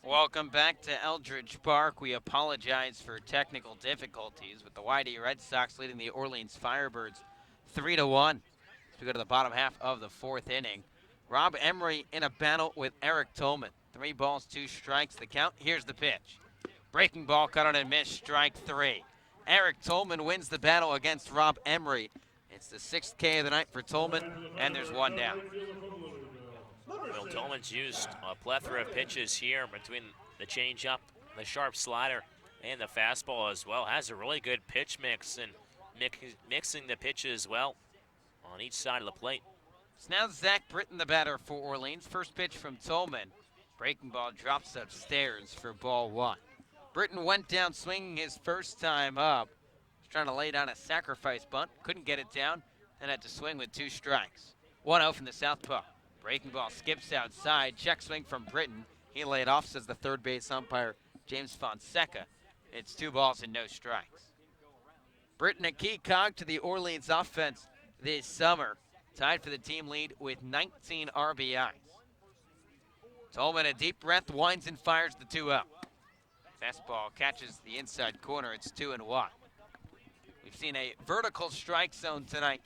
Welcome back to Eldridge Park. We apologize for technical difficulties with the YD Red Sox leading the Orleans Firebirds 3-1 as we go to the bottom half of the fourth inning. Rob Emery in a battle with Eric Tolman. 3 balls, 2 strikes the count. Here's the pitch. Breaking ball cut on and missed, strike 3. Eric Tolman wins the battle against Rob Emery. It's the 6th K of the night for Tolman, and there's 1 down. Will Tolman's used a plethora of pitches here between the changeup, the sharp slider, and the fastball as well. Has a really good pitch mix and mixing the pitches well on each side of the plate. It's now Zach Britton, the batter for Orleans. First pitch from Tolman. Breaking ball drops upstairs for ball 1. Britton went down swinging his first time up. Was trying to lay down a sacrifice bunt. Couldn't get it down and had to swing with 2 strikes. 1-0 from the southpaw. Breaking ball skips outside. Check swing from Britton. He laid off, says the third base umpire, James Fonseca. It's 2 balls and no strikes. Britton, a key cog to the Orleans offense this summer. Tied for the team lead with 19 RBIs. Tolman, a deep breath, winds and fires the 2-0. Fastball catches the inside corner. It's 2-1. We've seen a vertical strike zone tonight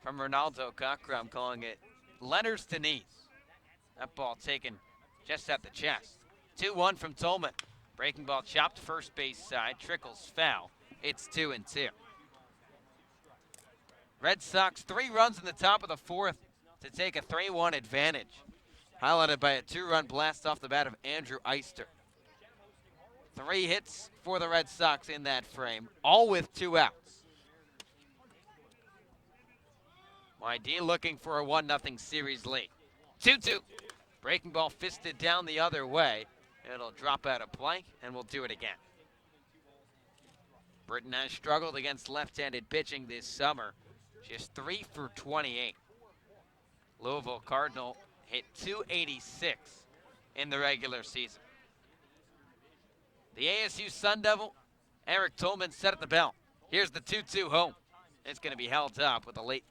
from Ronaldo Cockrum, calling it letters to knees. That ball taken just at the chest. 2-1 from Tolman. Breaking ball chopped first base side, trickles foul. It's 2-2. Red Sox 3 runs in the top of the 4th to take a 3-1 advantage. Highlighted by a 2-run blast off the bat of Andrew Eister. 3 hits for the Red Sox in that frame, all with 2 outs. YD looking for a 1-0 series lead. 2-2. Breaking ball fisted down the other way. It'll drop out of play, and we'll do it again. Britton has struggled against left-handed pitching this summer. Just 3 for 28. Louisville Cardinal hit .286 in the regular season. The ASU Sun Devil, Eric Tolman set at the bell. Here's the 2-2 home. It's going to be held up with a late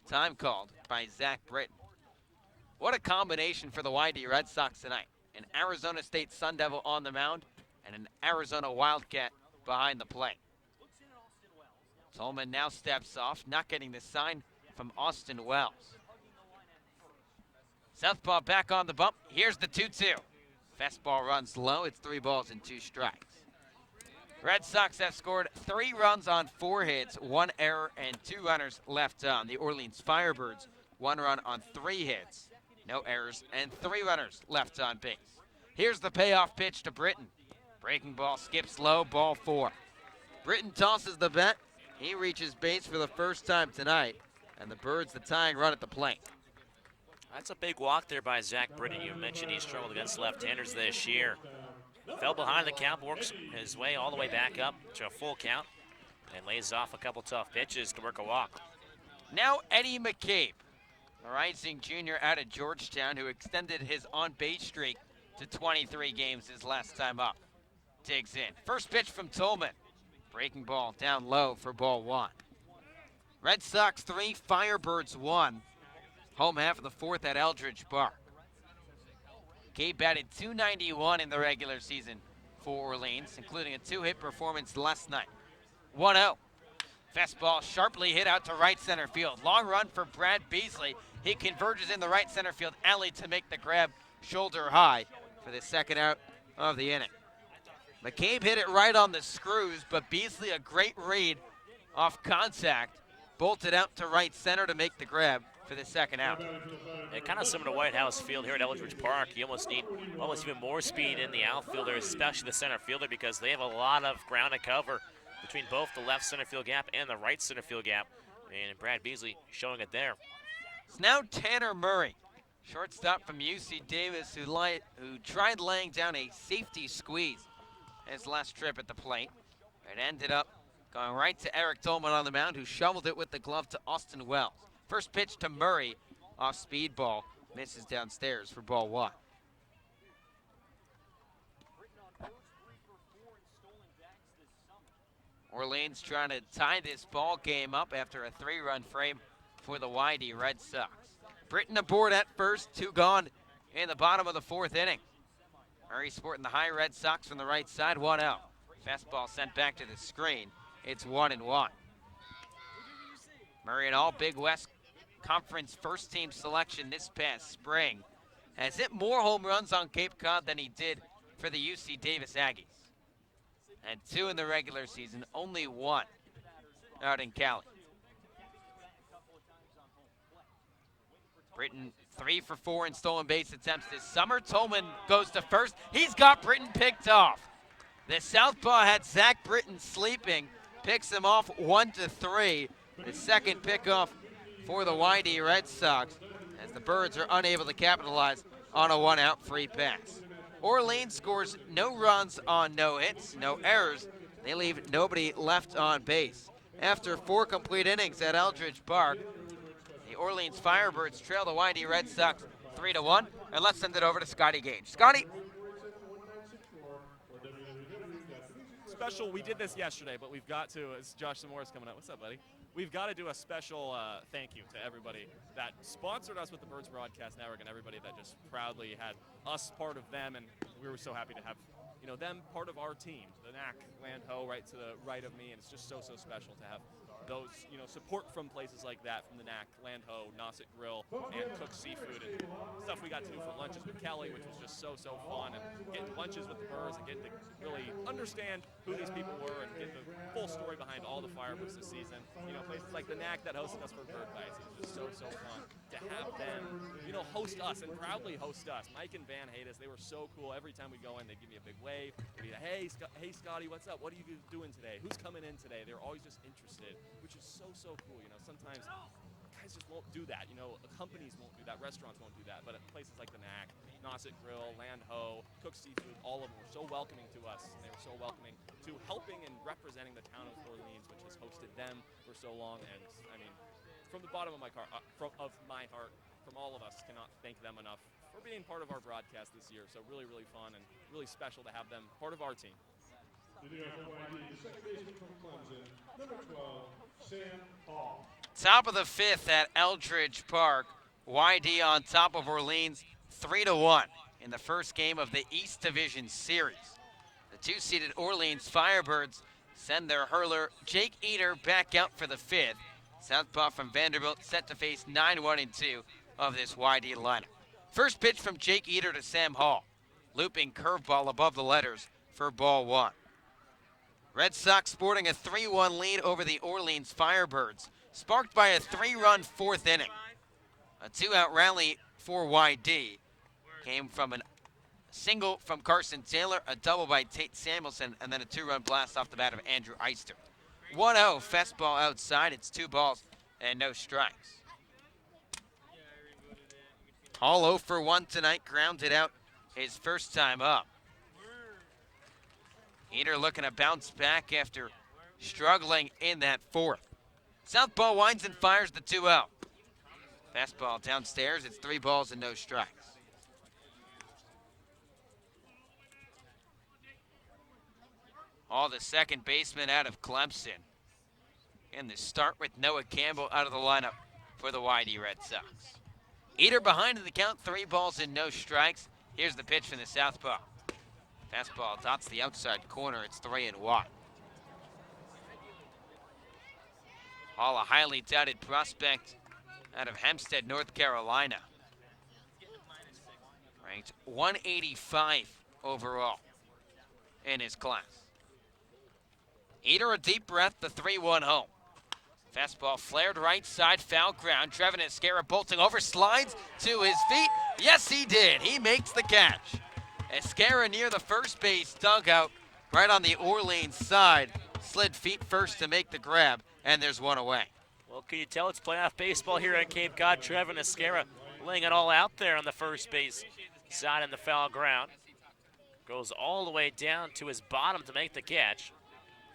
time called by Zach Britton. What a combination for the YD Red Sox tonight. An Arizona State Sun Devil on the mound and an Arizona Wildcat behind the plate. Tolman now steps off, not getting the sign from Austin Wells. Southpaw back on the bump. Here's the 2-2. Fastball runs low. It's 3 balls and 2 strikes. Red Sox have scored 3 runs on 4 hits, 1 error, and 2 runners left on. The Orleans Firebirds, 1 run on 3 hits, no errors, and 3 runners left on base. Here's the payoff pitch to Britton. Breaking ball skips low, ball 4. Britton tosses the bat. He reaches base for the first time tonight, and the Birds the tying run at the plate. That's a big walk there by Zach Britton. You mentioned he struggled against left-handers this year. Fell behind the count, works his way all the way back up to a full count, and lays off a couple tough pitches to work a walk. Now Eddie McCabe, a rising junior out of Georgetown who extended his on-base streak to 23 games his last time up. Digs in. First pitch from Tolman. Breaking ball down low for ball 1. Red Sox 3, Firebirds 1. Home half of the 4th at Eldridge Park. Gabe batted .291 in the regular season for Orleans, including a 2-hit performance last night. 1-0. Fastball sharply hit out to right center field. Long run for Brad Beasley. He converges in the right center field alley to make the grab shoulder high for the second out of the inning. McCabe hit it right on the screws, but Beasley, a great read off contact, bolted out to right center to make the grab for the second out. And kind of similar to White House Field here at Eldridge Park, you almost need even more speed in the outfielder, especially the center fielder, because they have a lot of ground to cover between both the left center field gap and the right center field gap. And Brad Beasley showing it there. It's now Tanner Murray, shortstop from UC Davis, who tried laying down a safety squeeze his last trip at the plate. It ended up going right to Eric Tolman on the mound, who shoveled it with the glove to Austin Wells. First pitch to Murray, off speed ball, misses downstairs for ball 1. Orleans trying to tie this ball game up after a 3-run frame for the YD Red Sox. Britton aboard at first, 2 gone in the bottom of the 4th inning. Murray sporting the high Red Sox from the right side, 1-0. Fastball sent back to the screen. It's 1-1. Murray, an all Big West Conference first team selection this past spring, has hit more home runs on Cape Cod than he did for the UC Davis Aggies. And 2 in the regular season, only 1 out in Cali. Britton 3 for 4 in stolen base attempts this summer. Tolman goes to first. He's got Britton picked off. The southpaw had Zach Britton sleeping, picks him off 1-3. The second pickoff for the YD Red Sox as the Birds are unable to capitalize on a 1-out free pass. Orleans scores no runs on no hits, no errors. They leave nobody left on base. After 4 complete innings at Eldridge Park, the Orleans Firebirds trail the YD Red Sox 3-1. And let's send it over to Scotty Gage. Scotty. Special, we did this yesterday, but we've got to, as Josh Zamora's coming up. What's up, buddy? We've got to do a special thank you to everybody that sponsored us with the Birds Broadcast Network and everybody that just proudly had us part of them, and we were so happy to have them part of our team. The NAC Land Ho right to the right of me, and it's just so special to have those support from places like that, from the NAC, Land Ho, Nauset Grill, and Cook Seafood, and stuff we got to do for lunches with Kelly, which was just so fun, and getting lunches with the Birds and getting to really understand who these people were and get the full story behind all the Firebirds this season. Places like the NAC that hosted us for Bird Bites, it was just so fun to have them, host us and proudly host us. Mike and Van hate us. They were so cool. Every time we go in, they'd give me a big wave. They'd be like, hey, Scotty, what's up? What are you doing today? Who's coming in today? They're always just interested, which is so cool. Sometimes guys just won't do that. Companies won't do that. Restaurants won't do that. But at places like the NAC, Nauset Grill, Land Ho, Cook Seafood, all of them were so welcoming to us. And they were so welcoming to helping and representing the town of Orleans, which has hosted them for so long. And I mean, from the bottom of my heart, from all of us, cannot thank them enough for being part of our broadcast this year. So really fun and really special to have them part of our team. Top of the 5th at Eldridge Park. YD on top of Orleans 3-1 in the first game of the East Division Series. The 2-seeded Orleans Firebirds send their hurler Jake Eater back out for the 5th. Southpaw from Vanderbilt set to face 9-1-2 of this YD lineup. First pitch from Jake Eater to Sam Hall. Looping curveball above the letters for ball 1. Red Sox sporting a 3-1 lead over the Orleans Firebirds, sparked by a 3-run 4th inning. A 2-out rally for YD came from a single from Carson Taylor, a double by Tate Samuelson, and then a 2-run blast off the bat of Andrew Eister. 1-0, fastball outside. It's 2 balls and no strikes. Hall 0 for 1 tonight, grounded out his first time up. Eater looking to bounce back after struggling in that 4th. Southpaw winds and fires the 2-0. Fastball downstairs. It's 3 balls and no strikes. All the second baseman out of Clemson. And the start with Noah Campbell out of the lineup for the YD Red Sox. Eater behind in the count, 3 balls and no strikes. Here's the pitch from the southpaw. Fastball dots the outside corner. It's 3-1. Hall, a highly touted prospect out of Hempstead, North Carolina. Ranked 185 overall in his class. Eater a deep breath, the 3-1 home. Fastball flared right side, foul ground. Trevin Esquera bolting over, slides to his feet. Yes, he did. He makes the catch. Esquera near the first base dugout, right on the Orleans side. Slid feet first to make the grab, and there's 1 away. Well, can you tell it's playoff baseball here at Cape Cod? Trevin Esquera laying it all out there on the first base side in the foul ground. Goes all the way down to his bottom to make the catch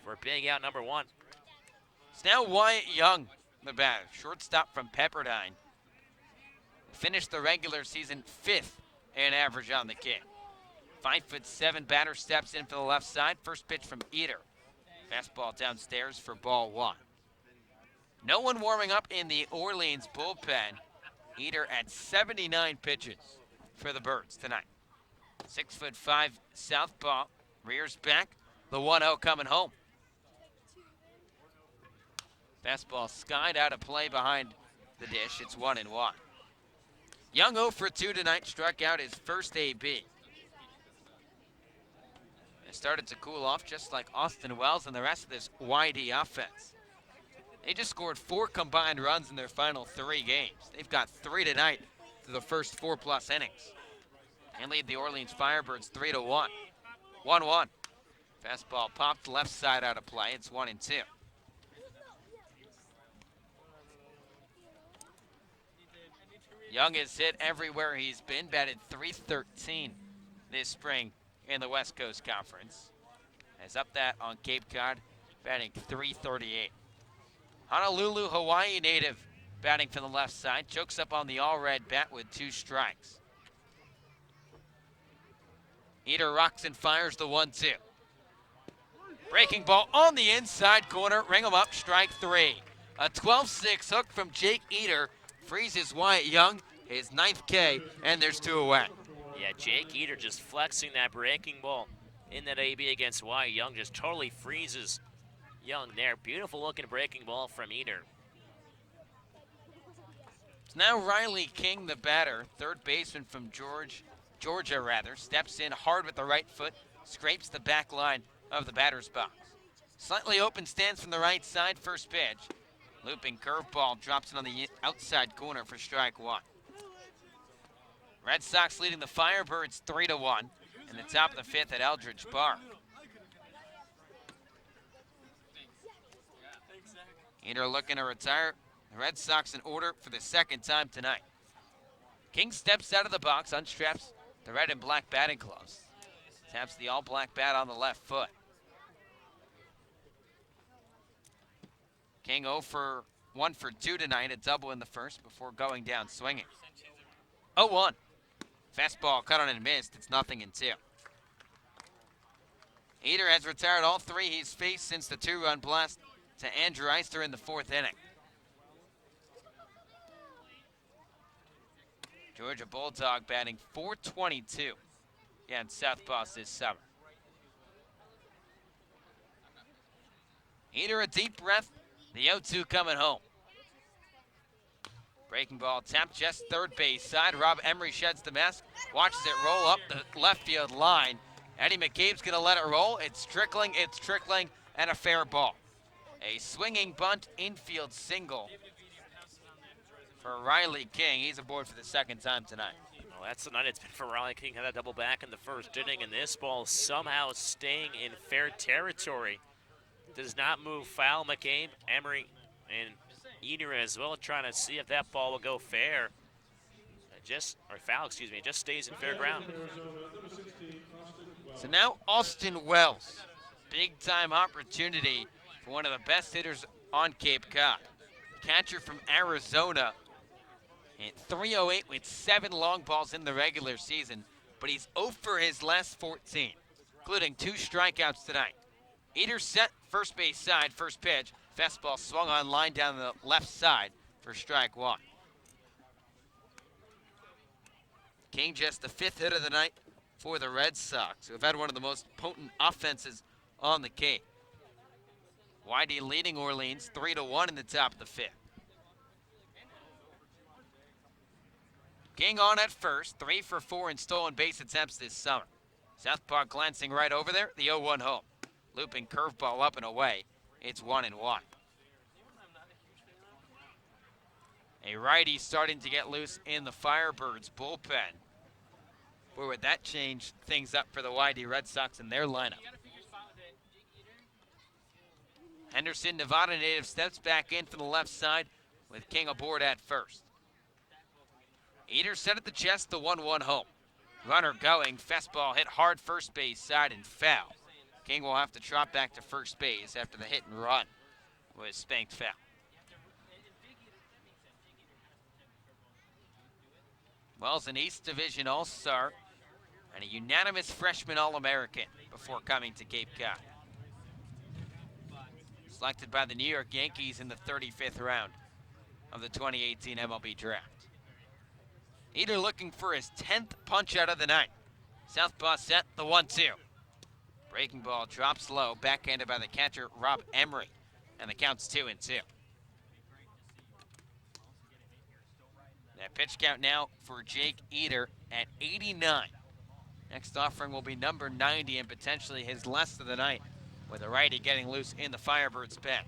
for big out number 1. It's now Wyatt Young, the batter, shortstop from Pepperdine. Finished the regular season 5th in average on the kid. 5'7" batter steps in for the left side. First pitch from Eater. Fastball downstairs for ball 1. No one warming up in the Orleans bullpen. Eater at 79 pitches for the Birds tonight. 6'5" southpaw, rears back. The 1-0 coming home. Fastball skied out of play behind the dish. It's 1-1. Young 0 for 2 tonight, struck out his first AB. It started to cool off just like Austin Wells and the rest of this YD offense. They just scored 4 combined runs in their final 3 games. They've got 3 tonight through the first 4+ innings. And lead the Orleans Firebirds 3-1. 1-1. Fastball popped left side out of play. It's 1-2. Young has hit everywhere he's been, batted .313 this spring in the West Coast Conference. Has up that on Cape Cod, batting .338. Honolulu, Hawaii native, batting from the left side, chokes up on the all-red bat with 2 strikes. Eater rocks and fires the 1-2. Breaking ball on the inside corner, ring him up, strike 3. A 12-6 hook from Jake Eater freezes Wyatt Young, his 9th K, and there's 2 away. Yeah, Jake Eater just flexing that breaking ball in that AB against Wyatt Young, just totally freezes Young there. Beautiful looking breaking ball from Eater. It's now Riley King, the batter, third baseman from Georgia, steps in hard with the right foot, scrapes the back line of the batter's box. Slightly open stance from the right side, first pitch. Looping curveball, drops it on the outside corner for strike 1. Red Sox leading the Firebirds 3-1 in the top of the 5th at Eldridge Park. Eater looking to retire. The Red Sox in order for the 2nd time tonight. King steps out of the box, unstraps the red and black batting gloves. Taps the all-black bat on the left foot. King 1 for 2 tonight, a double in the first before going down swinging. 0-1. Fastball cut on and missed. It's 0-2. Eater has retired all 3 he's faced since the 2-run blast to Andrew Eister in the 4th inning. Georgia Bulldog batting .422 against Southpaws this summer. Eater a deep breath. The 0-2 coming home. Breaking ball tapped just third base side. Rob Emery sheds the mask, watches it roll up the left field line. Eddie McCabe's going to let it roll. It's trickling, and a fair ball. A swinging bunt infield single for Riley King. He's aboard for the 2nd time tonight. Well, that's the night it's been for Riley King. Had a double back in the 1st inning, and this ball somehow staying in fair territory. Does not move foul. McCabe, Emery, and Eater as well, trying to see if that ball will go fair. Foul, excuse me. It just stays in fair ground. So now Austin Wells. Big time opportunity for one of the best hitters on Cape Cod. Catcher from Arizona. Hit .308 with 7 long balls in the regular season, but he's 0 for his last 14, including 2 strikeouts tonight. Eater set first base side, first pitch. Fastball swung on line down the left side for strike 1. King just the 5th hit of the night for the Red Sox, who have had one of the most potent offenses on the Cape. YD leading Orleans 3-1 in the top of the 5th. King on at first, 3 for 4 in stolen base attempts this summer. Southpaw glancing right over there, the 0-1 home. Looping curveball up and away. It's 1-1. A righty starting to get loose in the Firebirds bullpen. Boy, would that change things up for the YD Red Sox in their lineup. Henderson, Nevada native, steps back in from the left side with King aboard at first. Eater set at the chest, the 1-1 home. Runner going, fastball hit hard first base side and foul. King will have to trot back to first base after the hit and run was spanked foul. Wells an East Division All-Star and a unanimous freshman All-American before coming to Cape Cod. Selected by the New York Yankees in the 35th round of the 2018 MLB Draft. Eater looking for his 10th punch out of the night. Southpaw set, the 1-2. Breaking ball drops low, backhanded by the catcher, Rob Emery. And the count's 2-2. That pitch count now for Jake Eater at 89. Next offering will be number 90 and potentially his last of the night, with a righty getting loose in the Firebirds pen.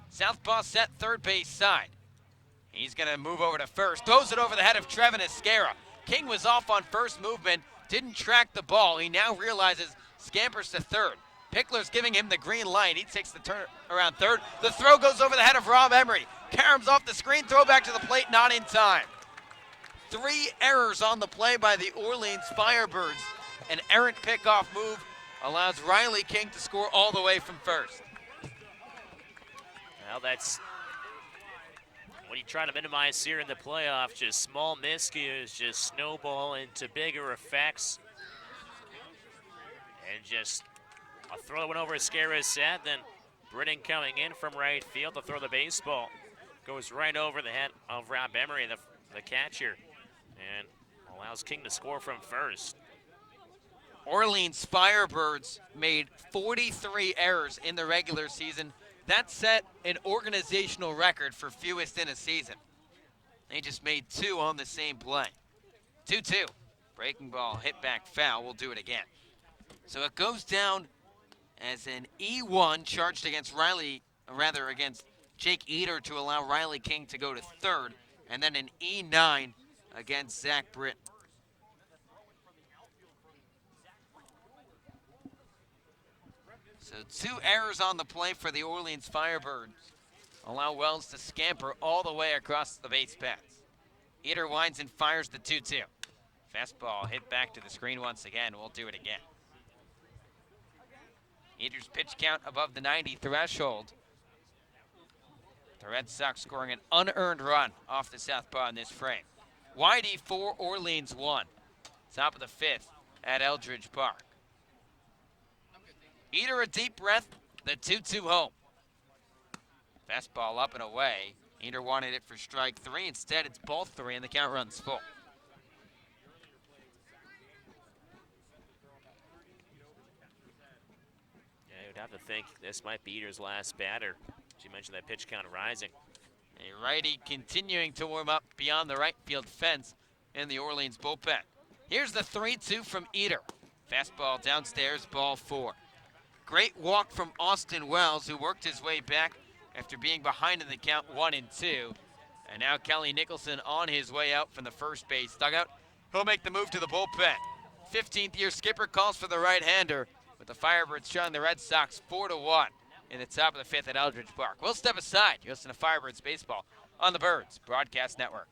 Southpaw set, third base side. He's going to move over to first, throws it over the head of Trevin Escara. King was off on first movement, didn't track the ball. He now realizes scampers to third. Pickler's giving him the green light. He takes the turn around third. The throw goes over the head of Rob Emery. Karam's off the screen, throw back to the plate, not in time. 3 errors on the play by the Orleans Firebirds. An errant pickoff move allows Riley King to score all the way from first. Well, that's what you try to minimize here in the playoff. Just small miscues, just snowball into bigger effects. And just a throw that went over Escara's head, then Britton coming in from right field to throw the baseball. Goes right over the head of Rob Emery, the catcher, and allows King to score from first. Orleans Firebirds made 43 errors in the regular season. That set an organizational record for fewest in a season. They just made 2 on the same play. 2-2. Breaking ball, hit back foul. We'll do it again. So it goes down as an E1 charged against against Jake Eater to allow Riley King to go to third, and then an E9 against Zach Britton. So 2 errors on the play for the Orleans Firebirds allow Wells to scamper all the way across the base paths. Eater winds and fires the 2-2. Fastball hit back to the screen once again. We'll do it again. Eater's pitch count above the 90 threshold. The Red Sox scoring an unearned run off the southpaw in this frame. Whitey 4, Orleans 1. Top of the 5th at Eldridge Park. Eater a deep breath, the 2-2 home. Fastball up and away. Eater wanted it for strike 3. Instead, it's ball 3, and the count runs full. Yeah, you'd have to think this might be Eater's last batter. As you mentioned, that pitch count rising. A righty continuing to warm up beyond the right field fence in the Orleans bullpen. Here's the 3-2 from Eater. Fastball downstairs, ball 4. Great walk from Austin Wells, who worked his way back after being behind in the count 1-2. And now Kelly Nicholson on his way out from the first base dugout. He'll make the move to the bullpen. 15th year skipper calls for the right-hander, with the Firebirds showing the Red Sox 4-1 in the top of the 5th at Eldridge Park. We'll step aside. You listen to Firebirds Baseball on the Birds Broadcast Network.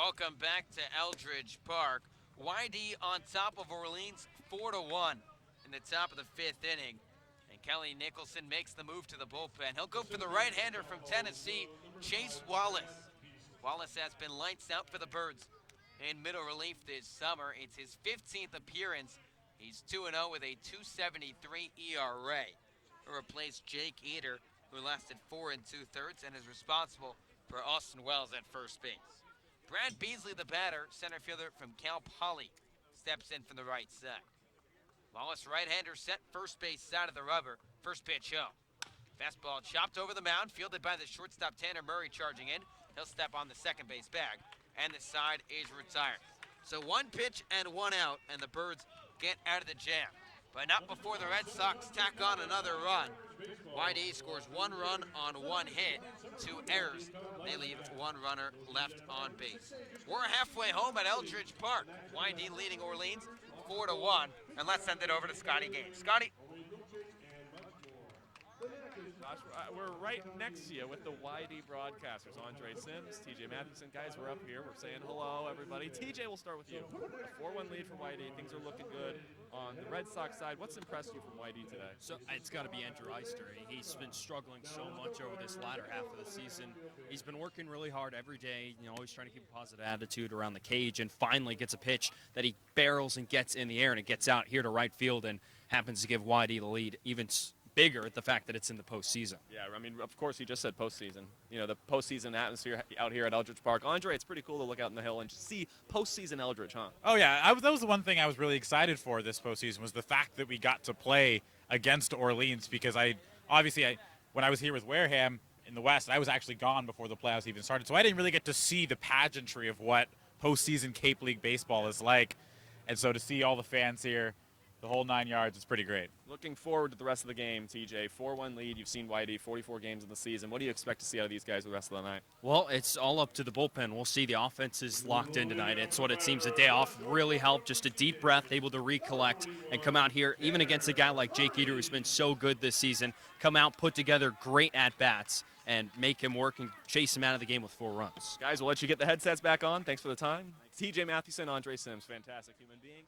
Welcome back to Eldridge Park. YD on top of Orleans 4-1 in the top of the 5th inning. And Kelly Nicholson makes the move to the bullpen. He'll go for the right-hander from Tennessee, Chase Wallace. Wallace has been lights out for the Birds in middle relief this summer. It's his 15th appearance. He's 2-0 with a 2.73 ERA. He'll replace Jake Eater, who lasted 4 2/3 and is responsible for Austin Wells at first base. Brad Beasley, the batter, center fielder from Cal Poly, steps in from the right side. Wallace, right-hander, set first base side of the rubber. First pitch home. Fastball chopped over the mound, fielded by the shortstop Tanner Murray charging in. He'll step on the second base bag, and the side is retired. So 1 pitch and 1 out, and the Birds get out of the jam. But not before the Red Sox tack on another run. YD scores 1 run on 1 hit, 2 errors. They leave 1 runner left on base. We're halfway home at Eldridge Park. YD leading Orleans 4-1. And let's send it over to Scotty Gaines. Scotty. Josh, we're right next to you with the YD broadcasters. Andre Sims, TJ Mathewson. Guys, we're up here. We're saying hello, everybody. TJ, we'll start with you. A 4-1 lead for YD. Things are looking good. On the Red Sox side, what's impressed you from YD today? So it's got to be Andrew Eister. He's been struggling so much over this latter half of the season. He's been working really hard every day, always trying to keep a positive attitude around the cage, and finally gets a pitch that he barrels and gets in the air, and it gets out here to right field and happens to give YD the lead, even bigger at the fact that it's in the postseason. Yeah, I mean, of course, he just said postseason. The postseason atmosphere out here at Eldridge Park. Andre, it's pretty cool to look out in the hill and just see postseason Eldridge, huh? Oh, yeah. That was the one thing I was really excited for this postseason was the fact that we got to play against Orleans because when I was here with Wareham in the West, I was actually gone before the playoffs even started. So I didn't really get to see the pageantry of what postseason Cape League baseball is like. And so to see all the fans here, the whole 9 yards, it's pretty great. Looking forward to the rest of the game, TJ. 4-1 lead. You've seen YD 44 games in the season. What do you expect to see out of these guys the rest of the night? Well, it's all up to the bullpen. We'll see. The offense is locked in tonight. It's what it seems. A day off really helped. Just a deep breath, able to recollect and come out here, even against a guy like Jake Eater, who's been so good this season, come out, put together great at-bats, and make him work and chase him out of the game with 4 runs. Guys, we'll let you get the headsets back on. Thanks for the time. TJ Mathewson, Andre Sims, fantastic human beings.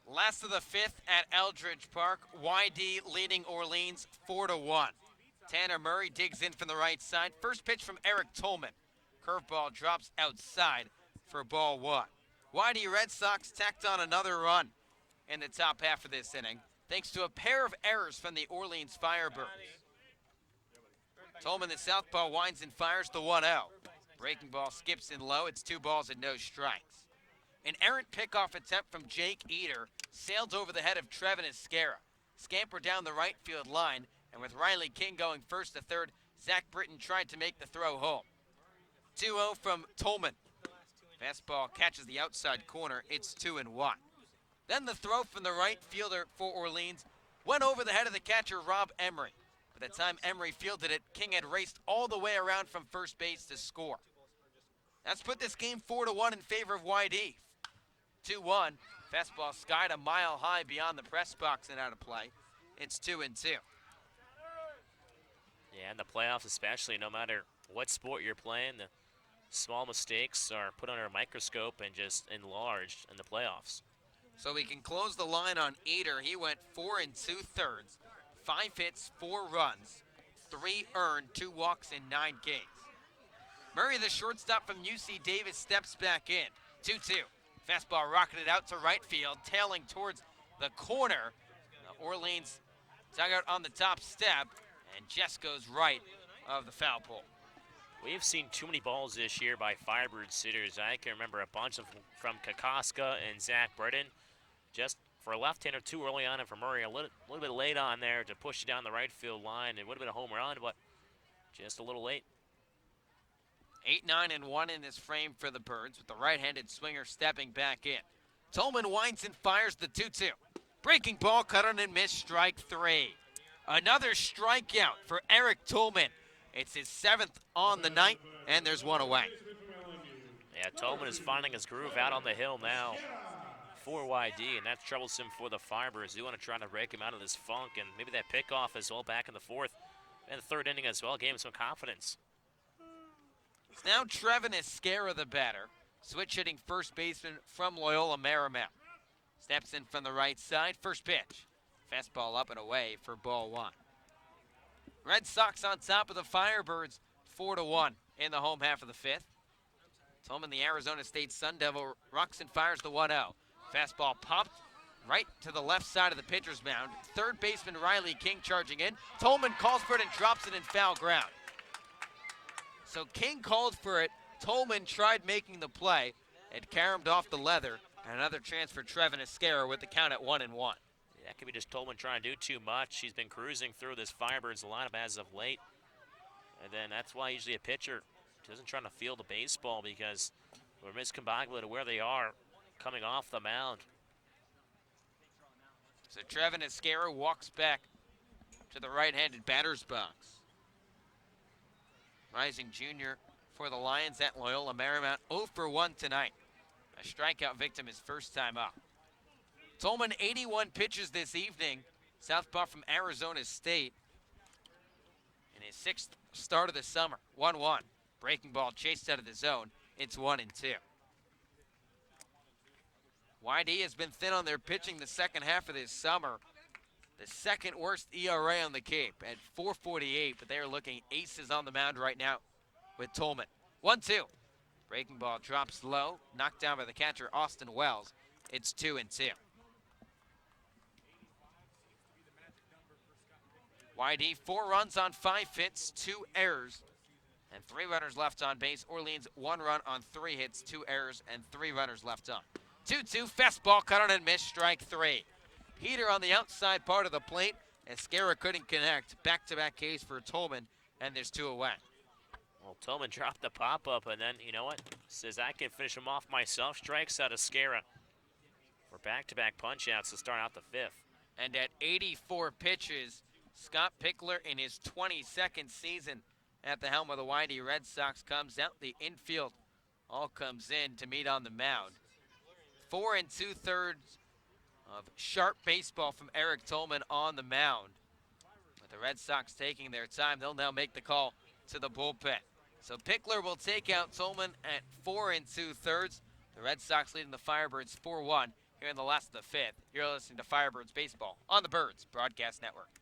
Last of the 5th at Eldridge Park. YD leading Orleans 4-1. Tanner Murray digs in from the right side. First pitch from Eric Tolman. Curveball drops outside for ball 1. YD Red Sox tacked on another run in the top half of this inning, thanks to a pair of errors from the Orleans Firebirds. Tolman, the southpaw, winds and fires the 1-0. Breaking ball skips in low. It's 2 balls and no strikes. An errant pickoff attempt from Jake Eater sailed over the head of Trevin Escara. Scampered down the right field line, and with Riley King going first to third, Zach Britton tried to make the throw home. 2-0 from Tolman. Fastball catches the outside corner. It's 2-1. Then the throw from the right fielder for Orleans went over the head of the catcher, Rob Emery. By the time Emery fielded it, King had raced all the way around from first base to score. That's put this game 4-1 in favor of YD. 2-1. Fastball skied a mile high beyond the press box and out of play. It's 2-2. Yeah, in the playoffs especially, no matter what sport you're playing, the small mistakes are put under a microscope and just enlarged in the playoffs. So we can close the line on Eater. He went 4 2/3. 5 hits, 4 runs, 3 earned, 2 walks in 9 games. Murray, the shortstop from UC Davis, steps back in. 2-2. Fastball rocketed out to right field, tailing towards the corner. Orleans dugout on the top step, and just goes right of the foul pole. We've seen too many balls this year by Firebirds hitters. I can remember a bunch of them from Kokoska and Zach Britton. Just for a left-hander too early on, and for Murray a little bit late on there to push it down the right field line. It would have been a home run, but just a little late. 8-9-1 in this frame for the Birds, with the right-handed swinger stepping back in. Tolman winds and fires the 2-2. Breaking ball cut on and missed, strike 3. Another strikeout for Eric Tolman. It's his 7th on the night, and there's 1 away. Yeah, Tolman is finding his groove out on the hill now for YD, and that's troublesome for the Firebirds. They want to try to break him out of this funk, and maybe that pickoff as well back in the 4th and the 3rd inning as well gave him some confidence. It's now Trevin Escara, the batter. Switch hitting first baseman from Loyola Marymount. Steps in from the right side. First pitch. Fastball up and away for ball 1. Red Sox on top of the Firebirds 4-1 in the home half of the 5th. Tolman, the Arizona State Sun Devil, rocks and fires the 1-0. Fastball popped right to the left side of the pitcher's mound. Third baseman Riley King charging in. Tolman calls for it and drops it in foul ground. So King called for it. Tolman tried making the play. It caromed off the leather. And another chance for Trevin Escara with the count at 1-1. That could be just Tolman trying to do too much. He's been cruising through this Firebirds lineup as of late. And then that's why usually a pitcher doesn't try to field a baseball, because we're miscombobulated where they are coming off the mound. So Trevin Escara walks back to the right-handed batter's box. Rising junior for the Lions at Loyola Marymount, 0 for 1 tonight. A strikeout victim his first time up. Tolman 81 pitches this evening. Southpaw from Arizona State. In his 6th start of the summer, 1-1. Breaking ball chased out of the zone. It's 1-2. YD has been thin on their pitching the second half of this summer. The second worst ERA on the Cape at 4.48, but they are looking aces on the mound right now with Tolman. 1-2. Breaking ball drops low, knocked down by the catcher, Austin Wells. It's 2-2. YD, 4 runs on 5 hits, 2 errors, and 3 runners left on base. Orleans, 1 run on 3 hits, 2 errors, and 3 runners left on. 2-2, fastball cut on and missed, strike 3. Heater on the outside part of the plate. Escara couldn't connect. Back-to-back Ks for Tolman, and there's 2 away. Well, Tolman dropped the pop-up, and then, you know what? Says, I can finish him off myself. Strikes out Escara for back-to-back punch-outs to start out the 5th. And at 84 pitches, Scott Pickler in his 22nd season at the helm of the YD Red Sox comes out. The infield all comes in to meet on the mound. 4 2/3 of sharp baseball from Eric Tolman on the mound. With the Red Sox taking their time, they'll now make the call to the bullpen. So Pickler will take out Tolman at 4 2/3. The Red Sox leading the Firebirds 4-1 here in the last of the 5th. You're listening to Firebirds Baseball on the Birds Broadcast Network.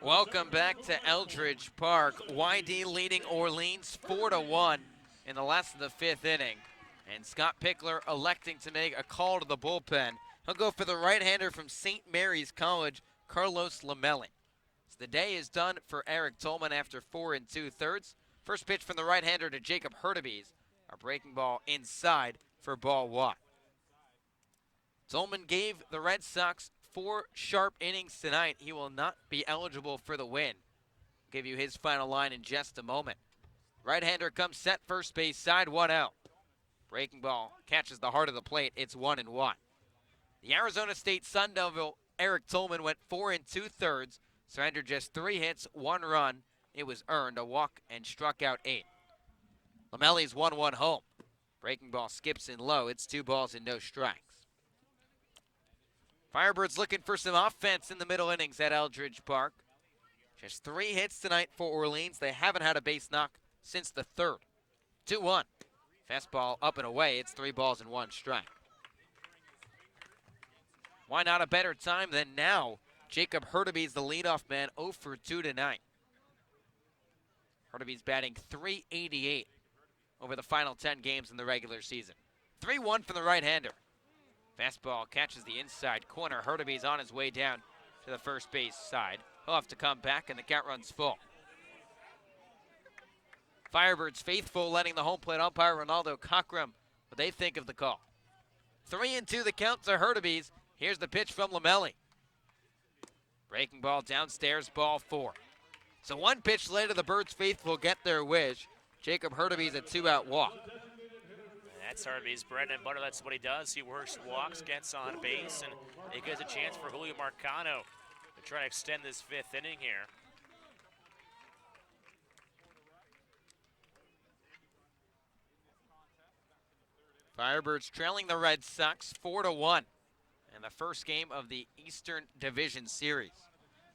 Welcome back to Eldridge Park. YD leading Orleans 4-1 in the last of the 5th inning. And Scott Pickler electing to make a call to the bullpen He'll go for the right-hander from St. Mary's College, Carlos Lamelli. So the day is done for Eric Tolman after 4 2/3. First pitch from the right-hander to Jacob Hurtubise. A breaking ball inside for ball 1. Tolman gave the Red Sox 4 sharp innings tonight. He will not be eligible for the win. I'll give you his final line in just a moment. Right-hander comes set first base side, 1-0. Breaking ball catches the heart of the plate. It's 1-1. The Arizona State Sun Devil Eric Tolman went 4 2/3, surrendered just 3 hits, 1 run. It was earned, a walk, and struck out 8. Lamelli's 1-1 home. Breaking ball skips in low. It's 2 balls and no strikes. Firebirds looking for some offense in the middle innings at Eldridge Park. Just 3 hits tonight for Orleans. They haven't had a base knock since the 3rd. 2-1. Fastball up and away. It's 3 balls and 1 strike. Why not a better time than now? Jacob Hurtubise, the leadoff man, 0 for 2 tonight. Hurtubise batting .388 over the final 10 games in the regular season. 3-1 from the right-hander. Fastball catches the inside corner. Hurtubise on his way down to the first base side. He'll have to come back, and the count runs full. Firebirds faithful, letting the home plate umpire Ronaldo Cockrum what they think of the call. 3-2 the count to Hurtubise. Here's the pitch from Lamelli. Breaking ball downstairs, ball 4. So 1 pitch later, the Birds faithful get their wish. Jacob Hurtubise a 2-out walk. That's Hurtubise's bread and butter. That's what he does. He works, walks, gets on base, and it gives a chance for Julio Marcano to try to extend this 5th inning here. Firebirds trailing the Red Sox 4-1 in the first game of the Eastern Division Series.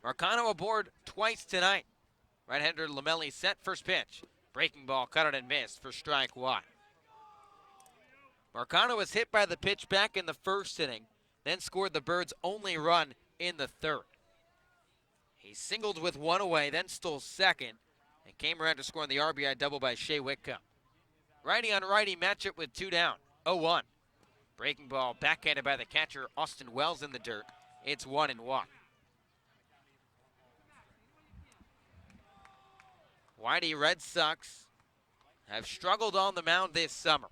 Marcano aboard twice tonight. Right-hander Lamelli set first pitch. Breaking ball cut out and missed for strike 1. Marcano was hit by the pitch back in the 1st inning, then scored the Birds' only run in the 3rd. He singled with 1 away, then stole second, and came around to score on the RBI double by Shea Whitcomb. Righty on righty matchup with 2 down, 0-1. Breaking ball backhanded by the catcher Austin Wells in the dirt. It's 1-1. Whitey Red Sox have struggled on the mound this summer.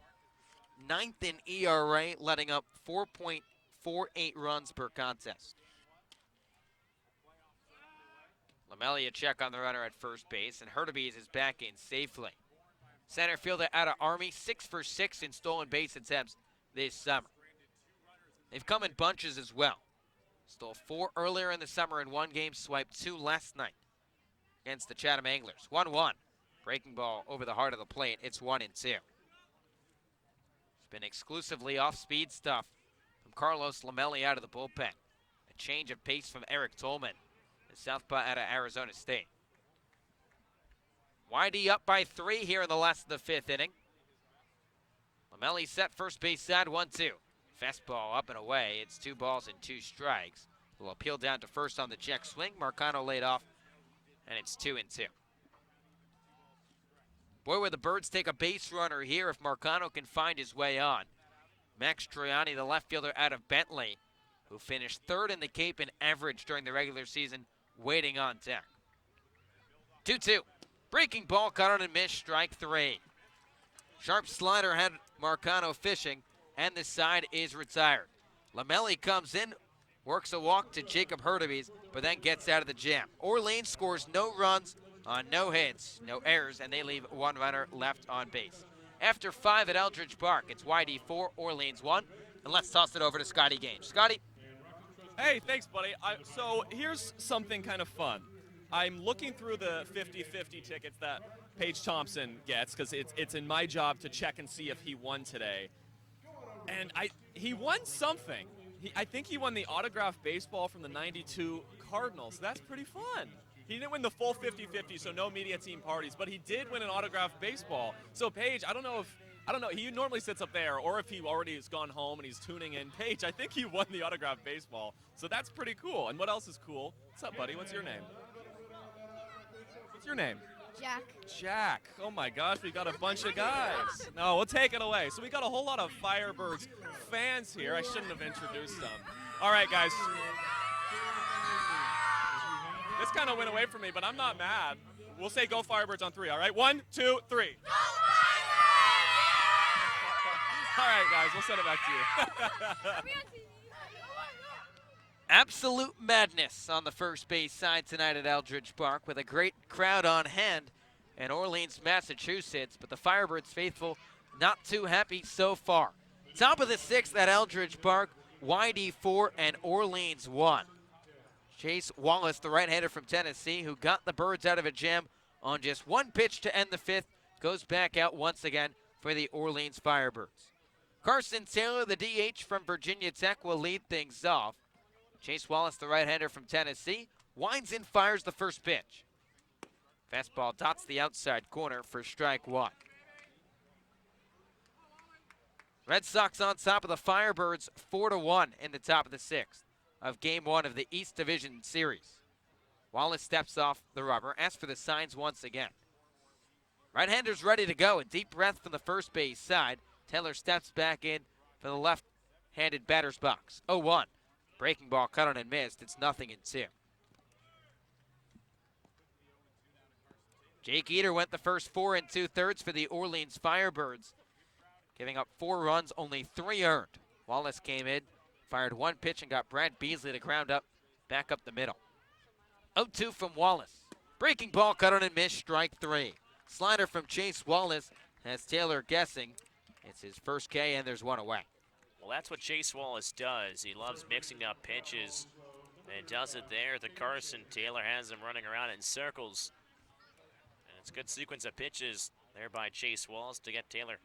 9th in ERA, letting up 4.48 runs per contest. Lamelli a check on the runner at first base, and Hurtubise is back in safely. Center fielder out of Army, 6 for 6 in stolen base attempts this summer. They've come in bunches as well. Stole 4 earlier in the summer in 1 game, swiped 2 last night against the Chatham Anglers. 1-1. Breaking ball over the heart of the plate. It's 1-2. It's been exclusively off-speed stuff from Carlos Lamelli out of the bullpen. A change of pace from Eric Tolman, the southpaw out of Arizona State. Whitey up by 3 here in the last of the 5th inning. Lamelli set first base side, 1-2. Fastball up and away. It's 2 balls and 2 strikes. Will appeal down to first on the check swing. Marcano laid off, and it's 2-2. Boy, would the Birds take a base runner here if Marcano can find his way on. Max Troiani, the left fielder out of Bentley, who finished 3rd in the Cape in average during the regular season, waiting on deck. 2-2. Breaking ball, cut on and missed, strike 3. Sharp slider had Marcano fishing, and the side is retired. Lamelli comes in, works a walk to Jacob Hurtubise, but then gets out of the jam. Orleans scores no runs on no hits, no errors, and they leave 1 runner left on base. After 5 at Eldridge Park, it's YD 4, Orleans 1, and let's toss it over to Scotty Gage. Scotty? Hey, thanks, buddy. So here's something kind of fun. I'm looking through the 50-50 tickets that Paige Thompson gets, because it's in my job to check and see if he won today. And he won something. I think he won the autographed baseball from the 92 Cardinals. That's pretty fun. He didn't win the full 50-50, so no media team parties, but he did win an autographed baseball. So Paige, I don't know, he normally sits up there, or if he already has gone home and he's tuning in. Paige, I think he won the autographed baseball, so that's pretty cool. And what else is cool? What's up, buddy? What's your name? What's your name? Jack. Jack. Oh my gosh, we got a bunch of guys. No, we'll take it away. So we got a whole lot of Firebirds fans here. I shouldn't have introduced them. All right, guys. This kind of went away from me, but I'm not mad. We'll say go Firebirds on 3, all right? 1, 2, 3. Go Firebirds! All right, guys, we'll send it back to you. Absolute madness on the first base side tonight at Eldridge Park with a great crowd on hand in Orleans, Massachusetts, but the Firebirds faithful not too happy so far. Top of the 6th at Eldridge Park, YD 4 and Orleans 1. Chase Wallace, the right-hander from Tennessee, who got the Birds out of a jam on just one pitch to end the 5th, goes back out once again for the Orleans Firebirds. Carson Taylor, the DH from Virginia Tech, will lead things off. Chase Wallace, the right-hander from Tennessee, winds and fires the first pitch. Fastball dots the outside corner for strike 1. Red Sox on top of the Firebirds 4-1 in the top of the 6th of Game 1 of the East Division Series. Wallace steps off the rubber, asks for the signs once again. Right-hander's ready to go. A deep breath from the first base side. Taylor steps back in for the left-handed batter's box. 0-1. Breaking ball cut on and missed. It's 0-2. Jake Eater went the first 4 2/3 for the Orleans Firebirds, giving up 4 runs, only 3 earned. Wallace came in, fired 1 pitch, and got Brad Beasley to ground up, back up the middle. 0-2 from Wallace. Breaking ball cut on and missed, strike 3. Slider from Chase Wallace has Taylor guessing. It's his first K, and there's 1 away. Well, that's what Chase Wallace does. He loves mixing up pitches and does it there. The Carson Taylor has him running around in circles. And it's a good sequence of pitches there by Chase Wallace to get Taylor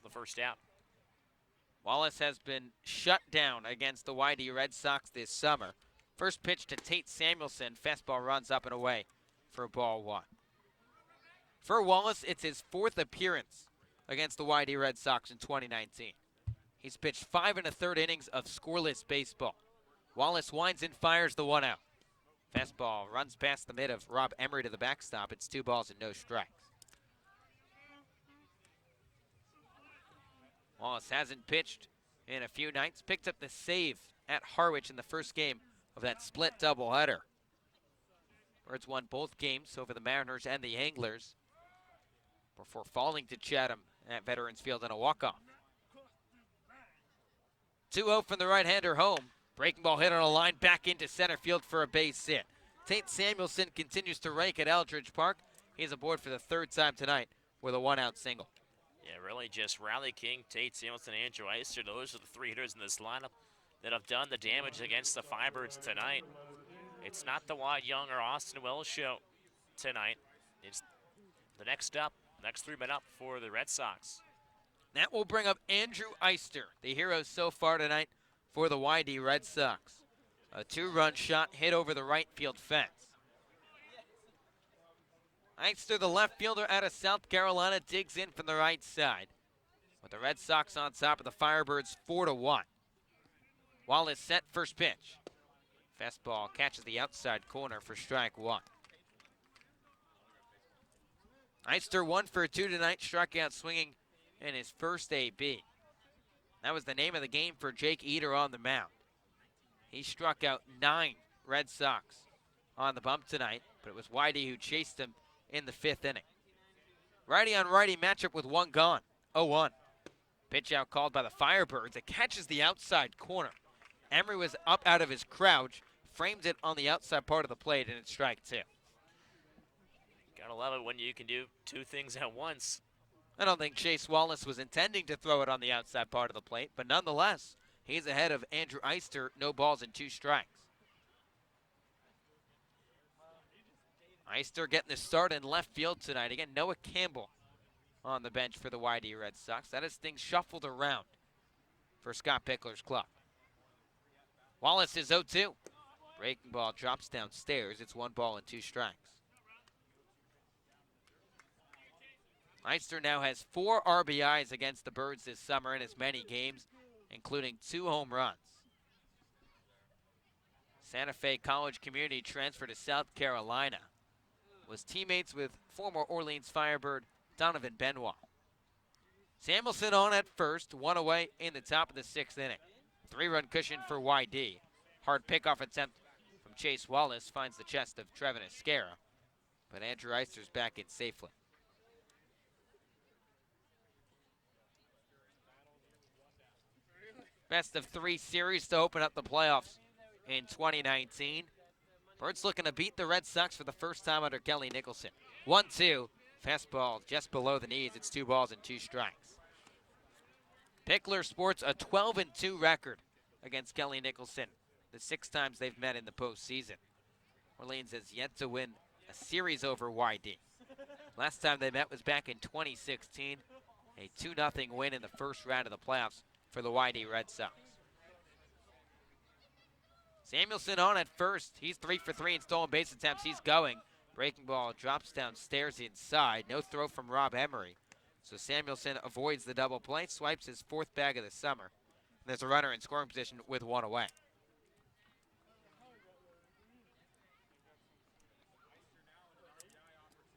the first out. Wallace has been shut down against the YD Red Sox this summer. First pitch to Tate Samuelson. Fastball runs up and away for ball 1. For Wallace, it's his 4th appearance against the YD Red Sox in 2019. He's pitched 5 1/3 innings of scoreless baseball. Wallace winds and fires the 1 out. Fastball runs past the mid of Rob Emery to the backstop. It's 2 balls and no strikes. Wallace hasn't pitched in a few nights. Picked up the save at Harwich in the first game of that split doubleheader. Birds won both games over the Mariners and the Anglers before falling to Chatham at Veterans Field in a walk-off. 2-0 from the right-hander home. Breaking ball hit on a line back into center field for a base hit. Tate Samuelson continues to rake at Eldridge Park. He's aboard for the 3rd time tonight with a 1-out single. Yeah, really just Riley King, Tate Samuelson, and Andrew Eister. Those are the 3 hitters in this lineup that have done the damage against the Firebirds tonight. It's not the Watt Young or Austin Wells show tonight. It's the next 3 men up for the Red Sox. That will bring up Andrew Eister, the hero so far tonight for the YD Red Sox. A 2-run shot hit over the right field fence. Eister, the left fielder out of South Carolina, digs in from the right side. With the Red Sox on top of the Firebirds 4-1. Wallace set first pitch. Fastball catches the outside corner for strike 1. Eister 1 for 2 tonight, struck out swinging in his first AB. That was the name of the game for Jake Eater on the mound. He struck out 9 Red Sox on the bump tonight, but it was YD who chased him in the 5th inning. Righty on righty matchup with 1 gone, 0-1. Pitch out called by the Firebirds. It catches the outside corner. Emery was up out of his crouch, framed it on the outside part of the plate, and it's strike 2. Gotta love it when you can do 2 things at once. I don't think Chase Wallace was intending to throw it on the outside part of the plate, but nonetheless, he's ahead of Andrew Eister, no balls and 2 strikes. Eister getting the start in left field tonight. Again, Noah Campbell on the bench for the YD Red Sox. That is things shuffled around for Scott Pickler's club. Wallace is 0-2. Breaking ball drops downstairs. It's 1 ball and 2 strikes. Eister now has 4 RBIs against the Birds this summer in as many games, including 2 home runs. Santa Fe College Community transfer to South Carolina. was teammates with former Orleans Firebird Donovan Benoit. Samuelson on at first, one away in the top of the 6th inning. 3-run cushion for YD. Hard pickoff attempt from Chase Wallace finds the chest of Trevin Escara, but Andrew Eister's back in safely. Best of 3 series to open up the playoffs in 2019. Birds looking to beat the Red Sox for the first time under Kelly Nicholson. 1-2, fastball just below the knees. It's 2 balls and 2 strikes. Pickler sports a 12-2 record against Kelly Nicholson the 6 times they've met in the postseason. Orleans has yet to win a series over YD. Last time they met was back in 2016, a 2-0 win in the first round of the playoffs for the YD Red Sox. Samuelson on at first. He's 3 for 3 in stolen base attempts. He's going. Breaking ball drops downstairs inside. No throw from Rob Emery. So Samuelson avoids the double play, swipes his 4th bag of the summer. There's a runner in scoring position with 1 away.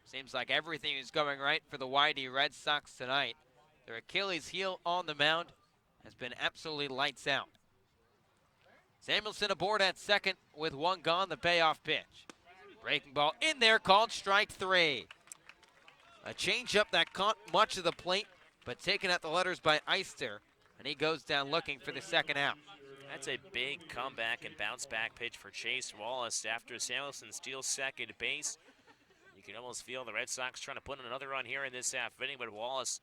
Seems like everything is going right for the YD Red Sox tonight. Their Achilles heel on the mound has been absolutely lights out. Samuelson aboard at second with 1 gone, the payoff pitch. Breaking ball in there, called strike 3. A changeup that caught much of the plate, but taken at the letters by Eister, and he goes down looking for the 2nd out. That's a big comeback and bounce back pitch for Chase Wallace after Samuelson steals second base. You can almost feel the Red Sox trying to put in another run here in this half inning, but Wallace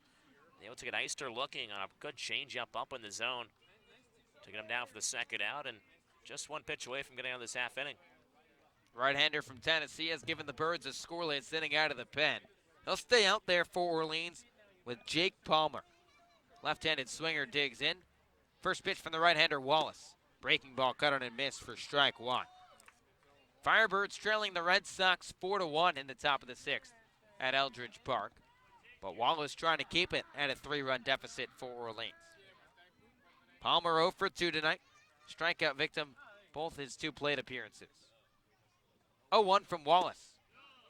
able to get Eister looking on a good changeup up in the zone to get him down for the 2nd out, and just 1 pitch away from getting out of this half inning. Right-hander from Tennessee has given the Birds a scoreless inning out of the pen. He'll stay out there for Orleans with Jake Palmer. Left-handed swinger digs in. First pitch from the right-hander Wallace. Breaking ball cut on and missed for strike 1. Firebirds trailing the Red Sox 4-1 in the top of the 6th at Eldridge Park. But Wallace trying to keep it at a 3-run deficit for Orleans. Palmer 0 for 2 tonight. Strikeout victim both his 2 plate appearances. 0-1 from Wallace.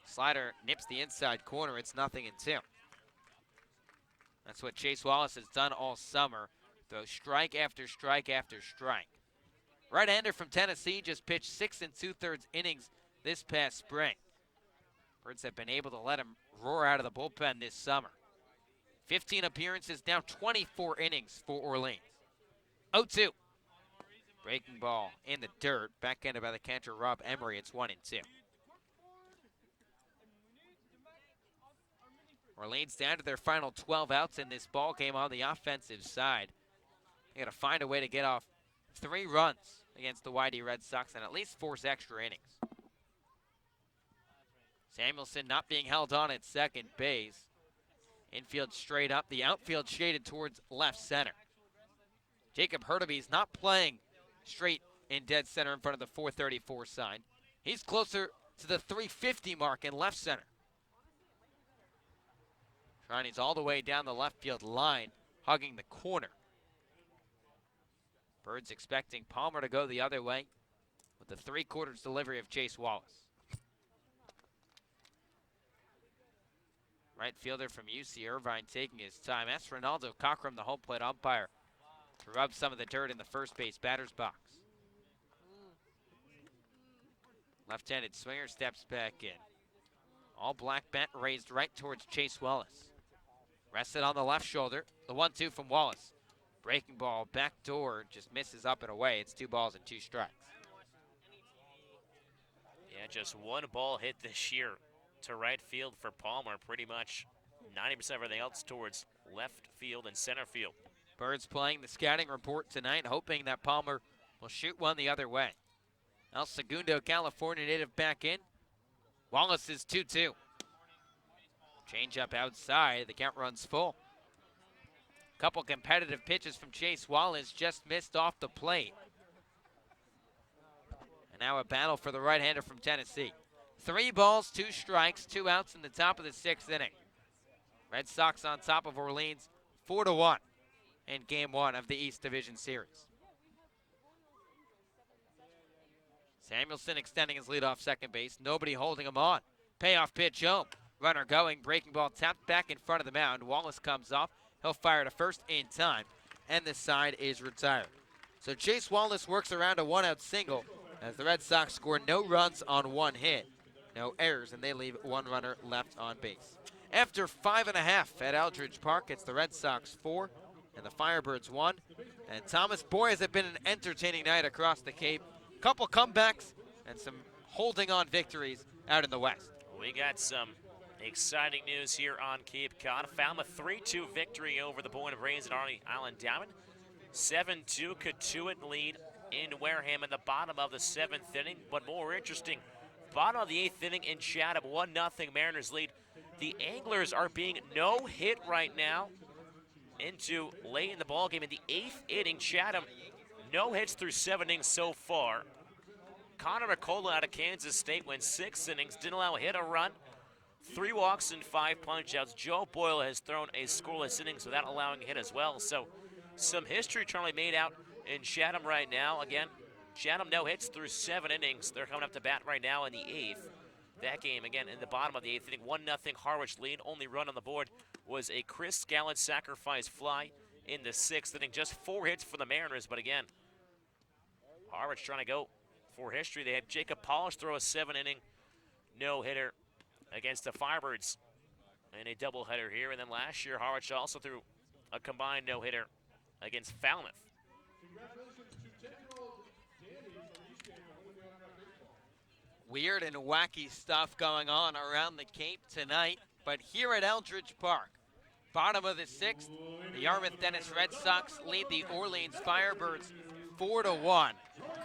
Slider nips the inside corner. It's 0-2. That's what Chase Wallace has done all summer. Throw strike after strike after strike. Right-hander from Tennessee just pitched 6 2/3 innings this past spring. Birds have been able to let him roar out of the bullpen this summer. 15 appearances, now 24 innings for Orleans. 0-2. Breaking ball in the dirt, backhanded by the catcher Rob Emery. It's 1-2. Orleans down to their final 12 outs in this ball game on the offensive side. They got to find a way to get off 3 runs against the YD Red Sox and at least force extra innings. Samuelson not being held on at second base. Infield straight up, the outfield shaded towards left center. Jacob Hurtubise not playing straight in dead center in front of the 434 sign. He's closer to the 350 mark in left center. He's all the way down the left field line, hugging the corner. Birds expecting Palmer to go the other way with the 3/4 delivery of Chase Wallace. Right fielder from UC Irvine taking his time. That's Ronaldo Cockrum, the home plate umpire, to rub some of the dirt in the first base batter's box. Left-handed swinger steps back in. All black bat raised right towards Chase Wallace. Rested on the left shoulder. The 1-2 from Wallace. Breaking ball, back door, just misses up and away. It's 2 balls and 2 strikes. Yeah, just 1 ball hit this year to right field for Palmer. Pretty much 90% of everything else towards left field and center field. Birds playing the scouting report tonight, hoping that Palmer will shoot one the other way. El Segundo, California native back in. Wallace is 2-2. Change up outside, the count runs full. Couple competitive pitches from Chase Wallace, just missed off the plate. And now a battle for the right-hander from Tennessee. 3 balls, 2 strikes, 2 outs in the top of the 6th inning. Red Sox on top of Orleans, 4-1 in Game 1 of the East Division Series. Samuelson extending his lead off second base, nobody holding him on. Payoff pitch home. Runner going, breaking ball tapped back in front of the mound. Wallace comes off. He'll fire to first in time, and the side is retired. So Chase Wallace works around a one-out single as the Red Sox score no runs on one hit, no errors, and they leave one runner left on base. After 5.5 at Eldridge Park, it's the Red Sox 4 and the Firebirds 1. And Thomas, boy, has it been an entertaining night across the Cape. Couple comebacks and some holding on victories out in the West. We got some exciting news here on Cape Cod. Falmouth 3-2 victory over the Boyne Braves at Arley Island Diamond. 7-2 Cotuit lead in Wareham in the bottom of the 7th inning. But more interesting, bottom of the 8th inning in Chatham, 1-0 Mariners lead. The Anglers are being no hit right now into late in the ballgame. In the 8th inning, Chatham, no hits through 7 innings so far. Connor McCullough out of Kansas State went 6 innings, didn't allow a hit or run. 3 walks and 5 punch-outs. Joe Boyle has thrown a scoreless innings without allowing a hit as well. So some history trying to be made out in Chatham right now. Again, Chatham no hits through 7 innings. They're coming up to bat right now in the 8th. That game, again, in the bottom of the 8th inning, 1-0 Harwich lead. Only run on the board was a Chris Gallant sacrifice fly in the 6th inning. Just 4 hits for the Mariners, but again, Harwich trying to go for history. They had Jacob Polish throw a 7-inning no-hitter against the Firebirds in a doubleheader here. And then last year, Harwich also threw a combined no-hitter against Falmouth. Weird and wacky stuff going on around the Cape tonight, but here at Eldridge Park, bottom of the 6th, the Yarmouth Dennis Red Sox lead the Orleans Firebirds 4-1.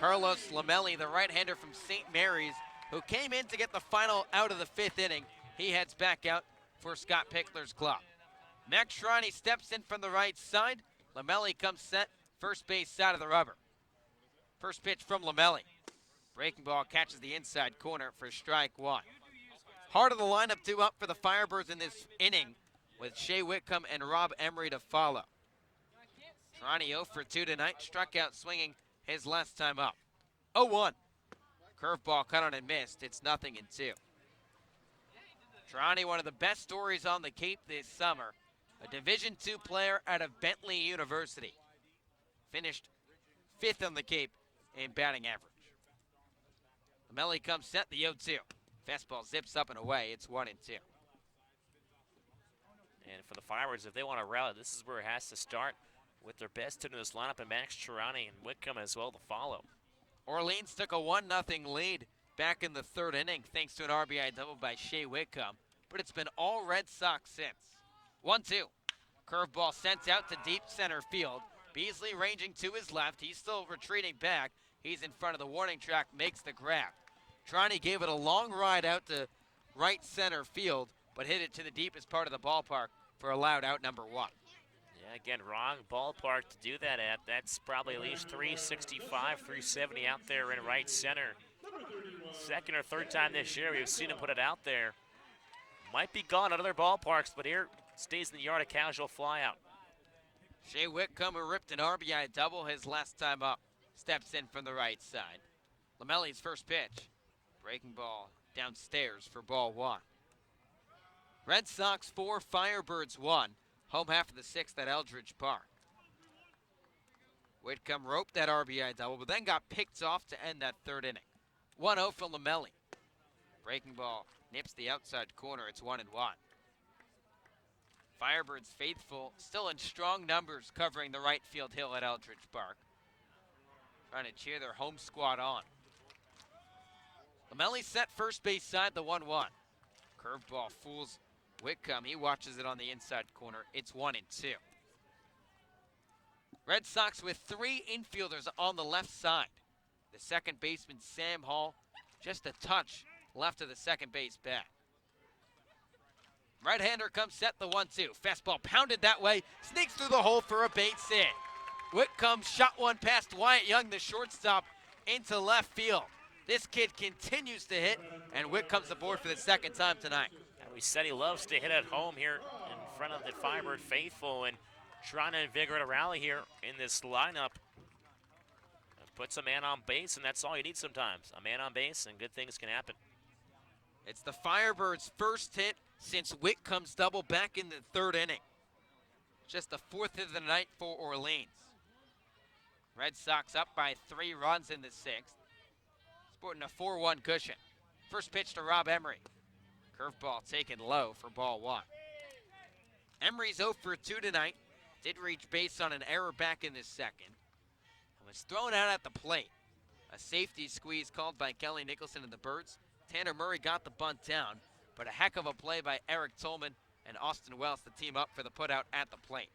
Carlos Lamelli, the right-hander from St. Mary's, who came in to get the final out of the 5th inning, he heads back out for Scott Pickler's club. Max Shrine steps in from the right side. Lamelli comes set, first base side of the rubber. First pitch from Lamelli. Breaking ball catches the inside corner for strike 1. Heart of the lineup due up for the Firebirds in this inning with Shea Whitcomb and Rob Emery to follow. Trani 0 for 2 tonight, struck out swinging his last time up. 0-1. Curveball cut on and missed. It's 0-2. Trani, one of the best stories on the Cape this summer. A Division II player out of Bentley University. Finished 5th on the Cape in batting average. Lamelli comes set, the 0-2. Fastball zips up and away. It's 1-2. And for the Firebirds, if they want to rally, this is where it has to start with their best hitter in this lineup, and Max Chirani and Whitcomb as well to follow. Orleans took a 1-0 lead back in the 3rd inning thanks to an RBI double by Shea Whitcomb, but it's been all Red Sox since. 1-2. Curveball sent out to deep center field. Beasley ranging to his left. He's still retreating back. He's in front of the warning track, makes the grab. Trani gave it a long ride out to right center field, but hit it to the deepest part of the ballpark for allowed out number 1. Yeah, again, wrong ballpark to do that at. That's probably at least 365, 370 out there in right center. Second or third time this year we've seen him put it out there. Might be gone at other ballparks, but here stays in the yard, a casual fly out. Shea Whitcomb, who ripped an RBI double his last time up, steps in from the right side. Lamelli's first pitch. Breaking ball downstairs for ball 1. Red Sox 4, Firebirds 1. Home half of the 6th at Eldridge Park. Whitcomb roped that RBI double, but then got picked off to end that 3rd inning. 1-0 for Lamelli. Breaking ball nips the outside corner. It's 1-1. Firebirds faithful, still in strong numbers covering the right field hill at Eldridge Park. Trying to cheer their home squad on. Lamelli set first base side, the 1-1. Curveball fools Whitcomb. He watches it on the inside corner. It's 1-2. Red Sox with 3 infielders on the left side. The second baseman, Sam Hall, just a touch left of the second base bat. Right-hander comes set, the 1-2. Fastball pounded that way, sneaks through the hole for a base hit. Whitcomb shot one past Wyatt Young, the shortstop, into left field. This kid continues to hit, and Whitcomb's aboard for the 2nd time tonight. And we said he loves to hit at home here in front of the Firebird faithful, and trying to invigorate a rally here in this lineup. Puts a man on base, and that's all you need sometimes. A man on base, and good things can happen. It's the Firebirds' first hit since Whitcomb's double back in the third inning. Just the fourth hit of the night for Orleans. Red Sox up by 3 runs in the sixth. Sporting a 4-1 cushion. First pitch to Rob Emery. Curveball taken low for ball 1. Emery's 0 for 2 tonight. Did reach base on an error back in the second. And was thrown out at the plate. A safety squeeze called by Kelly Nicholson and the Birds. Tanner Murray got the bunt down, but a heck of a play by Eric Tolman and Austin Wells to team up for the putout at the plate.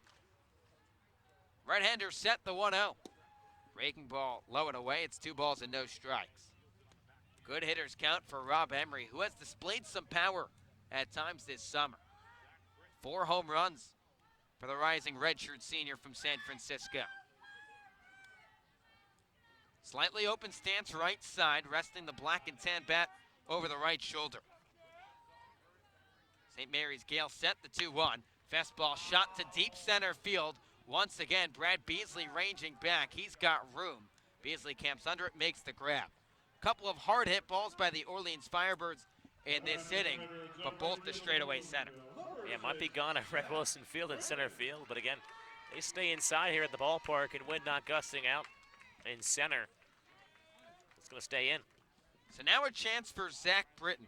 Right-hander set the 1-0. Breaking ball low and away. It's 2 balls and no strikes. Good hitters count for Rob Emery, who has displayed some power at times this summer. 4 home runs for the rising redshirt senior from San Francisco. Slightly open stance right side, resting the black and tan bat over the right shoulder. St. Mary's Gale set the 2-1. Fastball shot to deep center field. Once again, Brad Beasley ranging back. He's got room. Beasley camps under it, makes the grab. Couple of hard hit balls by the Orleans Firebirds in this inning, but both to straightaway center. Yeah, might be gone at Red Wilson Field in center field, but again, they stay inside here at the ballpark and wind not gusting out in center. It's going to stay in. So now a chance for Zach Britton,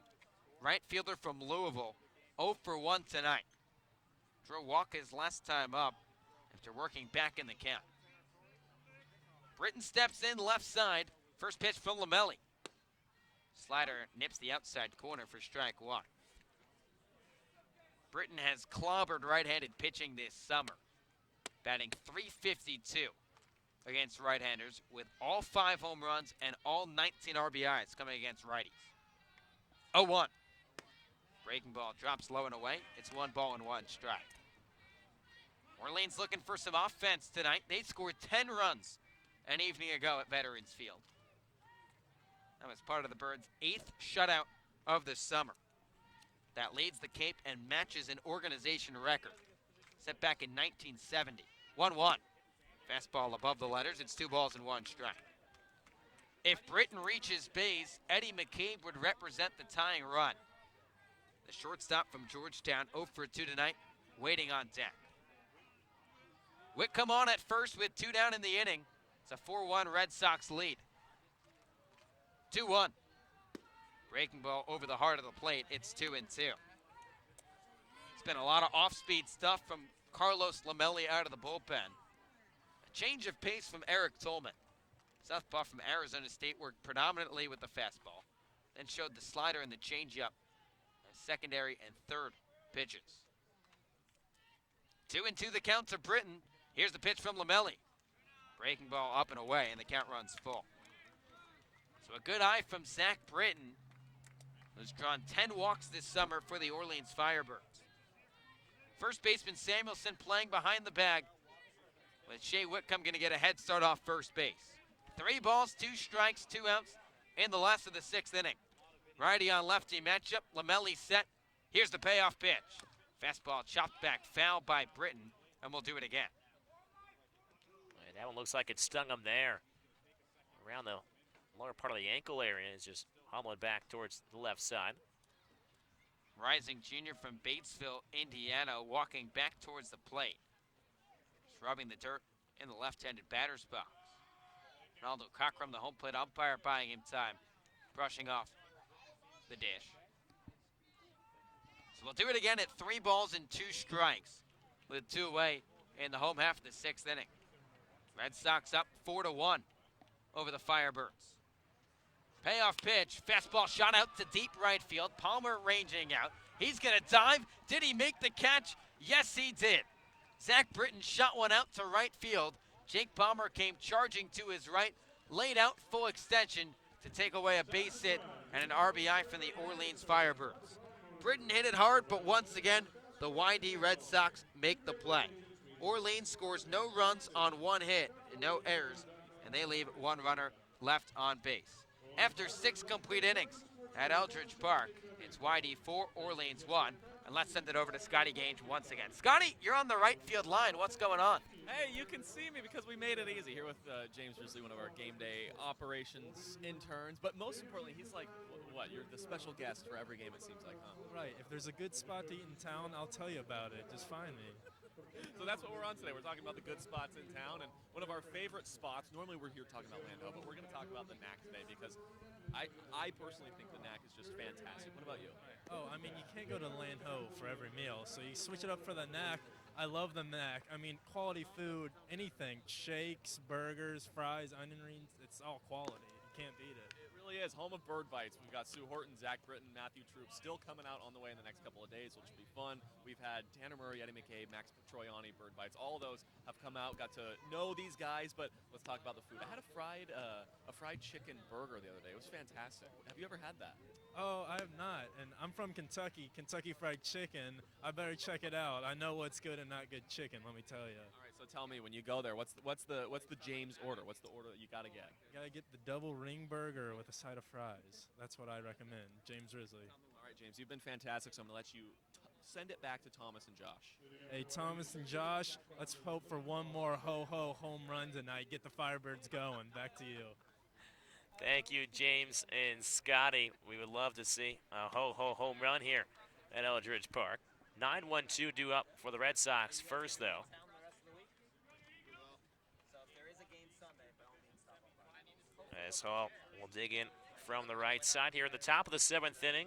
right fielder from Louisville, 0 for 1 tonight. Drew walk his last time up after working back in the count. Britton steps in left side. First pitch from Lamelli. Slider nips the outside corner for strike 1. Britton has clobbered right-handed pitching this summer, batting .352 against right-handers with all 5 home runs and all 19 RBIs coming against righties. 0-1. Breaking ball drops low and away. It's 1 ball and 1 strike. Orleans looking for some offense tonight. They scored 10 runs an evening ago at Veterans Field. That was part of the Birds' 8th shutout of the summer. That leads the Cape and matches an organization record set back in 1970. 1-1. Fastball above the letters. It's 2 balls and 1 strike. If Britton reaches base, Eddie McCabe would represent the tying run. The shortstop from Georgetown, 0 for 2 tonight, waiting on deck. Whitcomb on at first with 2 down in the inning. It's a 4-1 Red Sox lead. 2-1. Breaking ball over the heart of the plate. It's 2-2. It's been a lot of off-speed stuff from Carlos Lamelli out of the bullpen. A change of pace from Eric Tolman. Southpaw from Arizona State worked predominantly with the fastball, then showed the slider and the changeup as secondary and third pitches. 2-2 the count to Britton. Here's the pitch from Lamelli. Breaking ball up and away, and the count runs full. So a good eye from Zach Britton, who's drawn 10 walks this summer for the Orleans Firebirds. First baseman Samuelson playing behind the bag, with Shea Whitcomb going to get a head start off first base. 3 balls, 2 strikes, 2 outs in the last of the 6th inning. Righty on lefty matchup. Lamelli set. Here's the payoff pitch. Fastball chopped back foul by Britton, and we'll do it again. And that one looks like it stung him there. Around the lower part of the ankle area is just hobbling back towards the left side. Rising junior from Batesville, Indiana, walking back towards the plate. Just rubbing the dirt in the left-handed batter's box. Ronaldo Cockrum, the home plate umpire, buying him time, brushing off the dish. So we'll do it again at 3 balls and 2 strikes with 2 away in the home half of the 6th inning. Red Sox up 4-1 over the Firebirds. Payoff pitch, fastball shot out to deep right field. Palmer ranging out. He's going to dive. Did he make the catch? Yes, he did. Zach Britton shot one out to right field. Jake Palmer came charging to his right, laid out full extension to take away a base hit and an RBI from the Orleans Firebirds. Britton hit it hard, but once again, the YD Red Sox make the play. Orleans scores no runs on 1 hit and no errors, and they leave 1 runner left on base. After 6 complete innings at Eldridge Park, it's YD 4, Orleans 1. And let's send it over to Scotty Gage once again. Scotty, you're on the right field line. What's going on? Hey, you can see me because we made it easy here with James Risley, one of our game day operations interns. But most importantly, he's like, what? You're the special guest for every game, it seems like, huh? Right. If there's a good spot to eat in town, I'll tell you about it. Just find me. So that's what we're on today. We're talking about the good spots in town, and one of our favorite spots. Normally we're here talking about Lando, but we're going to talk about the Knack today because I personally think the Knack is just fantastic. What about you? Oh, I mean, you can't go to Land Ho for every meal, so you switch it up for the Knack. I love the Knack. I mean, quality food, anything, shakes, burgers, fries, onion rings, it's all quality. You can't beat it. It really is. Home of Bird Bites. We've got Sue Horton, Zach Britton, Matthew Troop still coming out on the way in the next couple of days, which will be fun. We've had Tanner Murray, Eddie McCabe, Max Troiani, Bird Bites. All of those have come out, got to know these guys, but let's talk about the food. I had a fried chicken burger the other day. It was fantastic. Have you ever had that? Oh, I have not, and I'm from Kentucky, Kentucky Fried Chicken. I better check it out. I know what's good and not good chicken, let me tell you. All right, so tell me, when you go there, what's the James order? What's the order that you got to get? You gotta get the double ring burger with a side of fries. That's what I recommend. James Risley. All right, James, you've been fantastic, so I'm going to let you send it back to Thomas and Josh. Hey, Thomas and Josh, let's hope for one more ho-ho home run tonight. Get the Firebirds going. Back to you. Thank you, James and Scotty. We would love to see a ho-ho home run here at Eldridge Park. 9-1-2 due up for the Red Sox first, though. As Hall will dig in from the right side here in the top of the 7th inning.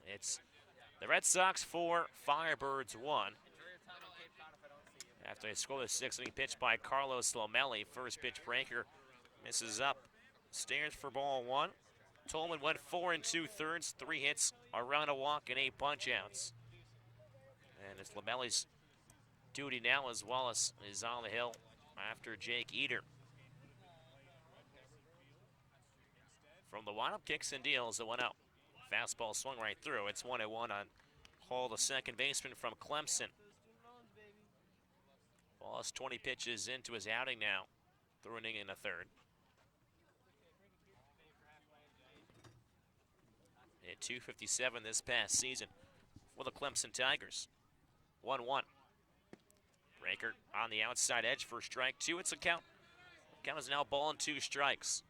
It's the Red Sox 4, Firebirds 1. After a scoreless 6th inning pitch by Carlos Lomelli, first pitch breaker misses up. Stands for ball 1. Tolman went 4 2/3, 3 hits, a run, a walk, and 8 punch-outs. And it's Lomelli's duty now as Wallace is on the hill after Jake Eater. From the windup, kicks and deals, the 1-0. Fastball swung right through. It's 1-1 on Hall, the second baseman from Clemson. Wallace 20 pitches into his outing now, through an inning and a third. At 257 this past season for the Clemson Tigers. 1-1. Breaker on the outside edge for strike 2. It's a count. Count is now ball and 2 strikes.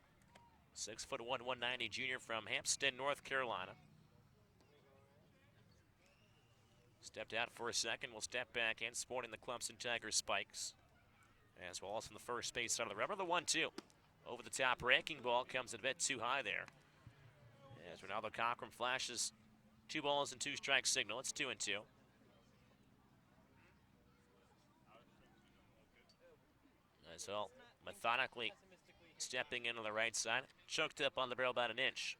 6'1", 190 junior from Hampstead, North Carolina. Stepped out for a second. Will step back in, sporting the Clemson Tigers spikes. As Wallace on the first base side of the rubber. The 1-2. Over the top, breaking ball comes a bit too high there. As Ronaldo Cochran flashes 2 balls and 2 strike signal. It's 2-2. As Hall methodically stepping into the right side. Choked up on the barrel about an inch.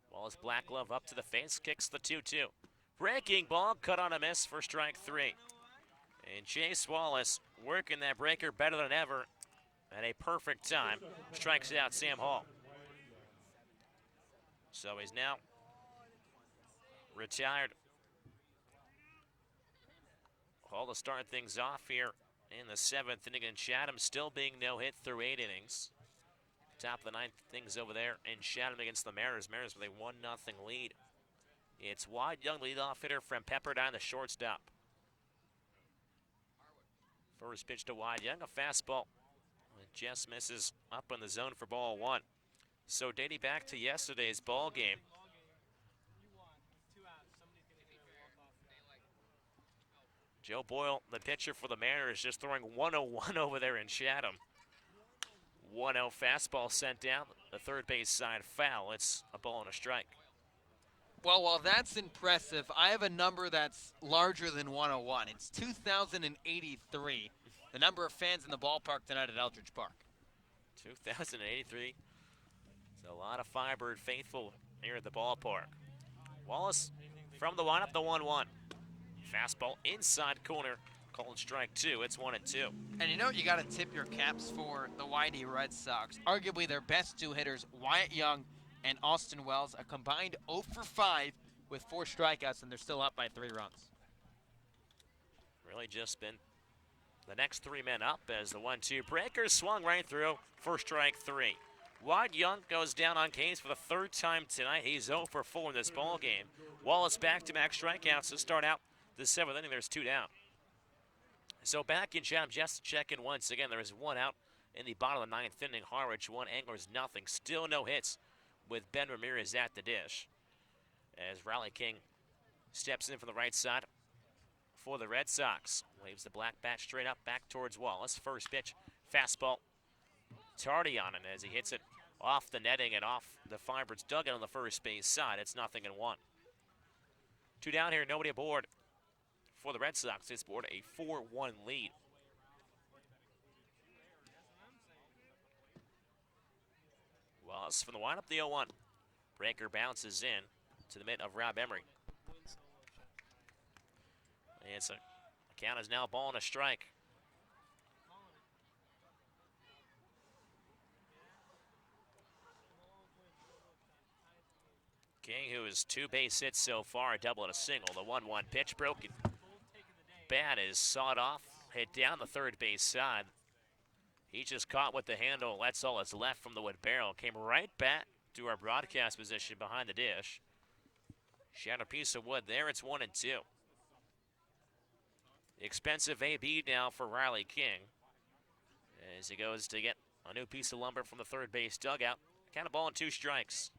Wallace black glove up to the face. Kicks the 2-2. Breaking ball cut on a miss for strike 3. And Chase Wallace working that breaker better than ever at a perfect time. Strikes out Sam Hall. So he's now retired. Hall to start things off here in the 7th inning, and Chatham still being no-hit through 8 innings. Top of the 9th, things over there in Chatham against the Mariners. Mariners with a 1-0 lead. It's Wide Young, leadoff hitter from Pepperdine, the shortstop. First pitch to Wide Young, a fastball. It just misses up in the zone for ball 1. So dating back to yesterday's ball game, Joe Boyle, the pitcher for the Mariners, just throwing 101 over there in Chatham. 1-0 fastball sent down, the third base side foul. It's a ball and a strike. Well, while that's impressive, I have a number that's larger than 101. It's 2,083, the number of fans in the ballpark tonight at Eldridge Park. 2,083. It's a lot of Firebird faithful here at the ballpark. Wallace from the windup, the 1-1. Fastball inside corner, called strike 2. It's 1-2. And you know what you got to tip your caps for the YD Red Sox. Arguably their best 2 hitters, Wyatt Young and Austin Wells, a combined 0 for 5 with 4 strikeouts, and they're still up by 3 runs. Really just been the next 3 men up as the 1-2 breaker swung right through for strike 3. Wide Young goes down on K's for the 3rd time tonight. He's 0 for 4 in this ball game. Wallace back-to-back strikeouts to start out the 7th inning, there's 2 down. So back in Chatham, just checking once again. There is 1 out in the bottom of the 9th inning. Harwich 1, Anglers nothing. Still no hits with Ben Ramirez at the dish. As Riley King steps in from the right side for the Red Sox. Waves the black bat straight up back towards Wallace. First pitch, fastball. Tardy on it as he hits it off the netting and off the Firebirds dugout on the first base side. It's 0-1. 2 down here, nobody aboard for the Red Sox. They scored a 4-1 lead. Wallace from the windup, the 0-1. Breaker bounces in to the mitt of Rob Emery. It's a count is now ball and a strike. King, who is 2 base hits so far, a double and a single. The 1-1 pitch broken. Bat is sawed off, hit down the third base side. He just caught with the handle. That's all that's left from the wood barrel. Came right back to our broadcast position behind the dish. Shattered a piece of wood there. It's 1-2. Expensive AB now for Riley King as he goes to get a new piece of lumber from the third base dugout. Count of ball and 2 strikes.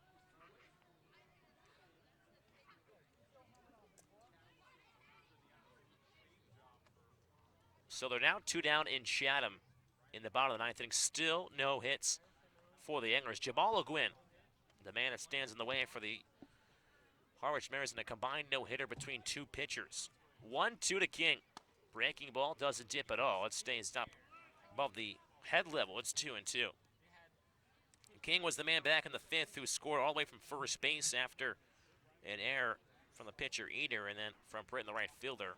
So they're now 2 down in Chatham in the bottom of the 9th inning. Still no hits for the Anglers. Jamal O'Gwyn, the man that stands in the way for the Harwich Mariners in a combined no-hitter between 2 pitchers. 1-2 to King. Breaking ball doesn't dip at all. It stays up above the head level. It's 2-2. King was the man back in the 5th who scored all the way from first base after an error from the pitcher Eder, and then from Britton, the right fielder,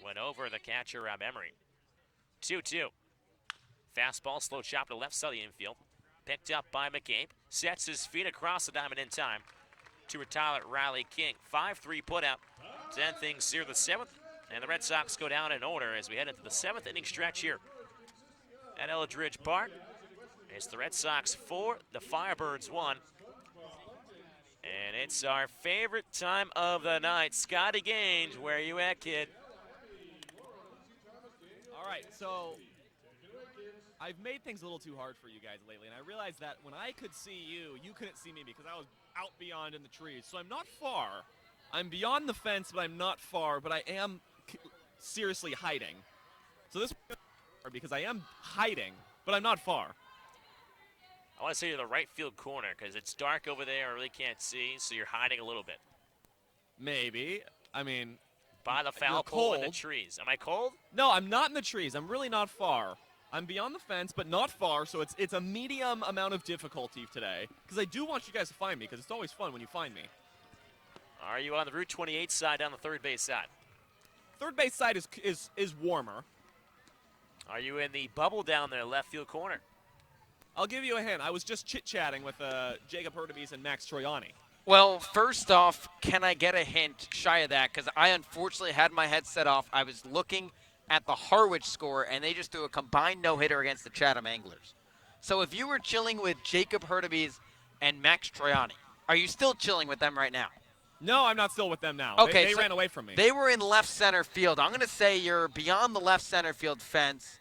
went over the catcher Rob Emery. 2-2. Fastball, slow chop to the left side of the infield. Picked up by McCabe. Sets his feet across the diamond in time to retire Riley King. 5-3 putout. 10 things here the 7th. And the Red Sox go down in order as we head into the 7th inning stretch here at Eldridge Park. It's the Red Sox 4, the Firebirds 1. And it's our favorite time of the night. Scotty Gange, where you at, kid? All right, so I've made things a little too hard for you guys lately, and I realized that when I could see you, you couldn't see me because I was out beyond in the trees. So I'm not far. I'm beyond the fence, but I'm not far, but I am seriously hiding. So this because I am hiding, but I'm not far. I want to say you're the right field corner because it's dark over there. I really can't see, so you're hiding a little bit. Maybe. I mean, by the foul pole in the trees. Am I cold? No, I'm not in the trees. I'm really not far. I'm beyond the fence, but not far, so it's a medium amount of difficulty today because I do want you guys to find me because it's always fun when you find me. Are you on the Route 28 side down the third base side? Third base side is warmer. Are you in the bubble down there, left field corner? I'll give you a hint. I was just chit-chatting with Jacob Hurtubise and Max Troiani. Well, first off, can I get a hint shy of that? Because I unfortunately had my headset off. I was looking at the Harwich score, and they just threw a combined no-hitter against the Chatham Anglers. So if you were chilling with Jacob Hurtubise and Max Troiani, are you still chilling with them right now? No, I'm not still with them now. Okay, they so ran away from me. They were in left center field. I'm going to say you're beyond the left center field fence,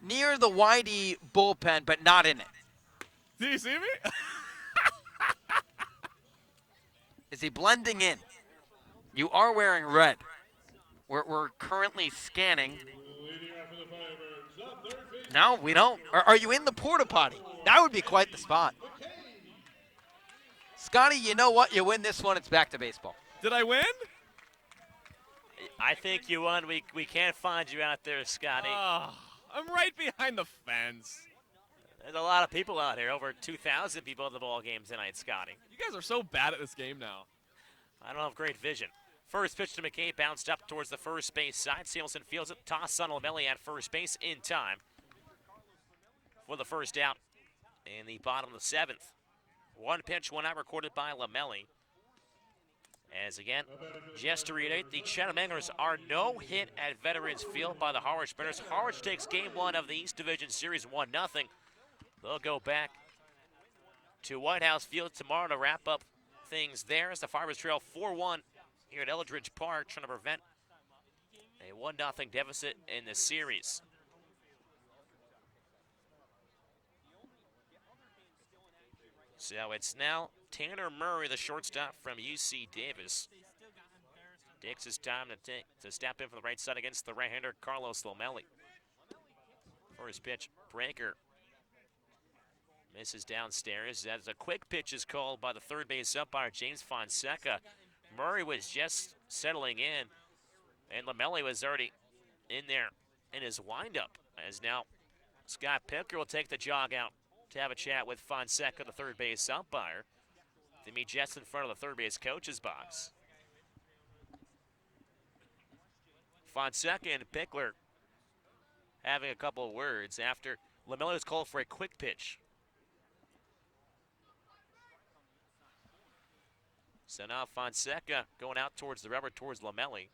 near the Whitey bullpen, but not in it. Did you see me? Is he blending in? You are wearing red. We're currently scanning. No, we don't. Are you in the porta potty? That would be quite the spot. Scotty, you know what? You win this one. It's back to baseball. Did I win? I think you won. We can't find you out there, Scotty. I'm right behind the fence. There's a lot of people out here. Over 2,000 people at the ball game tonight, Scotty. You guys are so bad at this game now. I don't have great vision. First pitch to McKay, bounced up towards the first base side. Samuelson fields it, toss on Lamelli at first base in time for the first out in the bottom of the 7th. One pitch, one out recorded by Lamelli. As again, just to reiterate, the Chatham Anglers are no hit at Veterans Field by the Harwich Mariners. Harwich takes game 1 of the East Division Series 1-0. They'll go back to White House Field tomorrow to wrap up things there as the Firebirds trail 4-1 here at Eldridge Park, trying to prevent A 1-0 deficit in the series. So it's now Tanner Murray, the shortstop from UC Davis. Takes his time to step in from the right side against the right-hander Carlos Lomelli. First pitch, breaker. Misses downstairs. As a quick pitch is called by the third base umpire, James Fonseca. Murray was just settling in, and Lomelli was already in there in his windup. As now Scott Picker will take the jog out to have a chat with Fonseca, the third base umpire, to meet just in front of the third base coach's box. Fonseca and Pickler having a couple of words after Lomelli was called for a quick pitch. So now Fonseca going out towards the rubber, towards Lomelli.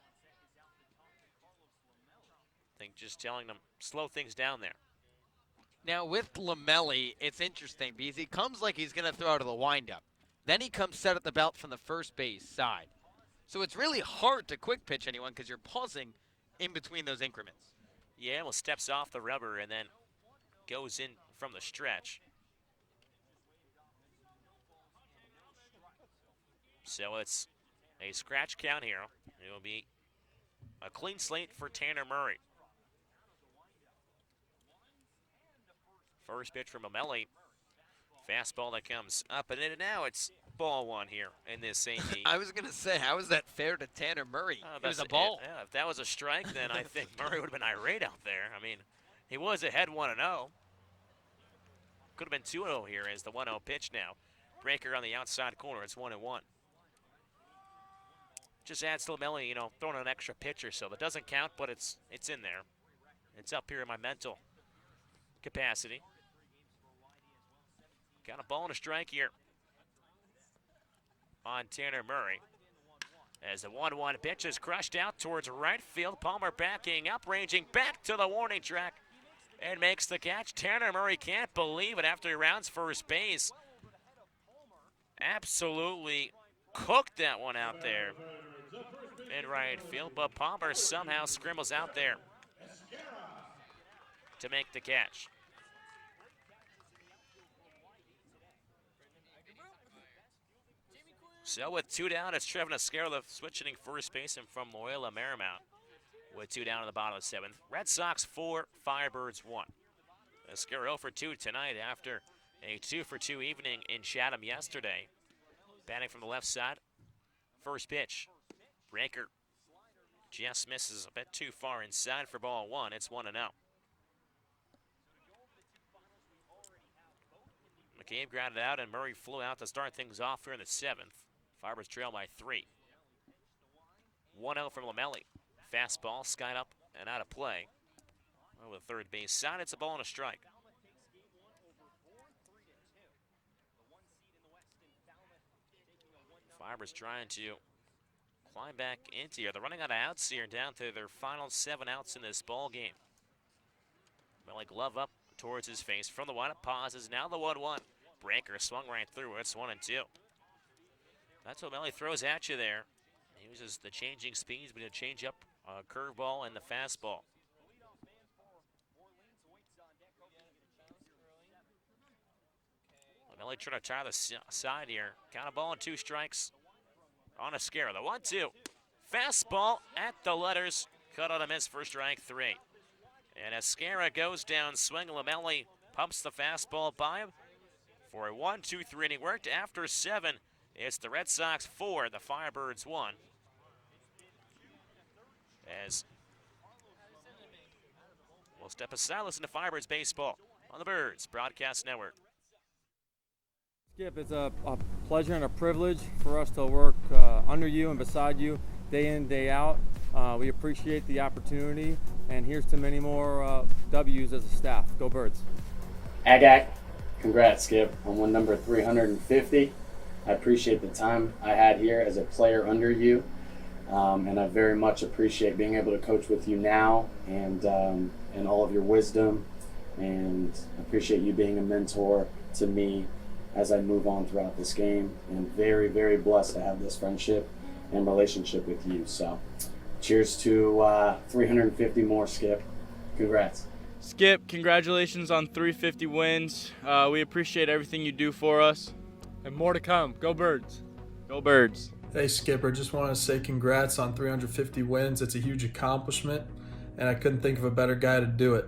I think just telling them, slow things down there. Now with Lomelli, it's interesting because he comes like he's going to throw out of the windup. Then he comes set at the belt from the first base side. So it's really hard to quick pitch anyone because you're pausing in between those increments. Yeah, well, steps off the rubber and then goes in from the stretch. So it's a scratch count here. It will be a clean slate for Tanner Murray. First pitch from Lomelli. Fastball that comes up and in, and now it's ball one here in this same heat. I was going to say, how is that fair to Tanner Murray? It was a ball. Yeah, if that was a strike, then I think Murray would have been irate out there. I mean, he was ahead 1-0. Could have been 2-0 here as the 1-0 pitch now. Breaker on the outside corner. It's 1-1. Just adds to Lomelli, you know, throwing an extra pitch or so. That doesn't count, but it's in there. It's up here in my mental capacity. Got a ball and a strike here on Tanner Murray. As the 1-1 pitch is crushed out towards right field. Palmer backing up, ranging back to the warning track and makes the catch. Tanner Murray can't believe it after he rounds first base. Absolutely cooked that one out there in right field, but Palmer somehow scribbles out there to make the catch. So with 2 down, it's Trevin Esquerra switching first baseman from Loyola Marymount. With 2 down in the bottom of the 7th. Red Sox 4, Firebirds 1. Esquerra 0 for 2 tonight after a 2 for 2 evening in Chatham yesterday. Batting from the left side. First pitch. Breaker just misses a bit too far inside for ball 1. It's 1-0. McCabe grounded out and Murray flew out to start things off here in the 7th. Firebirds trail by 3. 1-0 from Lomelli. Fastball skied up and out of play. Over the third base side, it's a ball and a strike. Firebirds trying to climb back into here. They're running out of outs here, down to their final 7 outs in this ball game. Lomelli glove up towards his face from the windup, pauses. Now the 1-1. Breaker swung right through. It's 1-2. That's what Lomelli throws at you there. He uses the changing speeds between a changeup, curveball, and the fastball. Lomelli trying to tie the side here. Count a ball and 2 strikes on Esquerra. The 1-2. Fastball at the letters. Cut on a miss for strike 3. And Esquerra goes down swinging. Lomelli pumps the fastball by him for a 1-2-3 inning. Worked after 7. It's the Red Sox 4, the Firebirds 1. As we'll step aside, listen to Firebirds baseball on the Birds Broadcast Network. Skip, it's a pleasure and a privilege for us to work under you and beside you day in, day out. We appreciate the opportunity, and here's to many more W's as a staff. Go Birds. Agak, congrats, Skip, on win number 350. I appreciate the time I had here as a player under you, and I very much appreciate being able to coach with you now and all of your wisdom, and appreciate you being a mentor to me as I move on throughout this game, and very, very blessed to have this friendship and relationship with you. So cheers to 350 more, Skip. Congrats. Skip, congratulations on 350 wins. We appreciate everything you do for us. And more to come. Go Birds. Go Birds. Hey Skipper, just want to say congrats on 350 wins. It's a huge accomplishment, and I couldn't think of a better guy to do it.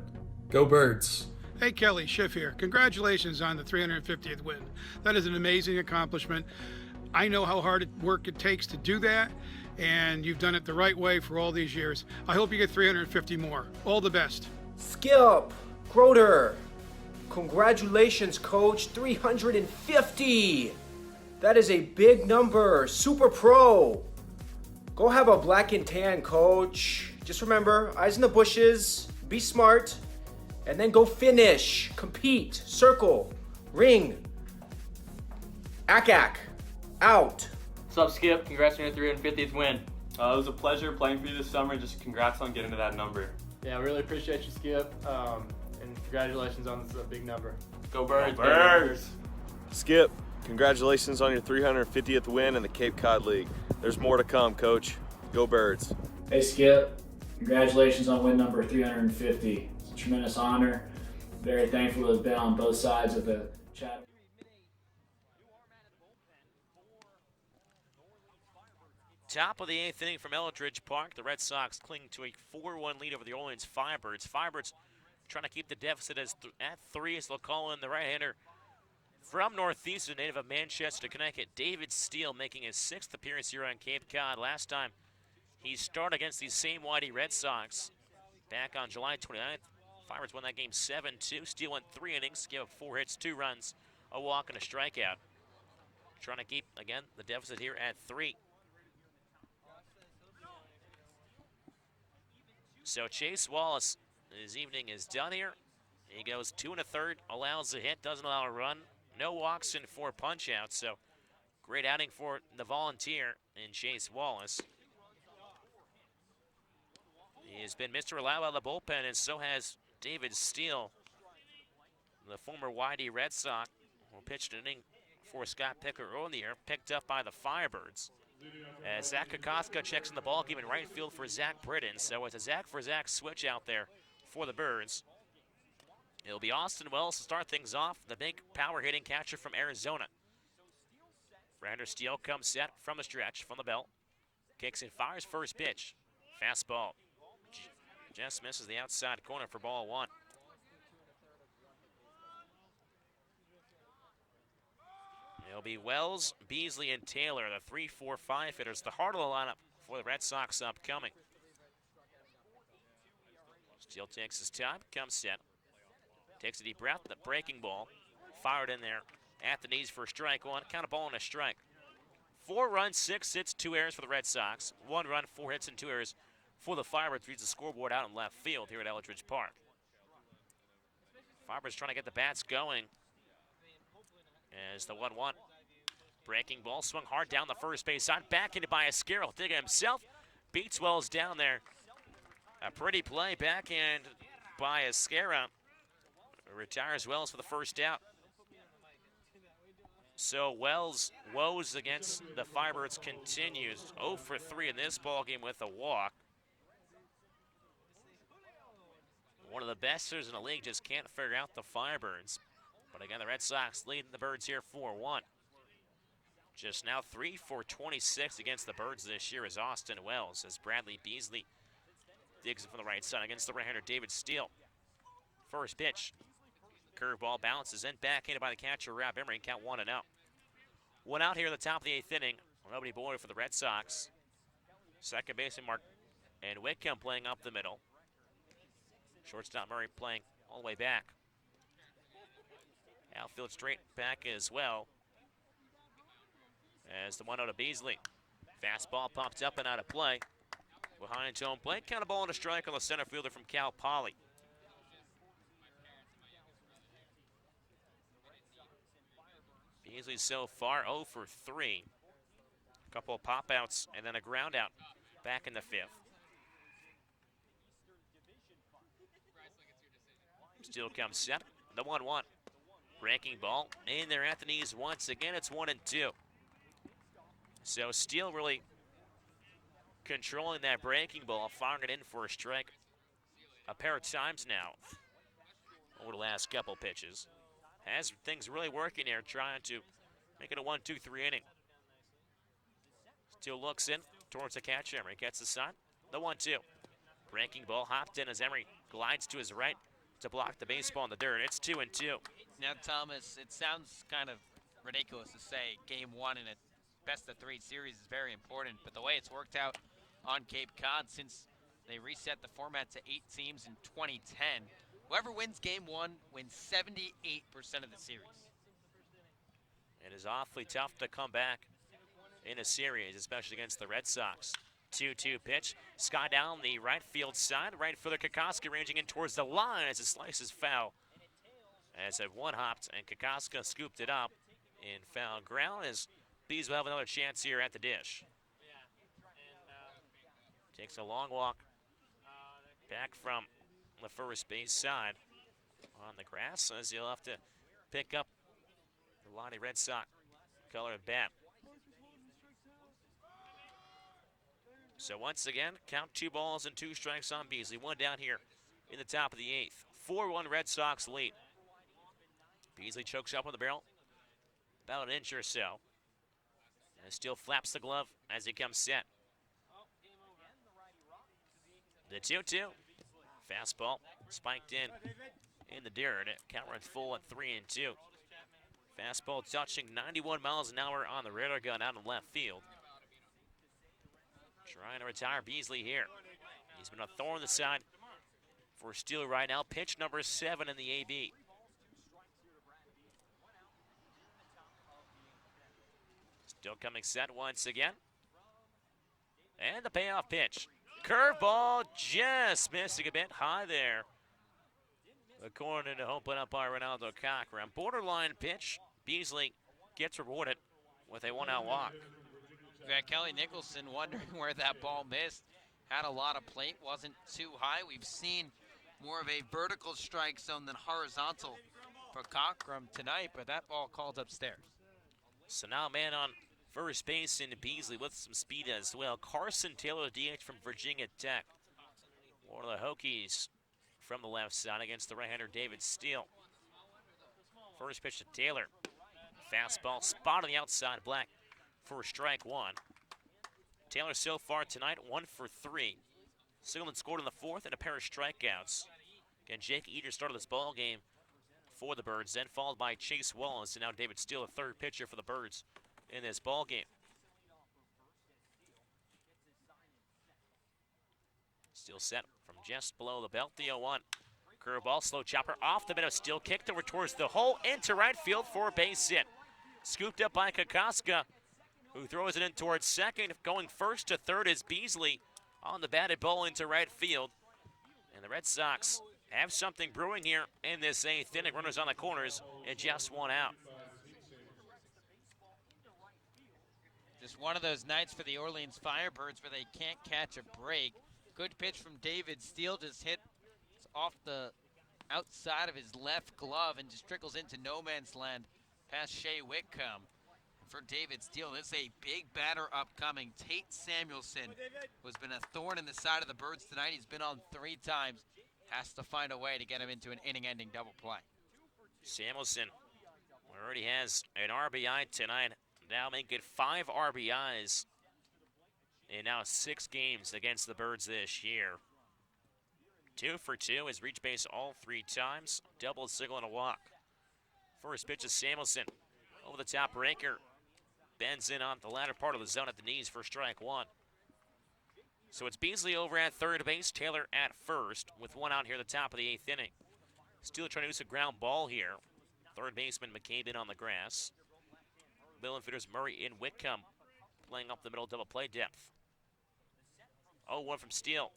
Go Birds. Hey Kelly, Schiff here. Congratulations on the 350th win. That is an amazing accomplishment. I know how hard work it takes to do that, and you've done it the right way for all these years. I hope you get 350 more. All the best. Skip, Groder, congratulations, coach. 350. That is a big number. Super pro. Go have a black and tan, coach. Just remember, eyes in the bushes, be smart, and then go finish, compete, circle, ring, ack, out. What's up, Skip? Congrats on your 350th win. It was a pleasure playing for you this summer. Just congrats on getting to that number. Yeah, I really appreciate you, Skip, and congratulations on this big number. Go Birds! Go Birds! Skip, congratulations on your 350th win in the Cape Cod League. There's more to come, Coach. Go Birds. Hey, Skip. Congratulations on win number 350. It's a tremendous honor. Very thankful to have been on both sides of the chat. Top of the 8th inning from Eldridge Park. The Red Sox cling to a 4-1 lead over the Orleans Firebirds. Firebirds trying to keep the deficit at 3 as they'll call in the right-hander from Northeastern, native of Manchester, Connecticut, David Steele, making his 6th appearance here on Cape Cod. Last time he started against these same Whitey Red Sox back on July 29th. Firebirds won that game 7-2. Steele went 3 innings, gave up 4 hits, 2 runs, a walk, and a strikeout. Trying to keep, again, the deficit here at 3. So Chase Wallace, his evening is done here. He goes 2 1/3, allows a hit, doesn't allow a run, no walks and 4 punch-outs. So great outing for the Volunteer and Chase Wallace. He has been Mr. Reliable out of the bullpen, and so has David Steele, the former Whitey Red Sox, who pitched an inning for Scott Picker earlier in the year, picked up by the Firebirds. As Zach Kokoska checks in the ballgame in right field for Zach Britton. So it's a Zach for Zach switch out there for the Birds. It'll be Austin Wells to start things off, the big power hitting catcher from Arizona. Brander Steele comes set from the stretch, from the belt. Kicks and fires first pitch. Fastball. Just misses the outside corner for ball 1. It'll be Wells, Beasley, and Taylor, the 3, 4, 5 hitters, the heart of the lineup for the Red Sox upcoming. Steele takes his time, comes set. Takes a deep breath, the breaking ball. Fired in there at the knees for strike 1. Count a ball and a strike. 4 runs, 6 hits, 2 errors for the Red Sox. 1 run, 4 hits, and 2 errors for the Firebirds. Reads the scoreboard out in left field here at Eldridge Park. Firebirds trying to get the bats going. As the 1-1. Breaking ball swung hard down the first base side. Backhanded by Esquero. Digging himself. Beats Wells down there. A pretty play. Backhand by Esquero. Retires Wells for the first out. So Wells' woes against the Firebirds continues. 0 for 3 in this ballgame with a walk. One of the best hitters in the league just can't figure out the Firebirds. But again, the Red Sox leading the Birds here 4-1. Just now 3 for 26 against the Birds this year is Austin Wells, as Bradley Beasley digs it from the right side against the right-hander David Steele. First pitch. Curveball bounces in, backhanded by the catcher Rob Emery. Count 1-0. 1 out here at the top of the 8th inning. Nobody boy for the Red Sox. Second baseman Mark and Whitcomb playing up the middle. Shortstop Murray playing all the way back. Outfield straight back as well. As the 1-0 to Beasley. Fastball pops up and out of play. Behind home plate, count a ball and a strike on the center fielder from Cal Poly. Beasley so far 0 for 3. A couple of pop outs and then a ground out back in the 5th. Steele comes set. The 1-1. Breaking ball in there at the knees once again. It's 1-2. So Steele really controlling that breaking ball, firing it in for a strike a pair of times now over the last couple pitches. Has things really working here, trying to make it a 1-2-3 inning. Still looks in towards the catcher. Emery gets the sign. The 1-2. Breaking ball hopped in as Emery glides to his right to block the baseball in the dirt. It's 2-2. Now, Thomas, it sounds kind of ridiculous to say game one in a best-of-3 series is very important, but the way it's worked out on Cape Cod since they reset the format to 8 teams in 2010, whoever wins game one wins 78% of the series. It is awfully tough to come back in a series, especially against the Red Sox. 2-2 pitch. Sky down the right field side. Right fielder Kokoska ranging in towards the line as it slices foul. As it one-hopped and Kokoska scooped it up in foul ground as Bees will have another chance here at the dish. Takes a long walk back from the first base side on the grass as he'll have to pick up the Lonnie Red Sox colored bat. So once again, count 2 balls and 2 strikes on Beasley. One down here in the top of the 8th. 4-1 Red Sox lead. Beasley chokes up on the barrel about an inch or so. And still flaps the glove as he comes set. The 2-2. Fastball spiked in the dirt. Count runs full at 3-2. Fastball touching 91 miles an hour on the radar gun out in left field. Trying to retire Beasley here. He's been a thorn in the side for Steele right now. Pitch number 7 in the AB. Still coming set once again. And the payoff pitch. Curveball just missing a bit high there. According to home plate umpire Ronaldo Cochran. Borderline pitch. Beasley gets rewarded with a 1-out walk. Kelly Nicholson wondering where that ball missed. Had a lot of plate, wasn't too high. We've seen more of a vertical strike zone than horizontal for Cochran tonight, but that ball called upstairs. So now man on first base in Beasley with some speed as well. Carson Taylor, DH from Virginia Tech. One of the Hokies from the left side against the right-hander David Steele. First pitch to Taylor. Fastball spot on the outside, Black for strike 1. Taylor so far tonight 1 for 3. Singleton scored in the 4th and a pair of strikeouts. Again, Jake Eater started this ball game for the Birds, then followed by Chase Wallace, and now David Steele, a third pitcher for the Birds in this ball game. Still set from just below the belt, the 0-1. Curveball, slow chopper off the middle, Steele kicked over towards the hole, into right field for a base hit. Scooped up by Kokoska, who throws it in towards second. Going first to third is Beasley on the batted ball into right field. And the Red Sox have something brewing here in this 8th inning. Runners on the corners and just 1 out. Just one of those nights for the Orleans Firebirds where they can't catch a break. Good pitch from David Steele, just hit off the outside of his left glove and just trickles into no man's land past Shea Whitcomb. For David Steele, this is a big batter upcoming. Tate Samuelson, who's been a thorn in the side of the Birds tonight. He's been on 3 times. Has to find a way to get him into an inning-ending double play. Samuelson already has an RBI tonight. Now making 5 RBIs in now 6 games against the Birds this year. 2 for 2, has reached base all 3 times. Double, single, and a walk. First pitch is Samuelson. Over the top breaker. Bends in on the latter part of the zone at the knees for strike 1. So it's Beasley over at third base, Taylor at first, with 1 out here at the top of the 8th inning. Still trying to use a ground ball here. Third baseman McCabe in on the grass. Middle infielders Murray and Whitcomb playing up the middle double play depth. 0-1 from Steele.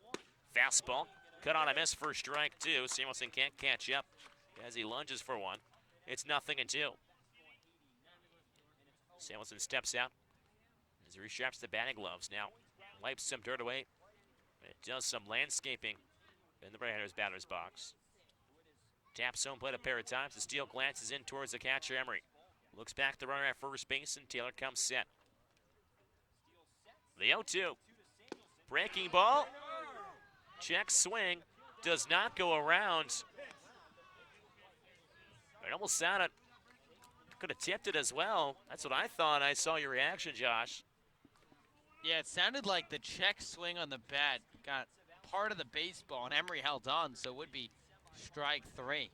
Fastball, cut on a miss for strike 2. Samuelson can't catch up as he lunges for 1. It's 0-2. Samuelson steps out as he restraps the batting gloves. Now wipes some dirt away. It does some landscaping in the right-hander's batter's box. Taps home plate a pair of times. The Steele glances in towards the catcher Emery. Looks back the runner at first base and Taylor comes set. The 0-2. Breaking ball. Check swing. Does not go around. It almost sounded, could have tipped it as well. That's what I thought. I saw your reaction, Josh. Yeah, it sounded like the check swing on the bat got part of the baseball, and Emery held on, so it would be strike 3.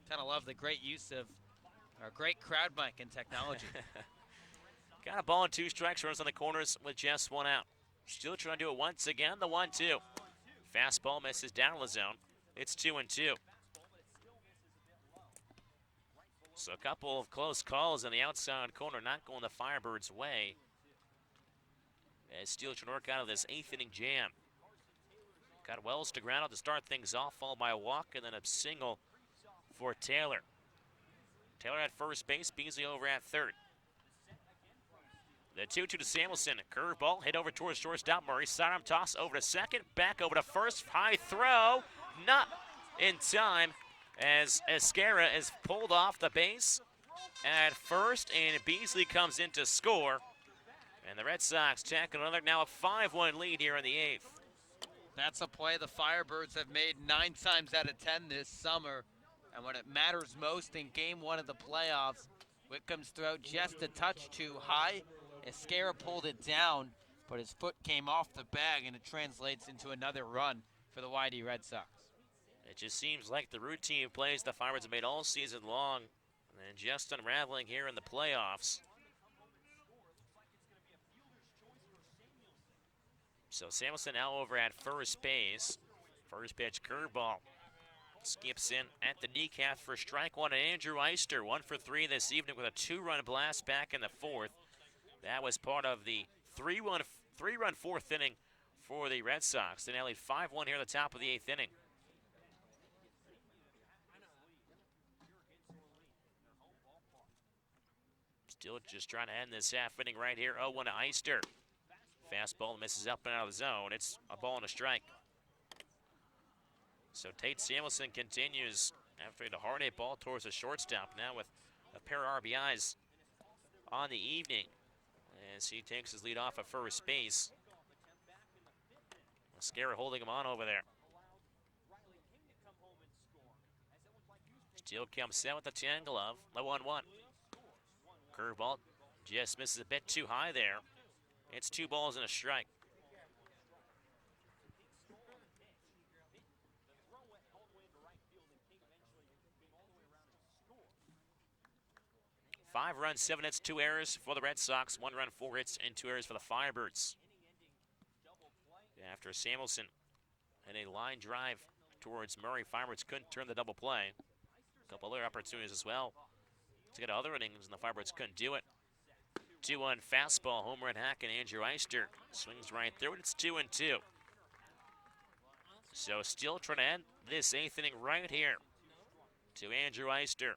Kind of love the great use of our great crowd mic and technology. Got a ball and 2 strikes, runs on the corners with just 1 out. Still trying to do it once again, the 1-2. Fastball misses down in the zone. It's 2-2. So a couple of close calls in the outside corner, not going the Firebirds' way. As Steele trying to work out of this 8th inning jam. Got Wells to ground out to start things off, followed by a walk and then a single for Taylor. Taylor at first base, Beasley over at third. The 2-2 to Samuelson. Curveball hit over towards shortstop. Murray sidearm toss over to second. Back over to first. High throw. Not in time as Escara is pulled off the base at first, and Beasley comes in to score. And the Red Sox tack another, now a 5-1 lead here in the 8th. That's a play the Firebirds have made 9 times out of 10 this summer. And when it matters most in game 1 of the playoffs, Whitcomb's throw just a touch too high. Escara pulled it down, but his foot came off the bag, and it translates into another run for the YD Red Sox. It just seems like the routine plays the Firebirds have made all season long, and just unraveling here in the playoffs. So Samuelson now over at first base. First pitch curveball. Skips in at the kneecap for strike 1. And Andrew Eister, 1 for 3 this evening with a 2-run blast back in the 4th. That was part of the 3-run 4th inning for the Red Sox. They now lead 5-1 here at the top of the 8th inning. Still just trying to end this half inning right here. 0-1 to Eister. Fastball misses up and out of the zone. It's a ball and a strike. So Tate Samuelson continues after a hard hit ball towards the shortstop, now with a pair of RBIs on the evening as he takes his lead off at first base. Escara holding him on over there. Still comes in with the 10 glove, the 1-1. Curveball just misses a bit too high there. It's 2 balls and a strike. Five runs, 7 hits, 2 errors for the Red Sox. 1 run, 4 hits, and 2 errors for the Firebirds. After Samuelson and a line drive towards Murray, Firebirds couldn't turn the double play. A couple other opportunities as well to get other innings, and the Firebirds couldn't do it. 2-1 fastball, home run hack, and Andrew Eister swings right through it. It's 2-2. So still trying to end this 8th inning right here to Andrew Eister.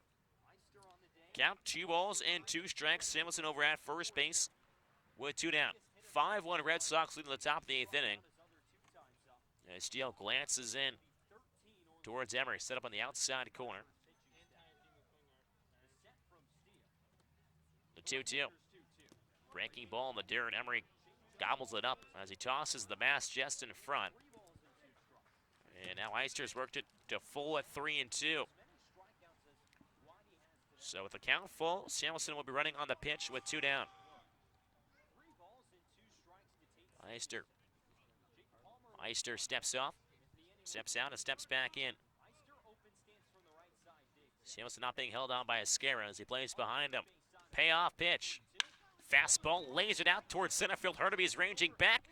Count 2 balls and 2 strikes. Samuelson over at first base with 2 down. 5-1 Red Sox leading to the top of the 8th inning. As Steele glances in towards Emery, set up on the outside corner. The 2-2. Breaking ball in the dirt. Emery gobbles it up as he tosses the mass just in front. And now Eister's worked it to full at 3-2. So with the count full, Samuelson will be running on the pitch with 2 down. Eister steps off, steps out, and steps back in. Samuelson not being held on by Escara as he plays behind him. Payoff pitch. Fastball lays it out towards center field. Hurtubise ranging back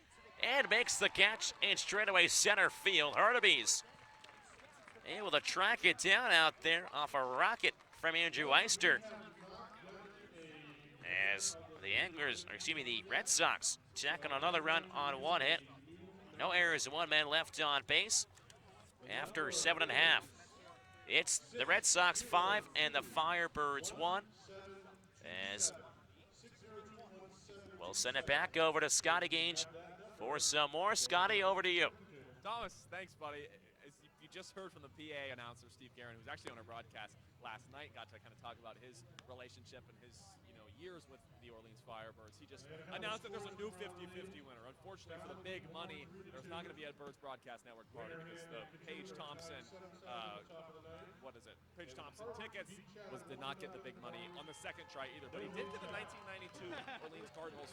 and makes the catch in straightaway center field. Hurtubise able to track it down out there off a rocket from Andrew Eister. As the Red Sox tack on another run on 1 hit. No errors and 1 man left on base after 7.5. It's the Red Sox 5 and the Firebirds 1. As we'll send it back over to Scotty Gage for some more. Scotty, over to you. Thomas, thanks, buddy. As you just heard from the PA announcer, Steve Guerin, who's actually on our broadcast, last night, got to kind of talk about his relationship and his years with the Orleans Firebirds. He just announced that there's a new 50-50 winner. Unfortunately, for the big money, there's not going to be a Birds Broadcast Network party because the Paige Thompson, Paige Thompson tickets did not get the big money on the second try either. But he did get the 1992 Orleans Cardinals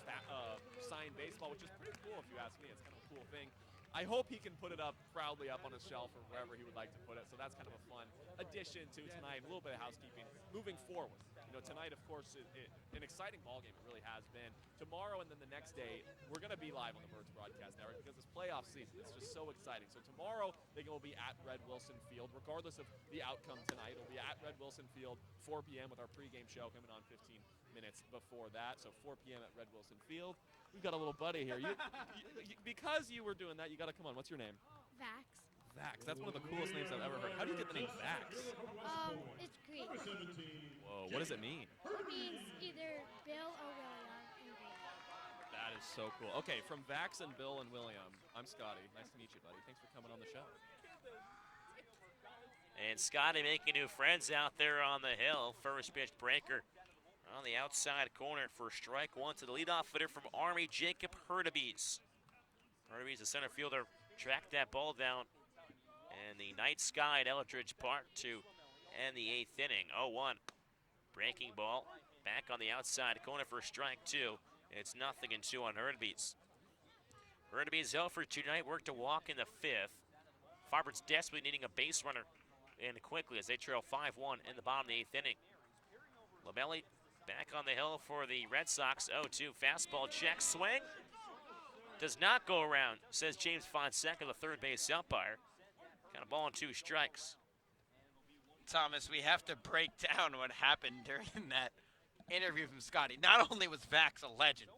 signed baseball, which is pretty cool if you ask me. It's kind of a cool thing. I hope he can put it up proudly up on his shelf or wherever he would like to put it. So that's kind of a fun addition to tonight. A little bit of housekeeping moving forward. Tonight, of course, an exciting ball game. It really has been. Tomorrow and then the next day, we're going to be live on the Birds Broadcast Network because it's playoff season. It's just so exciting. So tomorrow, they will be at Red Wilson Field. Regardless of the outcome tonight, it'll be at Red Wilson Field, 4 p.m. with our pregame show coming on 15 minutes before that. So 4 p.m. at Red Wilson Field. We've got a little buddy here. Because you were doing that, you got to come on. What's your name? Vax. Vax. That's one of the coolest names I've ever heard. How do you get the name Vax? It's Greek. Whoa, what does it mean? It means either Bill or William in Greek. That is so cool. Okay, from Vax and Bill and William, I'm Scotty. Nice to meet you, buddy. Thanks for coming on the show. And Scotty making new friends out there on the hill. First pitch breaker on the outside corner for strike one to the leadoff hitter from Army, Jacob Hurtubise. Hurtubise, the center fielder, tracked that ball down in the night sky at Eldridge Park to end the 8th inning. 0-1. Breaking ball back on the outside corner for strike two. It's 0-2 on Hurtubise. Hurtubise 0 for 2 tonight, worked a walk in the 5th. Firebirds desperately needing a base runner in quickly as they trail 5-1 in the bottom of the 8th inning. Labelli back on the hill for the Red Sox. 0-2 fastball check swing. Does not go around, says James Fonseca, the third base umpire. Kind of ball and 2 strikes. Thomas, we have to break down what happened during that interview from Scotty. Not only was Vax a legend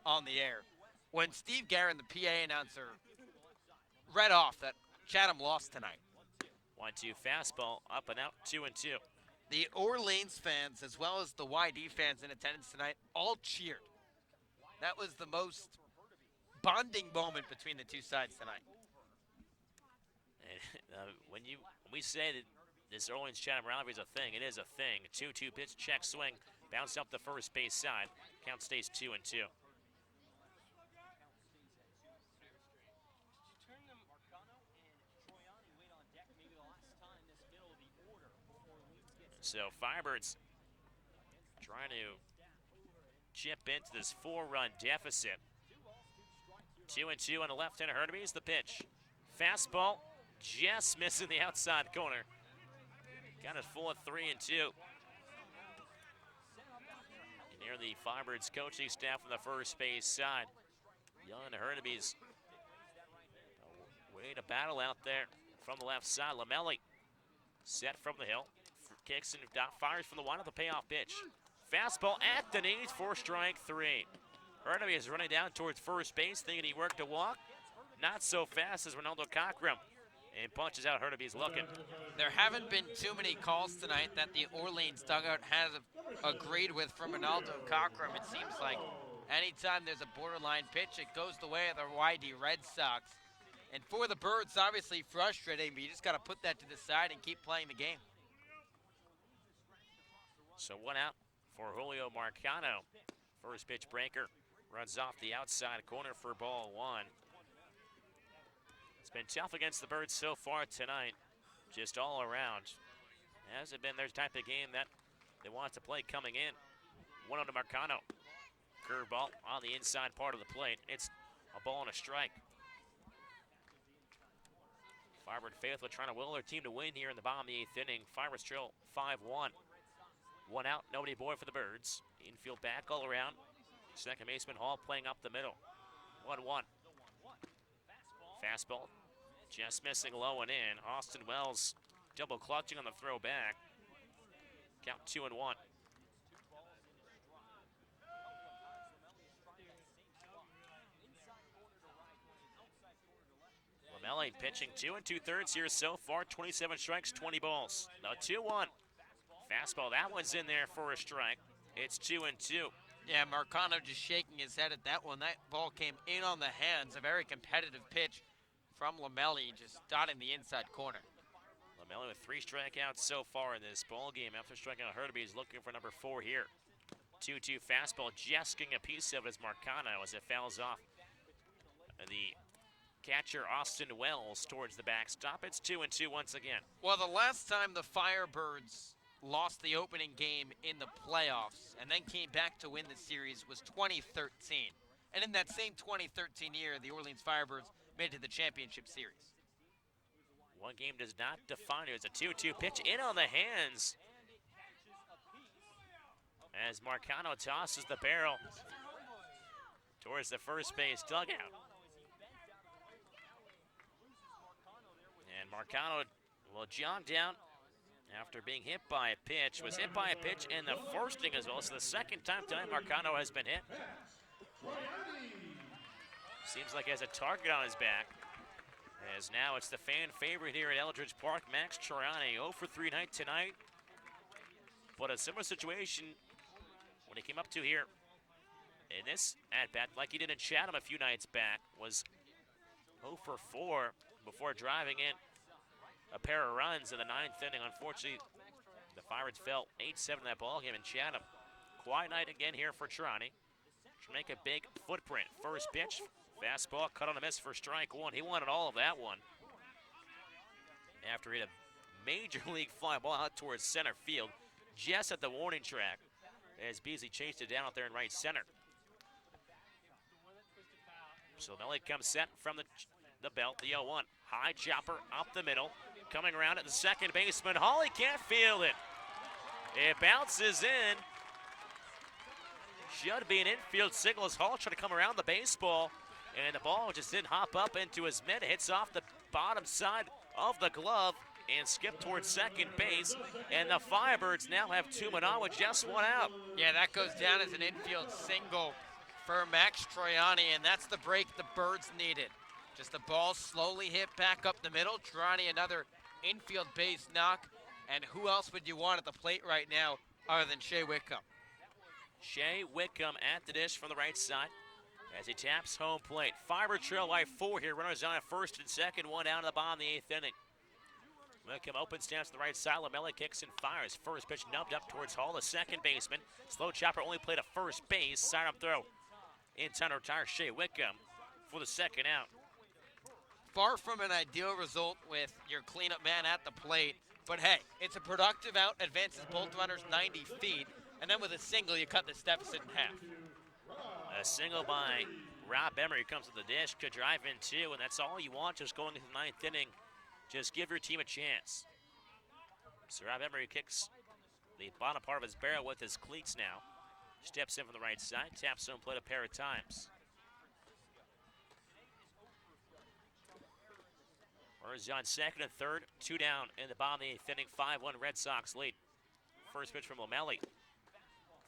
on the air, when Steve Guerin, the PA announcer, read off that Chatham lost tonight. 1-2 fastball, up and out, 2-2. The Orleans fans, as well as the YD fans in attendance tonight, all cheered. That was the most bonding moment between the two sides tonight. And, when we say that this Orleans Chatham rivalry is a thing, it is a thing. 2-2 pitch, check swing, bounce up the first base side. Count stays 2-2. So Firebirds trying to chip into this 4-run deficit. 2-2 on the left-hander. Hurtubise, the pitch. Fastball, just missing the outside corner. Got it full of 3-2. And here the Firebirds coaching staff on the first base side. Young Hurtubise. Way to battle out there from the left side. Lamelli set from the hill. Kicks and fires from the wide of the payoff pitch. Fastball at the knees for strike 3. Hurtubise is running down towards first base, thinking he worked a walk. Not so fast as Ronaldo Cockrum. And punches out Hurtubise looking. There haven't been too many calls tonight that the Orleans dugout has agreed with from Ronaldo Cockrum. It seems like anytime there's a borderline pitch, it goes the way of the YD Red Sox. And for the Birds, obviously frustrating, but you just got to put that to the side and keep playing the game. So 1 out for Julio Marcano. First pitch breaker runs off the outside corner for ball 1. It's been tough against the Birds so far tonight, just all around. Hasn't been their type of game that they want to play coming in. 1-0 to Marcano. Curveball on the inside part of the plate. It's a ball and a strike. Firebird faithful trying to will their team to win here in the bottom of the 8th inning. Firebirds trail 5-1. 1 out, nobody aboard for the Birds. Infield back all around. Second baseman Hall playing up the middle. 1-1. Fastball just missing low and in. Austin Wells double clutching on the throw back. Count 2-1. Lamelli pitching 2 2/3 here so far. 27 strikes, 20 balls. Now 2-1. Fastball, that one's in there for a strike. It's 2-2. Yeah, Marcano just shaking his head at that one. That ball came in on the hands. A very competitive pitch from Lamelli, just dotting the inside corner. Lamelli with 3 strikeouts so far in this ball game. After striking out Hurtubise, he's looking for number 4 here. 2-2 fastball, just getting a piece of his Marcano as it fouls off the catcher Austin Wells towards the backstop. It's 2-2 once again. Well, the last time the Firebirds lost the opening game in the playoffs and then came back to win the series was 2013. And in that same 2013 year, the Orleans Firebirds made it to the championship series. One game does not define it. It's a 2-2 pitch in on the hands as Marcano tosses the barrel towards the first base dugout. And Marcano will jog down after being hit by a pitch. Was hit by a pitch in the first inning as well. So the second time tonight Marcano has been hit. Seems like he has a target on his back. As now it's the fan favorite here at Eldridge Park, Max Troiani, 0 for 3 tonight. But a similar situation when he came up to here in this at-bat, like he did in Chatham a few nights back, was 0 for 4 before driving in a pair of runs in the 9th inning. Unfortunately, the Firebirds fell 8-7 in that ball game in Chatham. Quiet night again here for Troiani. To make a big footprint. First pitch, fastball cut on a miss for strike 1. He wanted all of that one. After he hit a major league fly ball out towards center field, just at the warning track, as Beasley chased it down out there in right center. So Melly comes set from the belt, the 0-1. High chopper up the middle. Coming around at the second baseman. Hawley can't field it. It bounces in. Should be an infield signal as Hall trying to come around the baseball. And the ball just didn't hop up into his mitt. Hits off the bottom side of the glove and skip towards second base. And the Firebirds now have 2 men on with just 1 out. Yeah, that goes down as an infield single for Max Troiani, and that's the break the Birds needed. Just the ball slowly hit back up the middle. Troiani another infield base knock. And who else would you want at the plate right now other than Shea Whitcomb? Shea Whitcomb at the dish from the right side as he taps home plate. Firebird trail by 4 here. Runners on at first and second. 1 down to the bottom of the 8th inning. Whitcomb open stance to the right side. Lamelli kicks and fires. First pitch nubbed up towards Hall, the second baseman. Slow chopper only played at first base. Side up throw in time to retire Shea Whitcomb for the second out. Far from an ideal result with your cleanup man at the plate, but hey, it's a productive out, advances both runners 90 feet, and then with a single, you cut this deficit in half. A single by Rob Emery comes to the dish, could drive in 2, and that's all you want just going into the 9th inning. Just give your team a chance. So Rob Emery kicks the bottom part of his barrel with his cleats now. Steps in from the right side, taps home plate a pair of times. Runners on second and third, 2 down in the bottom of the 8th inning, 5-1 Red Sox lead. First pitch from Lamelli.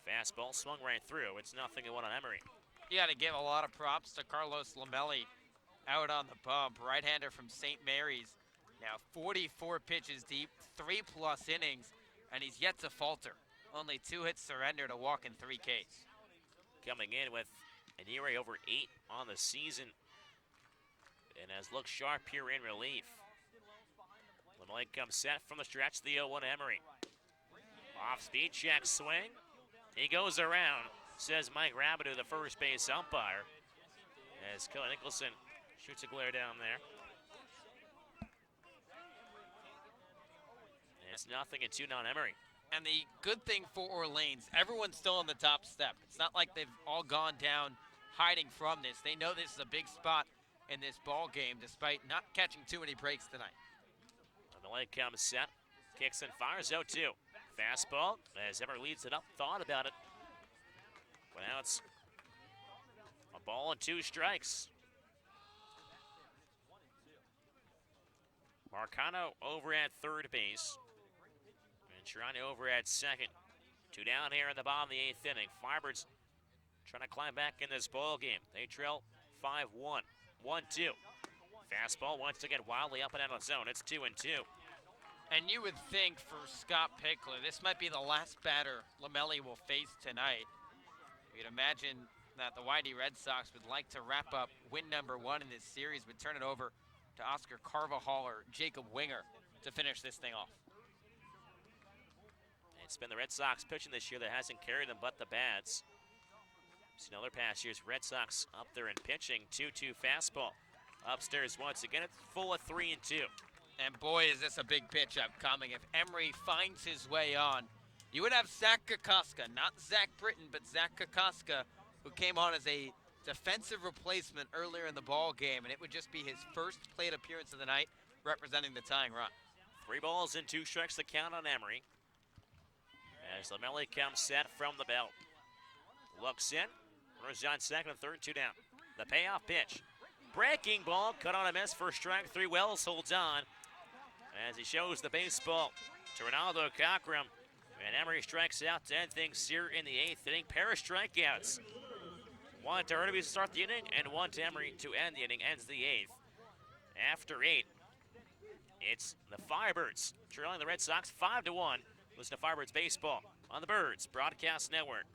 Fastball swung right through. It's 0-1 on Emery. You got to give a lot of props to Carlos Lamelli out on the bump. Right-hander from St. Mary's. Now 44 pitches deep, 3+ innings, and he's yet to falter. Only 2 hits surrendered, a walk and 3 Ks. Coming in with an ERA over 8 on the season and has looked sharp here in relief. Lamelli comes set from the stretch, the 0-1 Emery. Off speed check swing. He goes around, says Mike Rabideau, the first base umpire, as Kelly Nicholson shoots a glare down there. And it's 0-2 on Emery. And the good thing for Orleans, everyone's still on the top step. It's not like they've all gone down hiding from this. They know this is a big spot in this ball game, despite not catching too many breaks tonight. Lamelli comes set, kicks and fires, 0-2. Fastball, as Emery leads it up, thought about it. But now it's a ball and 2 strikes. Marcano over at third base. And Troiani over at second. 2 down here in the bottom of the 8th inning. Firebirds trying to climb back in this ball game. They trail 5-1. 1-2. Fastball once again wildly up and out of the zone. It's 2-2. And you would think for Scott Pickler, this might be the last batter Lamelli will face tonight. You'd imagine that the YD Red Sox would like to wrap up win number 1 in this serees, would turn it over to Oscar Carvajal or Jacob Winger to finish this thing off. It's been the Red Sox pitching this year that hasn't carried them but the bats. Seen other past years, Red Sox up there in pitching. 2-2 fastball. Upstairs once again, it's full of 3-2. And boy, is this a big pitch upcoming. If Emery finds his way on, you would have Zach Kokoska, not Zach Britton, but Zach Kokoska, who came on as a defensive replacement earlier in the ball game, and it would just be his first plate appearance of the night, representing the tying run. 3 balls and 2 strikes the count on Emery. As Lamelli comes set from the belt. Looks in, runners on second and third, 2 down. The payoff pitch. Breaking ball, cut on a miss for strike 3. Wells holds on as he shows the baseball to Ronaldo Cockrum. And Emery strikes out to end things here in the 8th inning. Pair of strikeouts. One to Hurtubise to start the inning, and one to Emery to end the inning. Ends the 8th. After 8, it's the Firebirds trailing the Red Sox 5-1. Listen to Firebirds Baseball on the Birds Broadcast Network.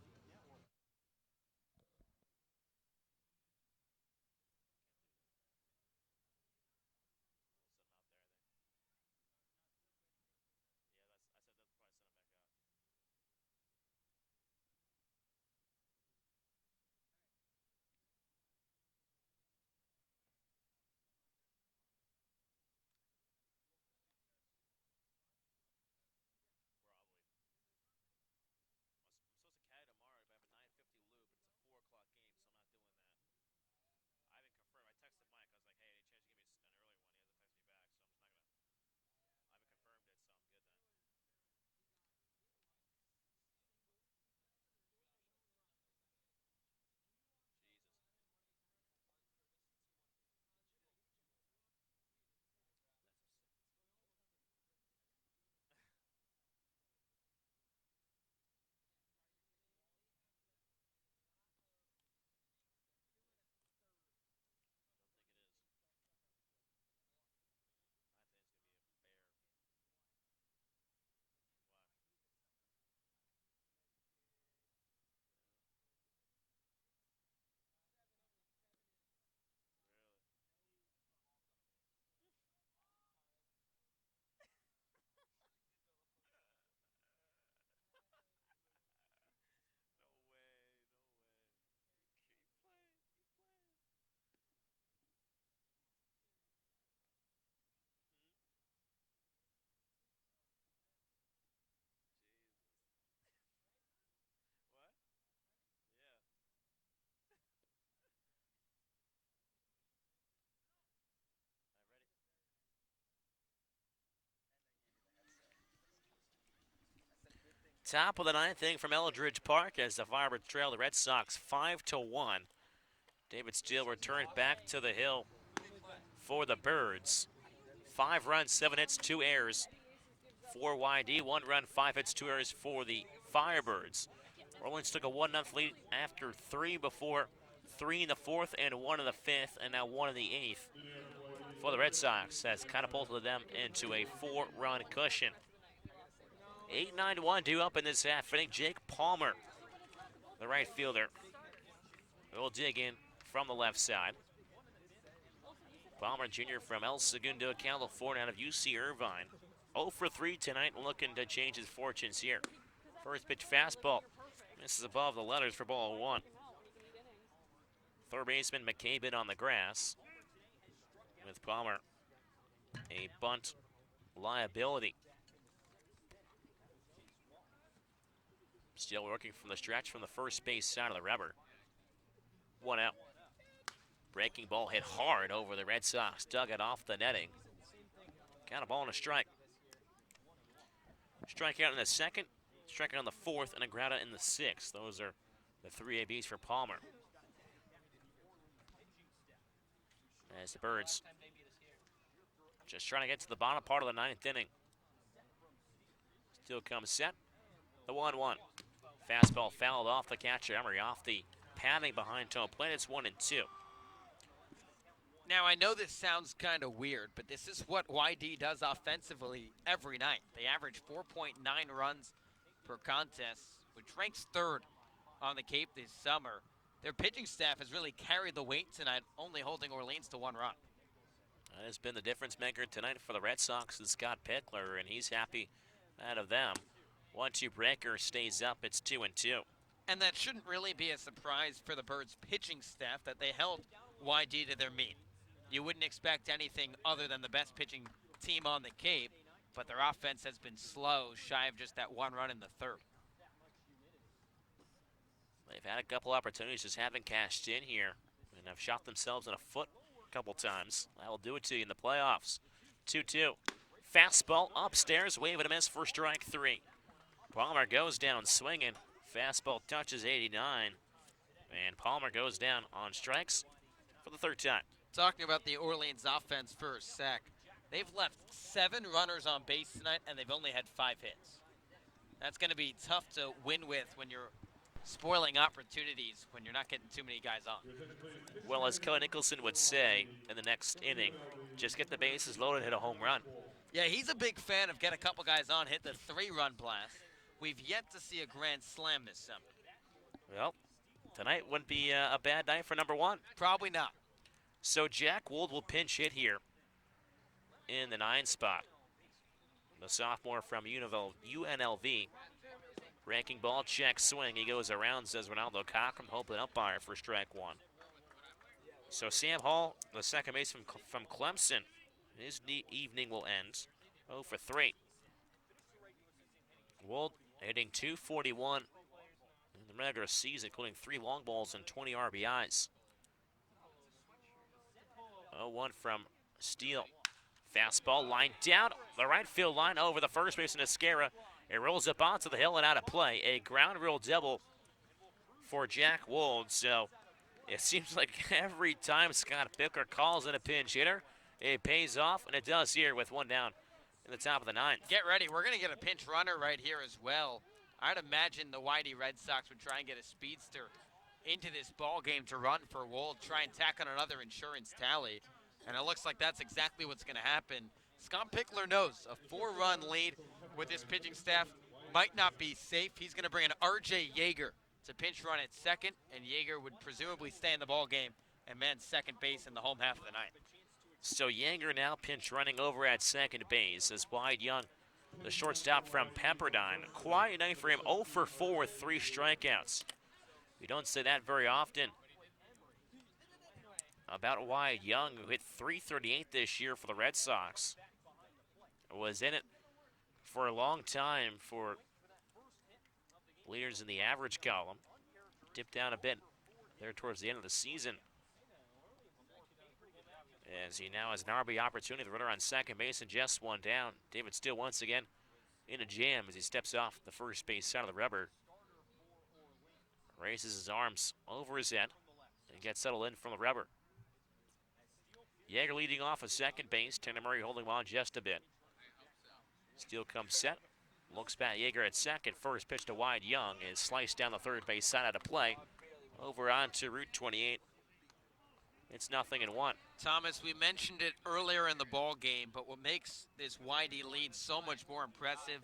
Top of the 9th inning from Eldridge Park as the Firebirds trail the Red Sox 5-1. David Steele returned back to the hill for the Birds. 5 runs, 7 hits, 2 errors for YD. 1 run, 5 hits, 2 errors for the Firebirds. Orleans took a 1-0 lead after 3 before 3 in the 4th and 1 in the 5th, and now 1 in the 8th for the Red Sox. Has catapulted them into a 4-run cushion. 8-9-1 due up in this half inning. Jake Palmer, the right fielder, will dig in from the left side. Palmer Jr. from El Segundo, California, out of UC Irvine. 0 for 3 tonight, looking to change his fortunes here. First pitch fastball. Misses above the letters for ball 1. Third baseman McCabe on the grass. With Palmer, a bunt liability. Still working from the stretch from the first base side of the rubber. 1 out. Breaking ball hit hard over the Red Sox. Dug it off the netting. Got a ball and a strike. Strikeout in the 2nd, strikeout on the 4th, and a ground out in the 6th. Those are the 3 ABs for Palmer. As the Birds just trying to get to the bottom part of the 9th inning. Still comes set. The 1-1. Fastball fouled off the catcher. Emery off the padding behind home plate. It's 1-2. Now, I know this sounds kind of weird, but this is what YD does offensively every night. They average 4.9 runs per contest, which ranks 3rd on the Cape this summer. Their pitching staff has really carried the weight tonight, only holding Orleans to 1 run. That has been the difference maker tonight for the Red Sox is Scott Pickler, and he's happy out of them. 1-2 breaker stays up. It's 2-2. And that shouldn't really be a surprise for the Birds pitching staff that they held YD to their meat. You wouldn't expect anything other than the best pitching team on the Cape, but their offense has been slow, shy of just that one run in the third. They've had a couple opportunities, just haven't cashed in here, and have shot themselves in the foot a couple times. That will do it to you in the playoffs. 2-2. Fastball upstairs, wave and a miss for strike 3. Palmer goes down swinging. Fastball touches 89, and Palmer goes down on strikes for the third time. Talking about the Orleans offense for a sec, they've left 7 runners on base tonight, and they've only had 5 hits. That's going to be tough to win with when you're spoiling opportunities, when you're not getting too many guys on. Well, as Kelly Nicholson would say in the next inning, just get the bases loaded, hit a home run. Yeah, he's a big fan of get a couple guys on, hit the 3-run blast. We've yet to see a grand slam this summer. Well, tonight wouldn't be a bad night for number 1. Probably not. So Jack Wold will pinch hit here in the 9 spot. The sophomore from UNLV. Ranking ball, check, swing. He goes around, says Ronaldo Cochran, hoping umpire for strike 1. So Sam Hall, the second baseman from Clemson, his evening will end 0 for 3. Wold hitting .241 in the regular season, including 3 long balls and 20 RBIs. 0-1 from Steele. Fastball lined down the right field line over the first baseman Esquera. It rolls up onto the hill and out of play. A ground rule double for Jack Wold. So it seems like every time Scott Pickler calls in a pinch hitter, it pays off, and it does here with 1 down in the top of the 9th. Get ready. We're going to get a pinch runner right here as well. I'd imagine the Whitey Red Sox would try and get a speedster into this ball game to run for Wold, try and tack on another insurance tally. And it looks like that's exactly what's going to happen. Scott Pickler knows a 4-run lead with his pitching staff might not be safe. He's going to bring in R.J. Yeager to pinch run at second, and Yeager would presumably stay in the ball game and man second base in the home half of the 9th. So Yeager now pinch running over at second base as Wyatt Young, the shortstop from Pepperdine. Quiet night for him, 0 for 4 with 3 strikeouts. We don't say that very often about Wyatt Young, who hit .338 this year for the Red Sox. Was in it for a long time for leaders in the average column. Dipped down a bit there towards the end of the season, as he now has an RB opportunity. The runner on second base and just 1 down. David Steele once again in a jam as he steps off the first base side of the rubber. Raises his arms over his head and gets settled in from the rubber. Yeager leading off at second base. Tanner Murray holding him on just a bit. Steele comes set. Looks back. Yeager at second. First pitch to Wyatt Young is sliced down the third base side out of play. Over onto Route 28. It's 0-1. Thomas, we mentioned it earlier in the ball game, but what makes this Whitey lead so much more impressive,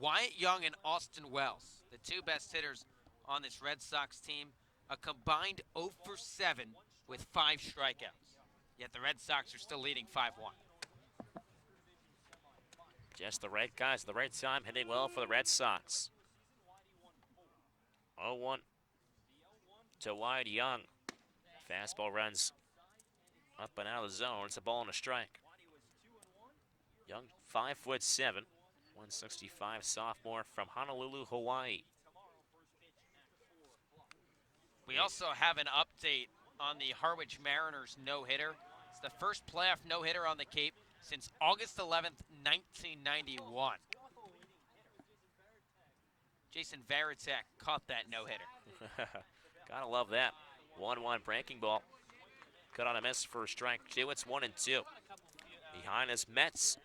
Wyatt Young and Austin Wells, the 2 best hitters on this Red Sox team, a combined 0 for 7 with 5 strikeouts. Yet the Red Sox are still leading 5-1. Just the right guys at the right time, hitting well for the Red Sox. 0-1 to Wyatt Young. Fastball runs up and out of the zone. It's a ball and a strike. Young, 5'7", 165 sophomore from Honolulu, Hawaii. We also have an update on the Harwich Mariners no-hitter. It's the first playoff no-hitter on the Cape since August 11th, 1991. Jason Varitek caught that no-hitter. Gotta love that. 1-1 breaking ball. Cut on a miss for strike 2. It's 1-2. Behind us, Mets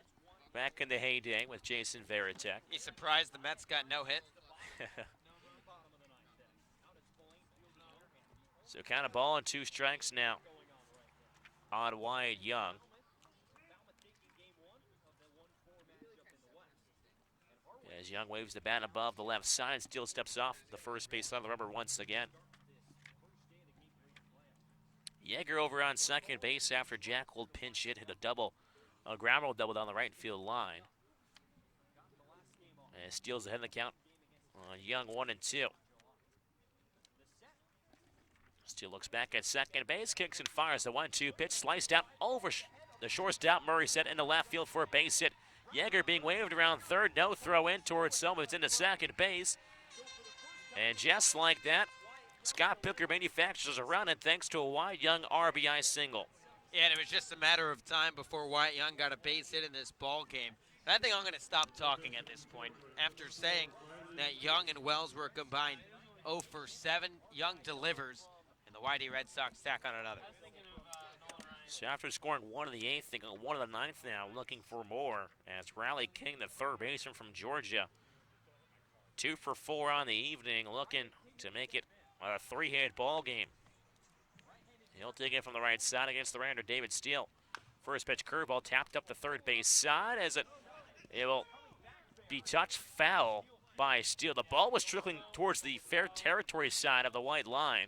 back in the heyday with Jason Varitek. You surprised the Mets got no hit? So count a ball and 2 strikes now on Wyatt Young. As Young waves the bat above the left side, Steele steps off the first base on the rubber once again. Yeager over on second base after Jack Gold pinch hit a double, a ground roll double down the right field line. And Steele's ahead in the count on Young 1-2. Steele looks back at second base, kicks and fires the 1-2 pitch, sliced out over the shortstop. Murray set into left field for a base hit. Yeager being waved around third, no throw in towards Selma. It's into second base. And just like that, Scott Picker manufactures a run, and thanks to a Wyatt Young RBI single. Yeah, and it was just a matter of time before Wyatt Young got a base hit in this ball game. And I think I'm going to stop talking at this point. After saying that Young and Wells were combined 0 for 7, Young delivers, and the YD Red Sox tack on another. So after scoring 1 in the 8th, they go 1 in the 9th now, looking for more, as Riley King, the third baseman from Georgia, 2 for 4 on the evening, looking to make it a 3-hit ball game. He'll take it from the right side against the right-hander David Steele. First pitch curveball tapped up the third base side as it will be touched foul by Steele. The ball was trickling towards the fair territory side of the white line,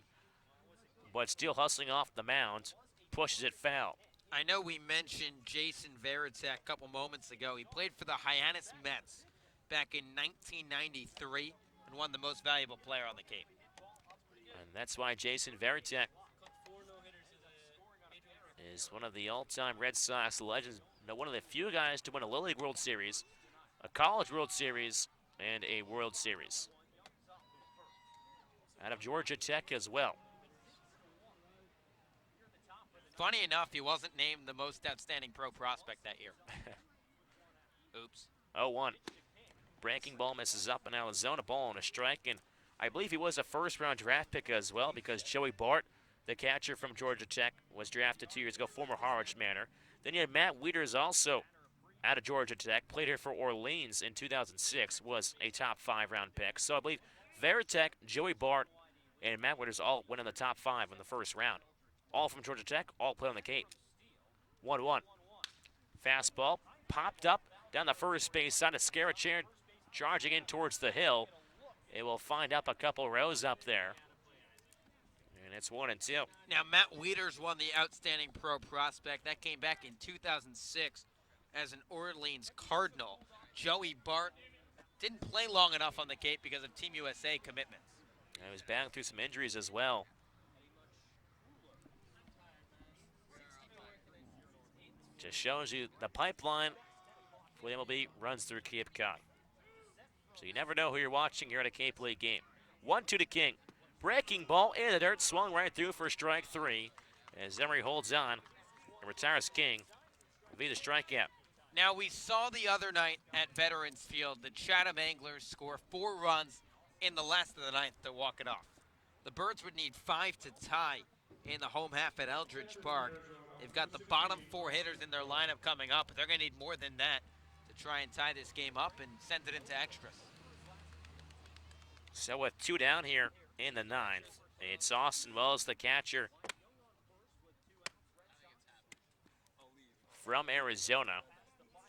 but Steele hustling off the mound pushes it foul. I know we mentioned Jason Varitek a couple moments ago. He played for the Hyannis Mets back in 1993 and won the most valuable player on the Cape. And that's why Jason Varitek is one of the all-time Red Sox legends, one of the few guys to win a Little League World Series, a College World Series, and a World Series. Out of Georgia Tech as well. Funny enough, he wasn't named the most outstanding pro prospect that year. Oops. 0-1. Breaking ball misses up in Arizona, ball and a strike, and I believe he was a first-round draft pick as well because Joey Bart, the catcher from Georgia Tech, was drafted 2 years ago, former Harwich Manor. Then you had Matt Wieters also out of Georgia Tech, played here for Orleans in 2006, was a top 5-round pick. So I believe Varitek, Joey Bart, and Matt Wieters all went in the top 5 in the first round. All from Georgia Tech, all play on the Cape. 1-1. Fastball popped up down the first base side of Scarachere, charging in towards the hill. It will find up a couple rows up there. And it's 1-2. Now, Matt Wieters won the Outstanding Pro Prospect. That came back in 2006 as an Orleans Cardinal. Joey Bart didn't play long enough on the Cape because of Team USA commitments. He was battling through some injuries as well. Just shows you the pipeline for the MLB runs through Cape Cod. So you never know who you're watching here at a Cape League game. 1-2 to King. Breaking ball in the dirt, swung right through for strike 3. As Emery holds on and retires King. Will be the strikeout. Now, we saw the other night at Veterans Field the Chatham Anglers score 4 runs in the last of the ninth to walk it off. The Birds would need 5 to tie in the home half at Eldridge Park. They've got the bottom 4 hitters in their lineup coming up, but they're going to need more than that to try and tie this game up and send it into extras. So with 2 down here in the 9th, it's Austin Wells, the catcher from Arizona.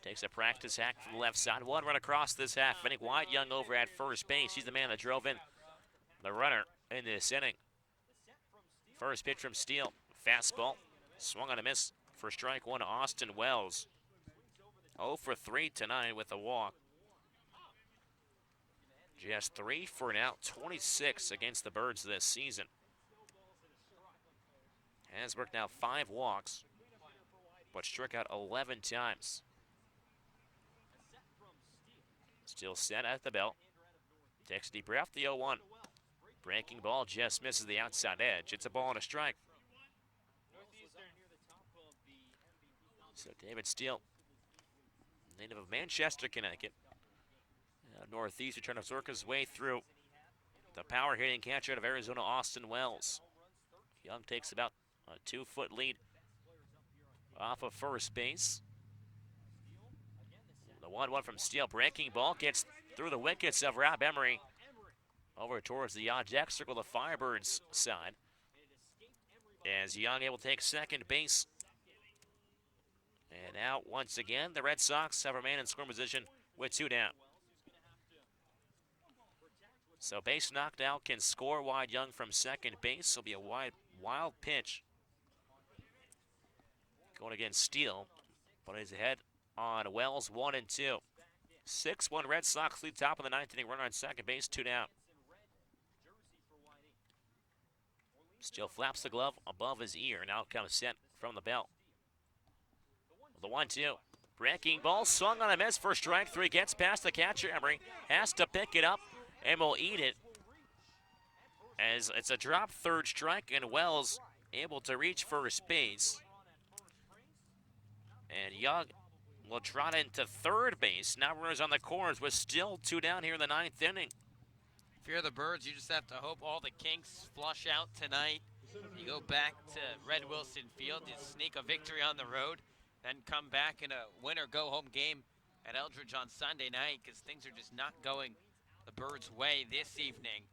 Takes a practice hack from the left side. 1 run across this half. I think Wyatt Young over at first base. He's the man that drove in the runner in this inning. First pitch from Steele. Fastball. Swung on a miss for strike 1 to Austin Wells. 0 for 3 tonight with a walk. Just 3 for now, 26 against the Birds this season. Has worked now 5 walks, but struck out 11 times. Still set at the belt. Takes a deep breath, the 0-1. Breaking ball just misses the outside edge. It's a ball and a strike. So David Steele, native of Manchester, Connecticut. Northeastern trying to work his way through the power hitting catcher out of Arizona, Austin Wells. Young takes about a 2-foot lead off of first base. The 1-1 from Steele, breaking ball gets through the wickets of Rob Emery over towards the odd deck circle, the Firebirds side. As Young able to take second base. And now, once again, the Red Sox have a man in scoring position with 2 down. So base knocked out, can score Wyatt Young from second base. It'll be a wild pitch going against Steele, but he's ahead on Wells, 1 and 2. 6-1 Red Sox lead top of the ninth inning. Runner on second base, 2 down. Steele flaps the glove above his ear. Now comes set from the belt. The 1-2. Breaking ball swung on a miss for strike 3. Gets past the catcher. Emery has to pick it up and will eat it. As it's a drop third strike, and Wells able to reach first base. And Young will trot into third base. Now runners on the corners with still 2 down here in the ninth inning. If you're the Birds, you just have to hope all the kinks flush out tonight. You go back to Red Wilson Field, you sneak a victory on the road, then come back in a win-or-go-home game at Eldridge on Sunday night, because things are just not going the Birds' way this evening.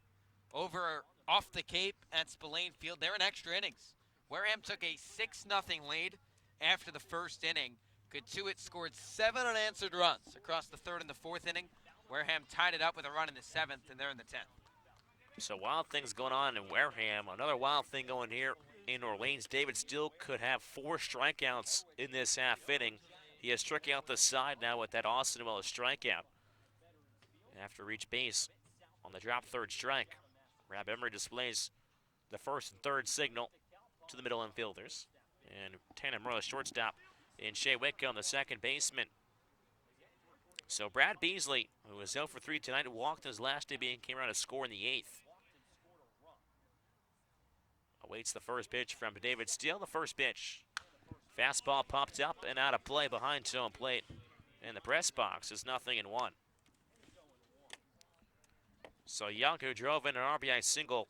Over off the Cape at Spillane Field, they're in extra innings. Wareham took a 6-0 lead after the first inning. Katuitt scored 7 unanswered runs across the third and the fourth inning. Wareham tied it up with a run in the 7th, and they're in the 10th. So wild things going on in Wareham. Another wild thing going here in Orleans. David Steele could have 4 strikeouts in this half inning. He has struck out the side now with that Austin Wells strikeout. After each base on the drop third strike, Rob Emery displays the first and third signal to the middle infielders. And Tanner Moore, the shortstop, and Shea Whitcomb, the second baseman. So Brad Beasley, who was 0 for 3 tonight, walked in his last AB and came around to score in the 8th. Awaits the first pitch from David Steele. The first pitch. Fastball popped up and out of play behind home plate. And the press box is 0-1. So Young, who drove in an RBI single,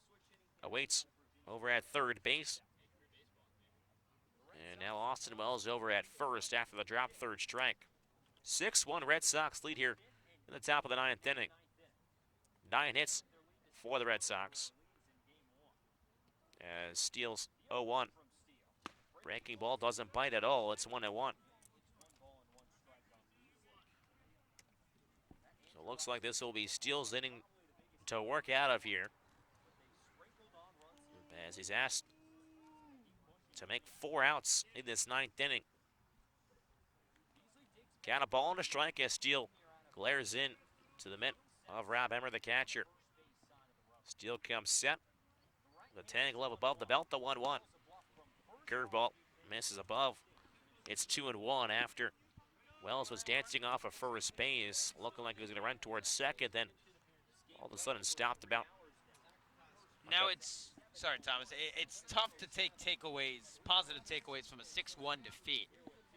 awaits over at third base. And now Austin Wells over at first after the drop third strike. 6-1 Red Sox lead here in the top of the ninth inning. 9 hits for the Red Sox. As Steele's 0-1. Breaking ball doesn't bite at all. It's 1-1. So it looks like this will be Steele's inning to work out of here, as he's asked to make 4 outs in this ninth inning. Got a ball and a strike as Steele glares in to the mitt of Rob Emmer, the catcher. Steele comes set. The tang glove above the belt, the 1-1. Curveball misses above. It's 2-1 after Wells was dancing off of first base, looking like he was going to run towards second, then all of a sudden stopped about. Now it's, sorry Thomas, it's tough to take takeaways, positive takeaways from a 6-1 defeat.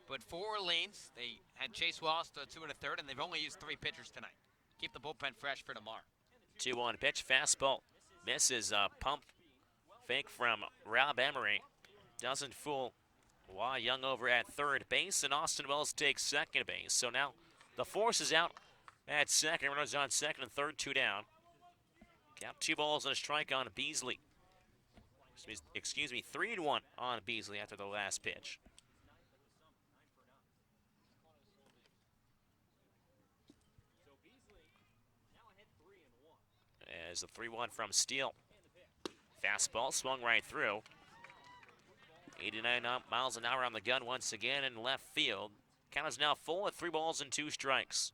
But for Orleans, they had Chase Wallace to 2 1/3, and they've only used 3 pitchers tonight. Keep the bullpen fresh for tomorrow. 2-1 pitch, fastball misses, pump fake from Rob Emery. Doesn't fool Why Young over at third base, and Austin Wells takes second base. So now the force is out at second. Runners on second and third, 2 down. Got 2 balls and a strike on Beasley. Excuse me, 3-1 on Beasley after the last pitch. As the 3-1 from Steele. Fastball swung right through. 89 miles an hour on the gun once again in left field. Count is now full at 3 balls and 2 strikes.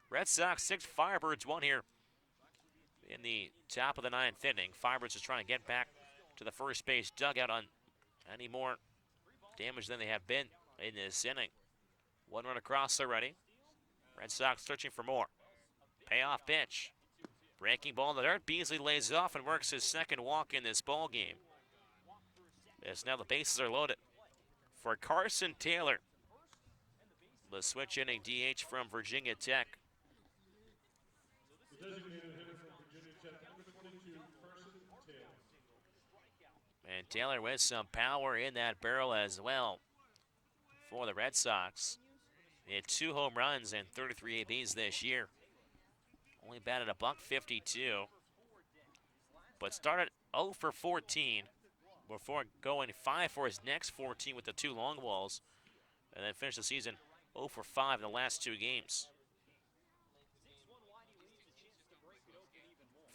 Red Sox 6, Firebirds 1 here in the top of the 9th inning. Firebirds is trying to get back to the first base dugout on any more damage than they have been in this inning. 1 run across already. Red Sox searching for more. Payoff pitch. Breaking ball in the dirt. Beasley lays off and works his second walk in this ball game. As now the bases are loaded for Carson Taylor, the switch inning DH from Virginia Tech. And Taylor with some power in that barrel as well for the Red Sox. He had 2 home runs and 33 ABs this year. Only batted a .152, but started 0 for 14 before going 5 for his next 14 with the 2 long balls, and then finished the season 0 for 5 in the last 2 games.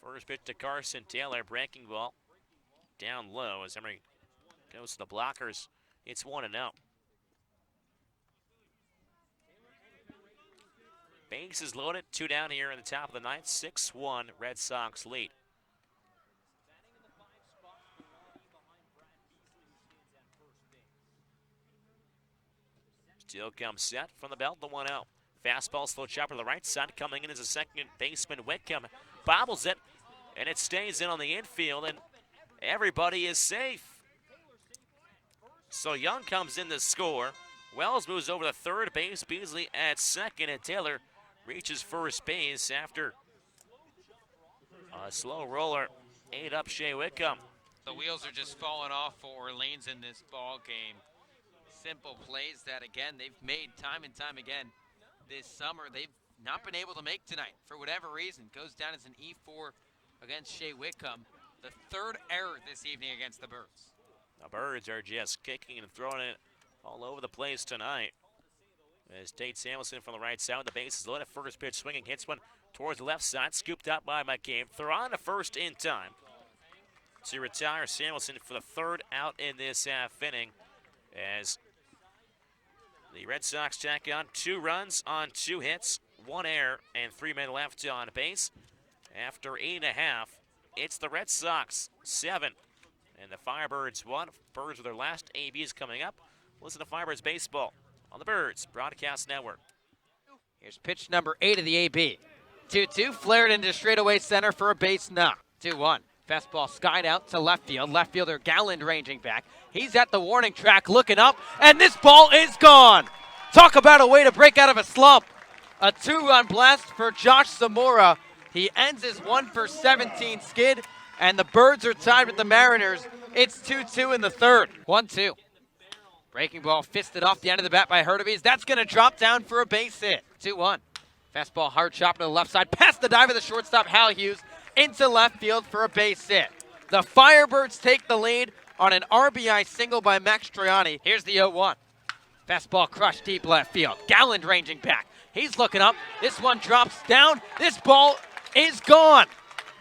First pitch to Carson Taylor, breaking ball down low as Emery goes to the blockers. It's 1-0. Bases loaded, 2 down here in the top of the ninth. 6-1 Red Sox lead. Still comes set from the belt, the 1-0. Fastball, slow chopper to the right side. Coming in as a second baseman, Whitcomb bobbles it, and it stays in on the infield, and everybody is safe. So Young comes in to score. Wells moves over to third base. Beasley at second, and Taylor reaches first base after a slow roller ate up Shea Whitcomb. The wheels are just falling off for Orleans in this ball game. Simple plays that, again, they've made time and time again this summer. They've not been able to make tonight for whatever reason. Goes down as an E4 against Shea Whitcomb. The third error this evening against the Birds. The Birds are just kicking and throwing it all over the place tonight. As Tate Samuelson from the right side, the base is loaded. First pitch swinging, hits one towards the left side, scooped up by McCabe. Throw on to first in time to retire Samuelson for the third out in this half inning, as the Red Sox tack on 2 runs on 2 hits, 1 error, and 3 men left on base. After 8.5, it's the Red Sox 7 and the Firebirds 1. Birds with their last ABs coming up. Listen to Firebirds baseball on the Birds Broadcast Network. Here's pitch number 8 of the AB. 2-2, flared into straightaway center for a base knock. 2-1. Fastball skied out to left field. Left fielder Galland ranging back. He's at the warning track looking up, and this ball is gone. Talk about a way to break out of a slump. A 2-run blast for Josh Zamora. He ends his 1-for-17 skid, and the Birds are tied with the Mariners. It's 2-2 in the third. 1-2. Breaking ball fisted off the end of the bat by Hurtubise. That's going to drop down for a base hit. 2-1. Fastball hard chop to the left side. Past the dive of the shortstop, Hal Hughes, into left field for a base hit. The Firebirds take the lead on an RBI single by Max Troiani. Here's the 0-1. Fastball crushed deep left field. Galland ranging back. He's looking up. This one drops down. This ball is gone.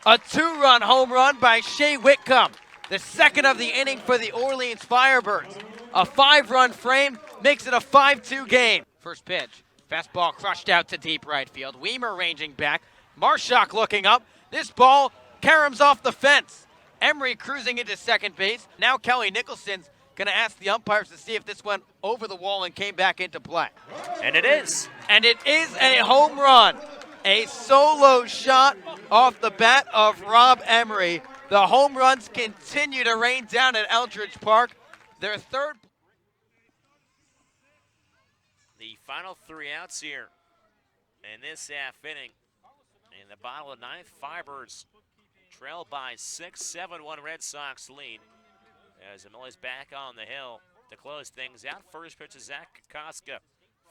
A 2-run home run by Shea Whitcomb. The second of the inning for the Orleans Firebirds. A 5-run frame makes it a 5-2 game. First pitch. Fastball crushed out to deep right field. Weimer ranging back. Marshak looking up. This ball caroms off the fence. Emery cruising into second base. Now Kelly Nicholson's going to ask the umpires to see if this went over the wall and came back into play. And it is. And it is a home run. A solo shot off the bat of Rob Emery. The home runs continue to rain down at Eldridge Park. Their third. The final 3 outs here in this half inning. In the bottom of the ninth, Firebirds trail by 6, 7-1 Red Sox lead. As Emili's back on the hill to close things out. First pitch is Zach Kokoska.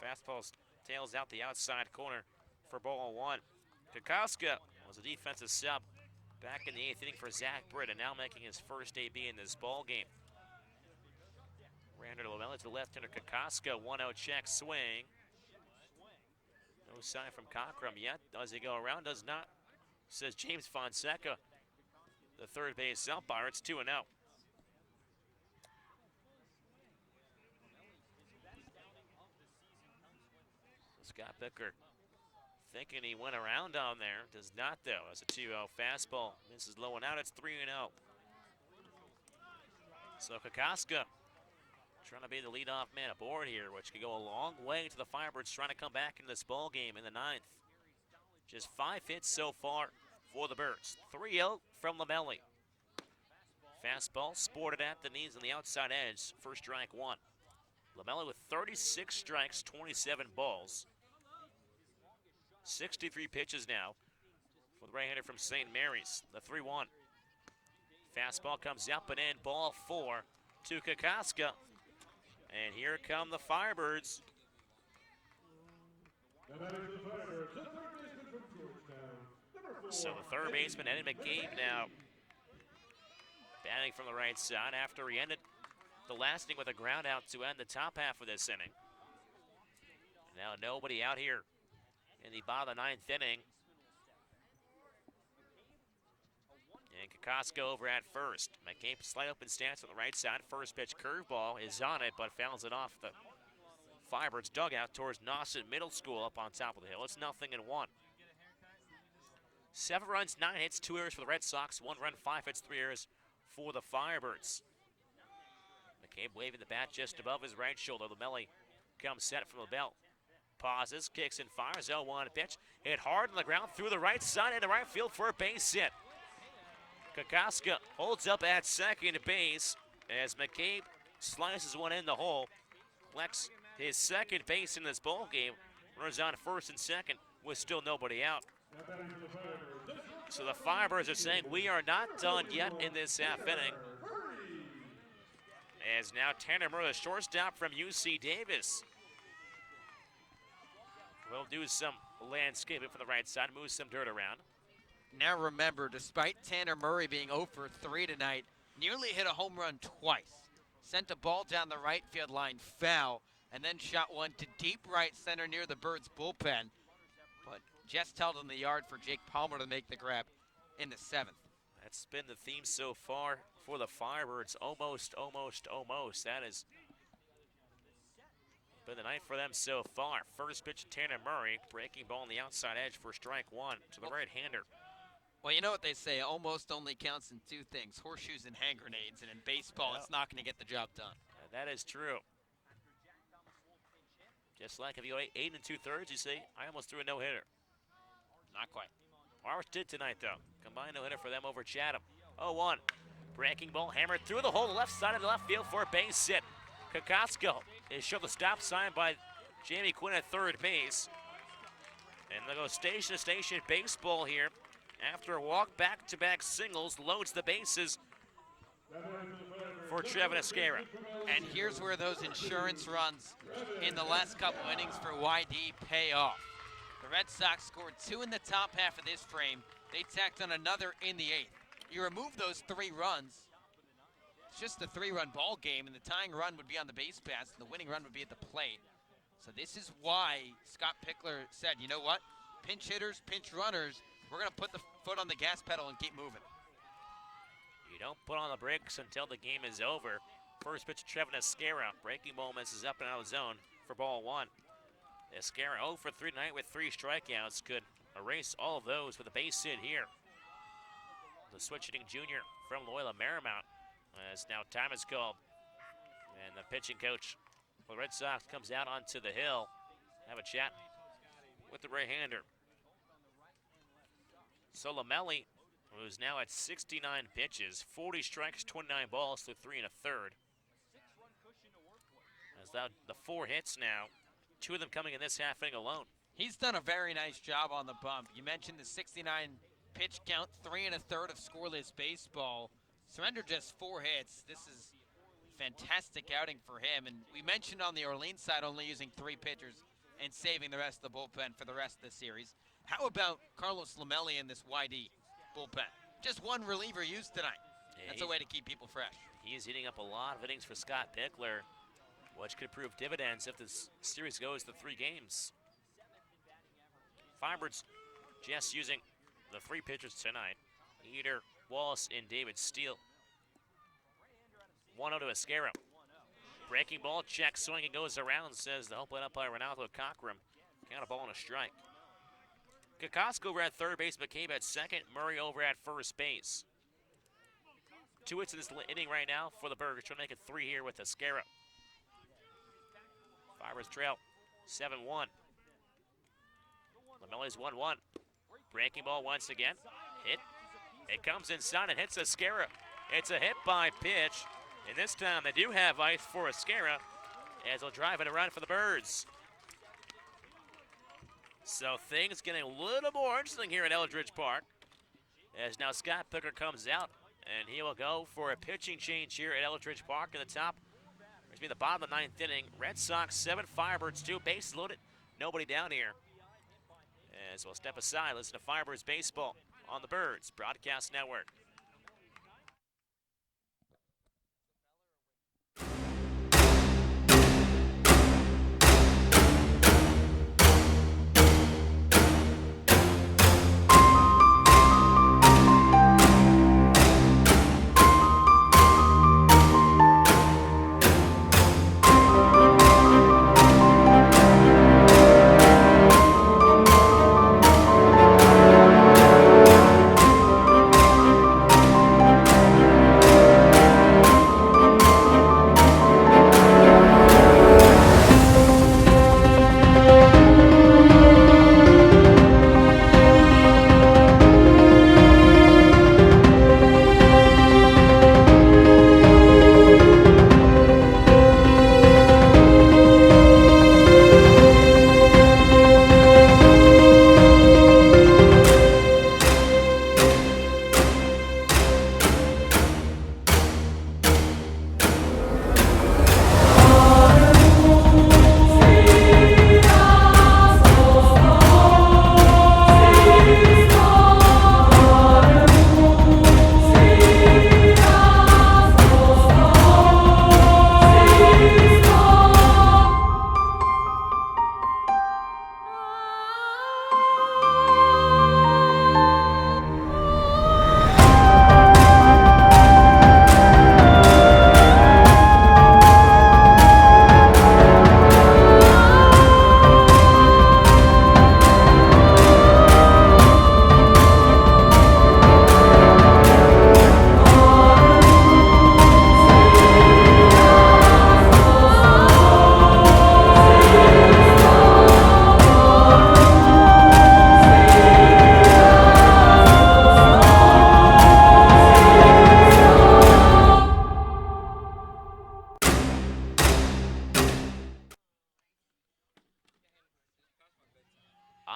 Fastball tails out the outside corner for ball 1. Kokoska was a defensive sub back in the 8th inning for Zach Britt, and now making his first AB in this ball game. Rander Lovella to the left-hander Kokoska. 1-0 check swing. No sign from Cockrum yet. Does he go around? Does not, says James Fonseca, the third base umpire. It's 2-0. Scott Bicker thinking he went around down there. Does not, though. As a 2-0 fastball misses low and out. It's 3-0. So Kokoska trying to be the leadoff man aboard here, which could go a long way to the Firebirds trying to come back in this ball game in the 9th. Just 5 hits so far for the Birds. 3-0 from Lamelli. Fastball sported at the knees on the outside edge. First strike 1. Lamelli with 36 strikes, 27 balls. 63 pitches now for the right-hander from St. Mary's. The 3-1. Fastball comes up and in, ball 4 to Kokoska. And here come the Firebirds. So the third baseman, Eddie McCabe, now batting from the right side after he ended the last inning with a ground out to end the top half of this inning. Now nobody out here in the bottom of the 9th inning. And Kokoska over at first. McCabe slight open stance on the right side. First pitch curveball is on it, but fouls it off the Firebirds dugout towards Nauset Middle School up on top of the hill. It's 0-1. 7 runs, 9 hits, 2 errors for the Red Sox, 1 run, 5 hits, 3 errors for the Firebirds. McCabe waving the bat just above his right shoulder. Lamelli comes set from the belt. Pauses, kicks and fires. 0-1 pitch. Hit hard on the ground through the right side into right field for a base hit. Kokoska holds up at second base as McCabe slices one in the hole. Collects his second base in this ball game. Runners on first and second with still nobody out. So the Firebirds are saying we are not done yet in this half inning. As now Tanner Murray, the shortstop from UC Davis, will do some landscaping for the right side, move some dirt around. Now remember, despite Tanner Murray being 0 for 3 tonight, nearly hit a home run twice. Sent a ball down the right field line foul, and then shot one to deep right center near the Birds bullpen. But just held in the yard for Jake Palmer to make the grab in the 7th. That's been the theme so far for the Firebirds. Almost, almost, almost. That has been the night for them so far. First pitch, Tanner Murray, breaking ball on the outside edge for strike 1 to the right-hander. Well, you know what they say, almost only counts in 2 things, horseshoes and hand grenades, and in baseball, It's not going to get the job done. That is true. Just like if you go 8 2/3, you say, I almost threw a no-hitter. Not quite. Ours did tonight, though. Combined no-hitter for them over Chatham. 0-1. Breaking ball hammered through the hole, the left side of the left field for a base hit. Kokosko is shown the stop sign by Jamie Quinn at third base. And they'll go station to station baseball here. After a walk, back-to-back singles, loads the bases for Trevin Esquera. And here's where those insurance runs in the last couple innings for YD pay off. The Red Sox scored 2 in the top half of this frame. They tacked on another in the 8th. You remove those 3 runs, it's just a 3-run ball game, and the tying run would be on the base pass, and the winning run would be at the plate. So this is why Scott Pickler said, you know what? Pinch hitters, pinch runners, we're going to put the foot on the gas pedal and keep moving. You don't put on the brakes until the game is over. First pitch, Trevin Esquera. Breaking ball misses up and out of zone for ball 1. Esquera 0 for 3 tonight with 3 strikeouts. Could erase all of those with a base hit here. The switch hitting junior from Loyola Marymount, as now time is called. And the pitching coach for the Red Sox comes out onto the hill. Have a chat with the right-hander. So Lamelli, who's now at 69 pitches, 40 strikes, 29 balls through 3 1/3. As that the 4 hits now, 2 of them coming in this half inning alone. He's done a very nice job on the bump. You mentioned the 69 pitch count, 3 1/3 of scoreless baseball. Surrendered just 4 hits. This is a fantastic outing for him. And we mentioned on the Orleans side only using 3 pitchers and saving the rest of the bullpen for the rest of the series. How about Carlos Lamelli in this YD bullpen? Just 1 reliever used tonight. Yeah, That's a way to keep people fresh. He is eating up a lot of innings for Scott Pickler, which could prove dividends if this series goes to 3 games. Firebirds just using the 3 pitchers tonight. Eder, Wallace, and David Steele. 1-0 to Esquera. Breaking ball, check, swing, and goes around, says the home plate umpire Ronaldo Cockrum. Count a ball and a strike. Kokosko over at third base, McCabe at second, Murray over at first base. 2 hits in this inning right now for the Burgers, trying to make it 3 here with Esquera. Firebirds trail 7-1. Lamelli's 1-1. Breaking ball once again. Hit. It comes inside and hits Esquera. It's a hit by pitch. And this time they do have ice for Esquera as they'll drive it around for the Birds. So things getting a little more interesting here at Eldridge Park. As now Scott Picker comes out and he will go for a pitching change here at Eldridge Park in the top. It's be the bottom of the 9th inning. Red Sox 7, Firebirds 2. Bases loaded. Nobody down here. As we'll step aside, listen to Firebirds baseball on the Birds Broadcast Network.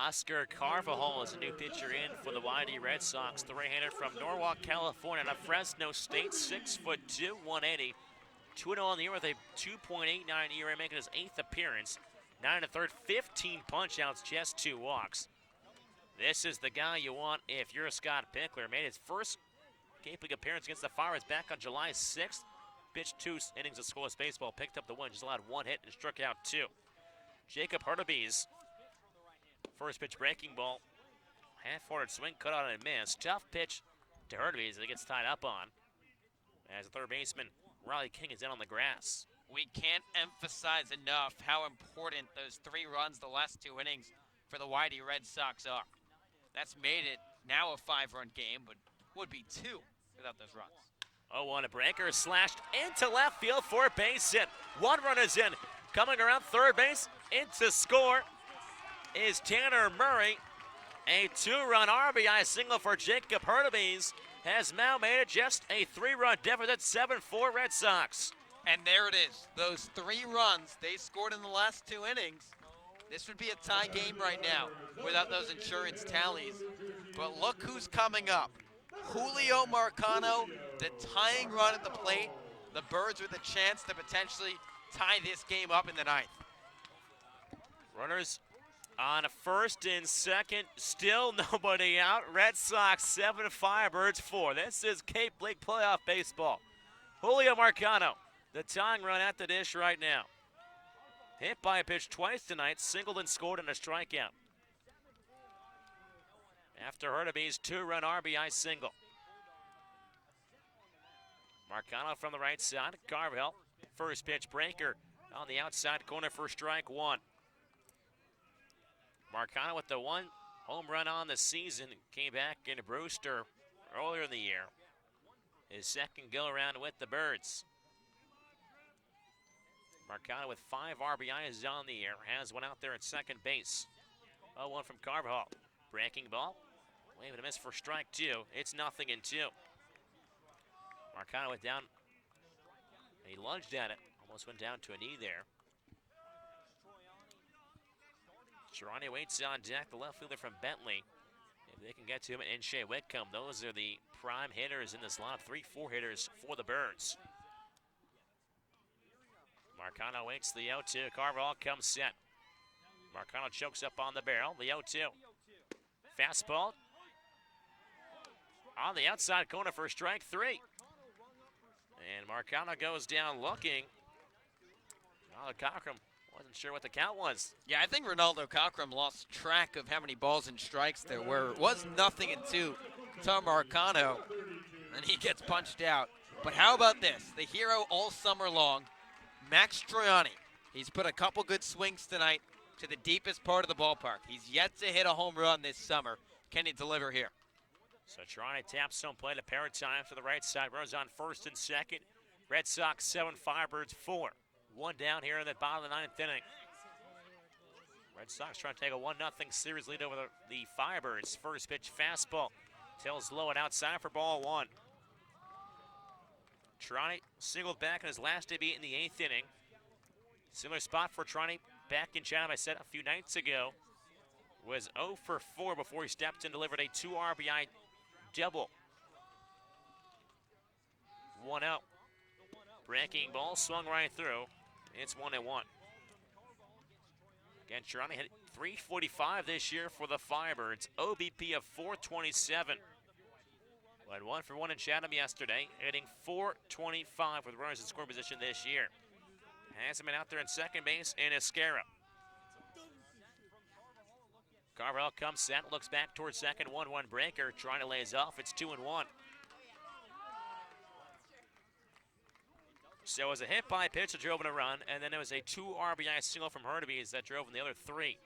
Oscar Carvajal is a new pitcher in for the YD Red Sox. The right-hander from Norwalk, California, out of Fresno State, 6'2", 180. 2-0 on the year with a 2.89 ERA, making his 8th appearance. 9 1/3, 15 punch-outs, just 2 walks. This is the guy you want if you're Scott Pickler. Made his first Cape League appearance against the Firebirds back on July 6th. Pitched 2 innings of scoreless baseball, picked up the win, just allowed 1 hit and struck out 2. Jacob Hurtubise, first pitch breaking ball. Half-hearted swing, cut out and missed. Tough pitch to Hurtubise that he gets tied up on. As the third baseman, Riley King, is in on the grass. We can't emphasize enough how important those 3 runs the last 2 innings for the YD Red Sox are. That's made it now a 5-run game, but would be 2 without those runs. 0-1, a breaker slashed into left field for a base hit. 1 run is in. Coming around third base, into score is Tanner Murray. A 2-run RBI single for Jacob Hurtubise has now made it just a 3-run deficit, 7-4 Red Sox. And there it is. Those 3 runs they scored in the last 2 innings. This would be a tie game right now without those insurance tallies. But look who's coming up. Julio Marcano, the tying run at the plate. The Birds with a chance to potentially tie this game up in the 9th. Runners on first and second, still nobody out. Red Sox 7, Firebirds 4. This is Cape League playoff baseball. Julio Marcano, the tying run at the dish right now. Hit by a pitch twice tonight, singled and scored on a strikeout. After Hurtubise's 2-run RBI single. Marcano from the right side, Carvajal, first pitch breaker on the outside corner for strike 1. Marcano with the 1 home run on the season, came back into Brewster earlier in the year. His second go-around with the Birds. Marcano with 5 RBIs on the year, has one out there at second base. 0-1 from Carvajal. Breaking ball, wave and a miss for strike 2. It's 0-2. Marcano went down, he lunged at it, almost went down to a knee there. Girardi waits on deck, the left fielder from Bentley. If they can get to him and Shea Whitcomb, those are the prime hitters in this lineup, 3-4 hitters for the Birds. Marcano waits the 0-2. Carvajal comes set. Marcano chokes up on the barrel. The 0-2. Fastball on the outside corner for strike 3. And Marcano goes down looking. Ronaldo Cockrum wasn't sure what the count was. Yeah, I think Ronaldo Cockrum lost track of how many balls and strikes there were. It was 0-2 to Marcano, and he gets punched out. But how about this? The hero all summer long, Max Troiani. He's put a couple good swings tonight to the deepest part of the ballpark. He's yet to hit a home run this summer. Can he deliver here? So Troiani taps home plate, a pair of times to the right side. Runners on first and second. Red Sox 7, Firebirds 4. 1 down here in the bottom of the 9th inning. Red Sox trying to take a 1-0 series lead over the Firebirds. First pitch fastball. Tails low and outside for ball 1. Troiani singled back in his last debut in the 8th inning. Similar spot for Troiani back in Chatham, I said a few nights ago. Was 0 for 4 before he stepped in, delivered a 2 RBI double. 1 out. Breaking ball swung right through. It's 1-1. Again, Troiani hit .345 this year for the Firebirds. OBP of .427. Went 1 for 1 in Chatham yesterday, hitting .425 with runners in scoring position this year. Has him out there in second base in Escara. Carvajal comes set, looks back towards second, 1-1 breaker, trying to lays off. It's 2-1. So it was a hit by pitch that drove in a run, and then there was a 2 RBI single from Hurtubise that drove in the other 3.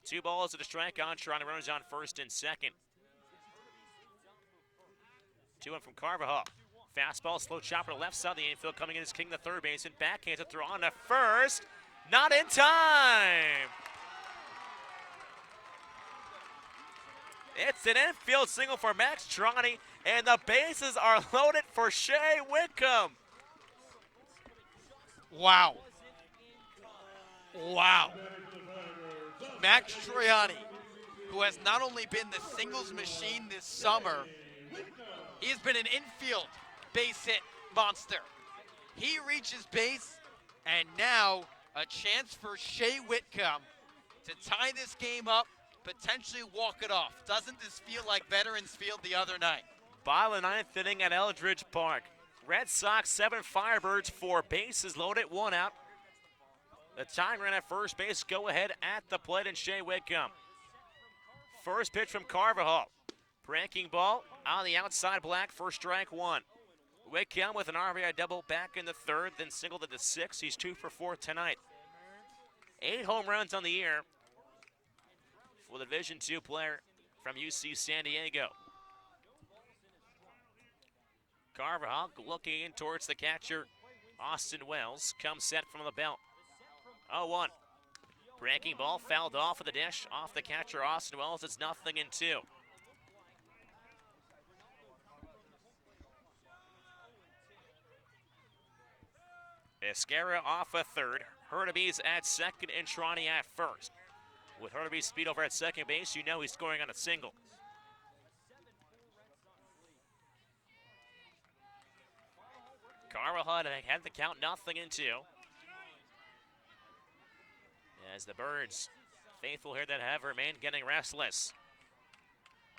2 balls to the strike on Toronto, runners on first and second. 2-1 from Carvajal. Fastball, slow chopper to left side of the infield, coming in as King, the third baseman. Backhands it throw on to first. Not in time. It's an infield single for Max Troiani, and the bases are loaded for Shea Whitcomb. Wow. Wow. Max Troiani, who has not only been the singles machine this summer, he has been an infield base hit monster. He reaches base, and now a chance for Shea Whitcomb to tie this game up, potentially walk it off. Doesn't this feel like Veterans Field the other night? Bottom of the 9th inning at Eldridge Park. Red Sox 7, Firebirds 4. Bases loaded, 1 out. The tying run at first base, go ahead at the plate, and Shea Whitcomb. First pitch from Carvajal. Breaking ball on the outside, black for strike 1. Whitcomb with an RBI double back in the 3rd, then singled to the 6th. He's 2 for 4 tonight. 8 home runs on the year for the Division II player from UC San Diego. Carvajal looking in towards the catcher, Austin Wells. Comes set from the belt. 0-1. Breaking ball fouled off of the dish, off the catcher, Austin Wells. It's 0-2. Esquera off a third. Hurtubise at second and Trani at first. With Hurtubise's speed over at second base, you know he's scoring on a single. Carvajal had the count 0-2. As the Birds, faithful here that have remained, getting restless.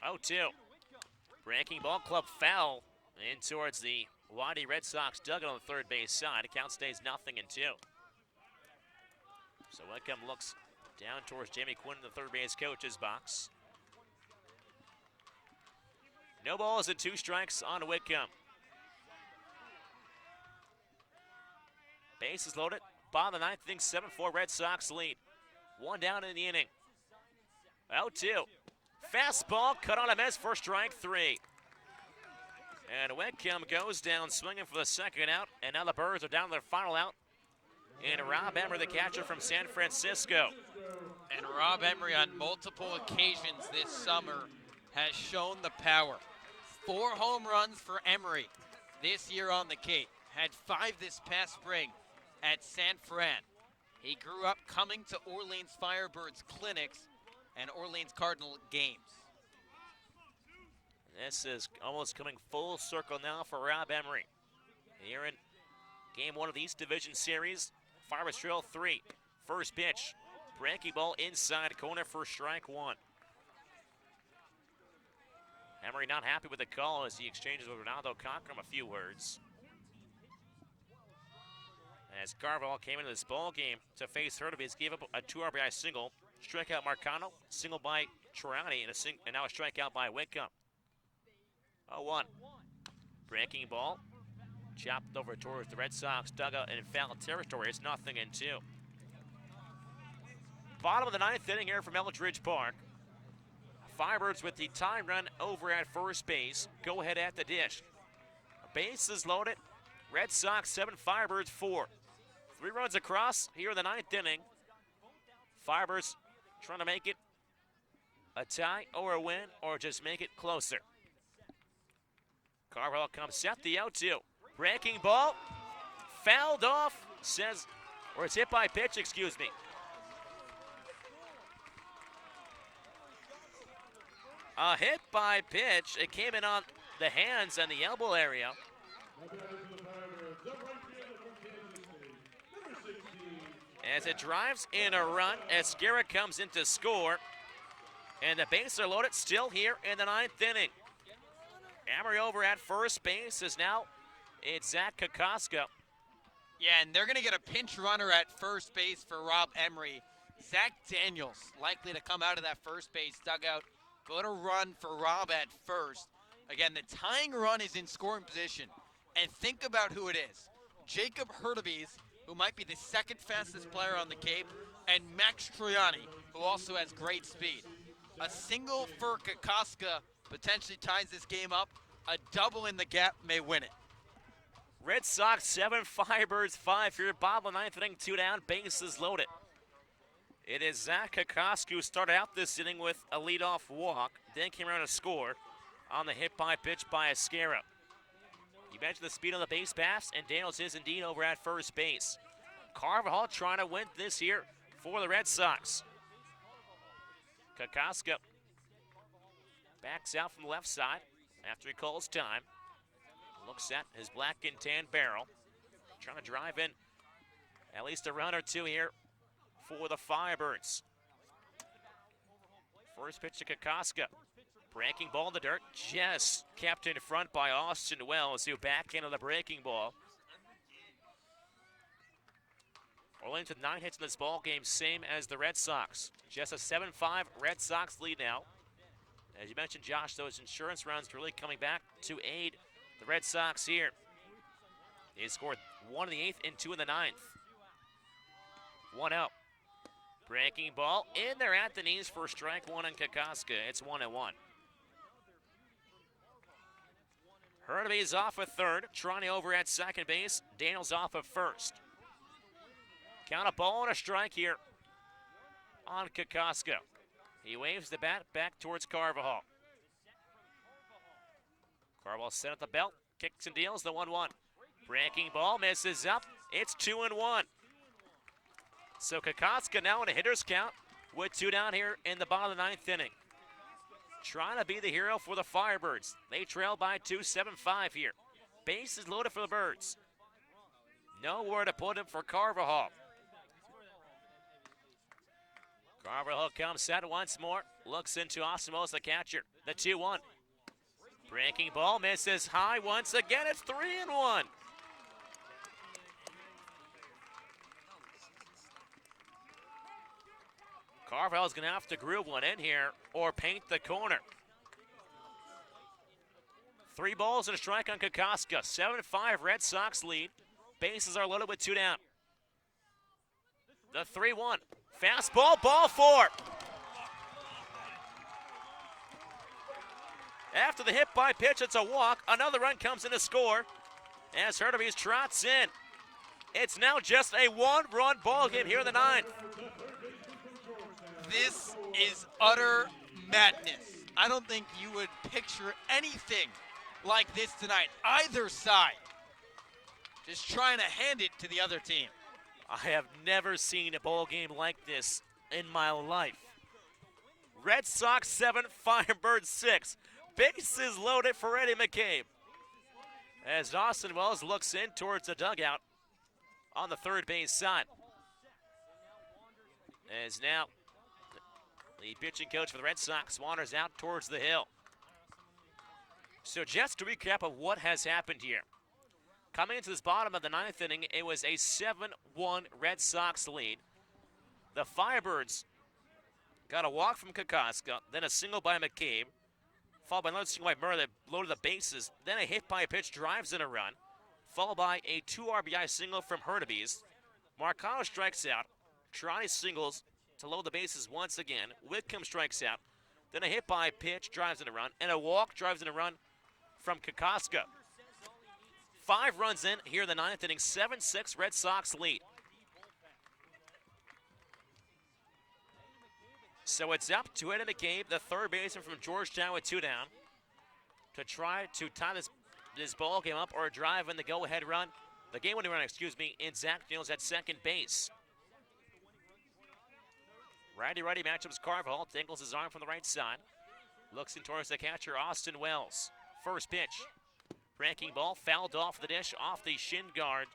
0-2. Breaking ball, club foul in towards the Waddy Red Sox dugout on the third base side. The count stays 0-2. So Whitcomb looks down towards Jamie Quinn in the third base coach's box. No balls and 2 strikes on Whitcomb. Bases loaded. Bottom of the 9th inning, 7-4 Red Sox lead. 1 down in the inning. 0-2. Fastball cut on a miss for strike 3. And Whitcomb goes down swinging for the second out. And now the Birds are down to their final out. And Rob Emery, the catcher from San Francisco. And Rob Emery on multiple occasions this summer has shown the power. 4 home runs for Emery this year on the Cape. Had 5 this past spring at San Fran. He grew up coming to Orleans Firebirds clinics and Orleans Cardinal games. This is almost coming full circle now for Rob Emery. Here in game 1 of the East Division Series, Firebirds trail 3. First pitch, breaking ball inside corner for strike 1. Emery not happy with the call as he exchanges with Ronaldo Cockrum a few words. As Carvajal came into this ball game to face Hurtubise, gave up a 2 RBI single, strikeout Marcano, single by Troiani, and now a strikeout by Whitcomb. 0-1. Breaking ball, chopped over towards the Red Sox dugout in foul territory. It's 0-2. Bottom of the 9th inning here from Eldridge Park. Firebirds with the tying run over at first base. Go ahead at the dish. Bases loaded. Red Sox 7, Firebirds 4. 3 runs across here in the 9th inning. Firebirds trying to make it a tie or a win or just make it closer. Carvajal comes set, the 0-2. Breaking ball, fouled off, or it's hit by pitch, excuse me. A hit by pitch. It came in on the hands and the elbow area. As it drives in a run, Esquera comes in to score. And the bases are loaded still here in the 9th inning. Emery over at first base is now, it's Zach Kokoska. Yeah, and they're going to get a pinch runner at first base for Rob Emery. Zach Daniels likely to come out of that first base dugout. Go to run for Rob at first. Again, the tying run is in scoring position. And think about who it is. Jacob Hurtubise, who might be the 2nd fastest player on the Cape, and Max Troiani, who also has great speed. A single for Kokoska potentially ties this game up. A double in the gap may win it. Red Sox 7, Firebirds 5 here. Bottom of the 9th inning, 2 down, bases loaded. It is Zach Kokoska who started out this inning with a leadoff walk, then came around to score on the hit by pitch by Esquera. You mentioned the speed on the base pass, and Daniels is indeed over at first base. Carvajal trying to win this here for the Red Sox. Kokoska backs out from the left side after he calls time. Looks at his black and tan barrel. Trying to drive in at least a run or two here for the Firebirds. First pitch to Kokoska. Breaking ball in the dirt, just kept in front by Austin Wells, who backhanded the breaking ball. Orleans with 9 hits in this ball game, same as the Red Sox. Just a 7-5 Red Sox lead now. As you mentioned, Josh, those insurance runs really coming back to aid the Red Sox here. They scored 1 in the 8th and 2 in the 9th. 1 out. Breaking ball in there at the knees for strike 1 on Kokoska. It's 1-1. Hurnaby's off at third. Trani over at second base. Daniels off at first. Count a ball and a strike here on Kokoska. He waves the bat back towards Carvajal. Carvajal set at the belt. Kicks and deals the 1-1. Breaking ball misses up. It's 2-1. So Kokoska now in a hitter's count with 2 down here in the bottom of the 9th inning. Trying to be the hero for the Firebirds. They trail by 2, 7-5 here. Bases loaded for the Birds. Nowhere to put him for Carvajal. Carvajal comes set once more. Looks into Austin Wells, the catcher. The 2-1. Breaking ball misses high once again. It's 3-1. Carvalho's going to have to groove one in here or paint the corner. 3 balls and a strike on Kokoska. 7-5 Red Sox lead. Bases are loaded with 2 down. The 3-1. Fastball, ball 4. After the hit by pitch, it's a walk. Another run comes in to score as Hurnaby trots in. It's now just a 1-run ball game here in the 9th. This is utter madness. I don't think you would picture anything like this tonight. Either side just trying to hand it to the other team. I have never seen a ball game like this in my life. Red Sox 7, Firebirds 6. Bases loaded for Eddie McCabe. As Austin Wells looks in towards the dugout on the third base side. As now the pitching coach for the Red Sox wanders out towards the hill. So just to recap of what has happened here. Coming into this bottom of the 9th inning, it was a 7-1 Red Sox lead. The Firebirds got a walk from Kokoska, then a single by McCabe, followed by another single by Murray that loaded the bases, then a hit by a pitch drives in a run, followed by a 2 RBI single from Hurnaby's. Marcano strikes out, Trani singles to load the bases once again. Whitcomb strikes out, then a hit by pitch drives in a run, and a walk drives in a run from Kokoska. 5 runs in here in the 9th inning, 7-6 Red Sox lead. So it's up to Eddie McCabe, the third baseman from Georgetown with 2 down, to try to tie this ball game up or drive in the go-ahead run. The game-winning run, in Zach Daniels at second base. Righty-righty matchups. Carvajal dangles his arm from the right side. Looks in towards the catcher, Austin Wells. First pitch. Breaking ball fouled off the dish, off the shin guard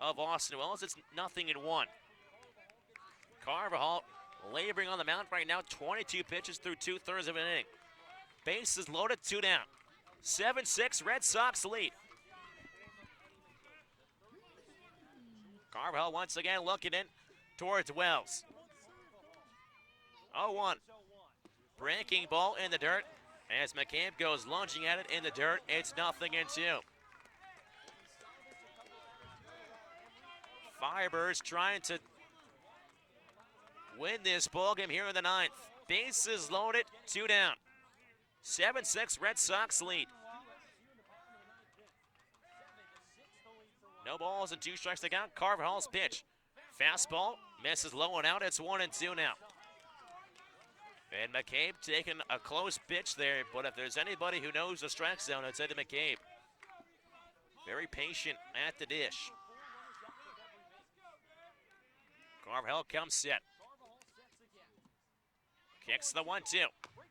of Austin Wells. It's 0-1. Carvajal laboring on the mound right now. 22 pitches through 2/3 of an inning. Bases loaded, 2 down. 7-6 Red Sox lead. Carvajal once again looking in towards Wells. 0-1. Breaking ball in the dirt. As McCabe goes lunging at it in the dirt, it's 0-2. Firebirds trying to win this ballgame here in the 9th. Bases loaded, 2 down. 7-6 Red Sox lead. No balls and 2 strikes to count. Carvajal's pitch. Fastball misses low and out. It's 1-2 now. And McCabe taking a close pitch there, but if there's anybody who knows the strike zone, it's Eddie McCabe. Very patient at the dish. Carvajal comes set. Kicks the 1-2.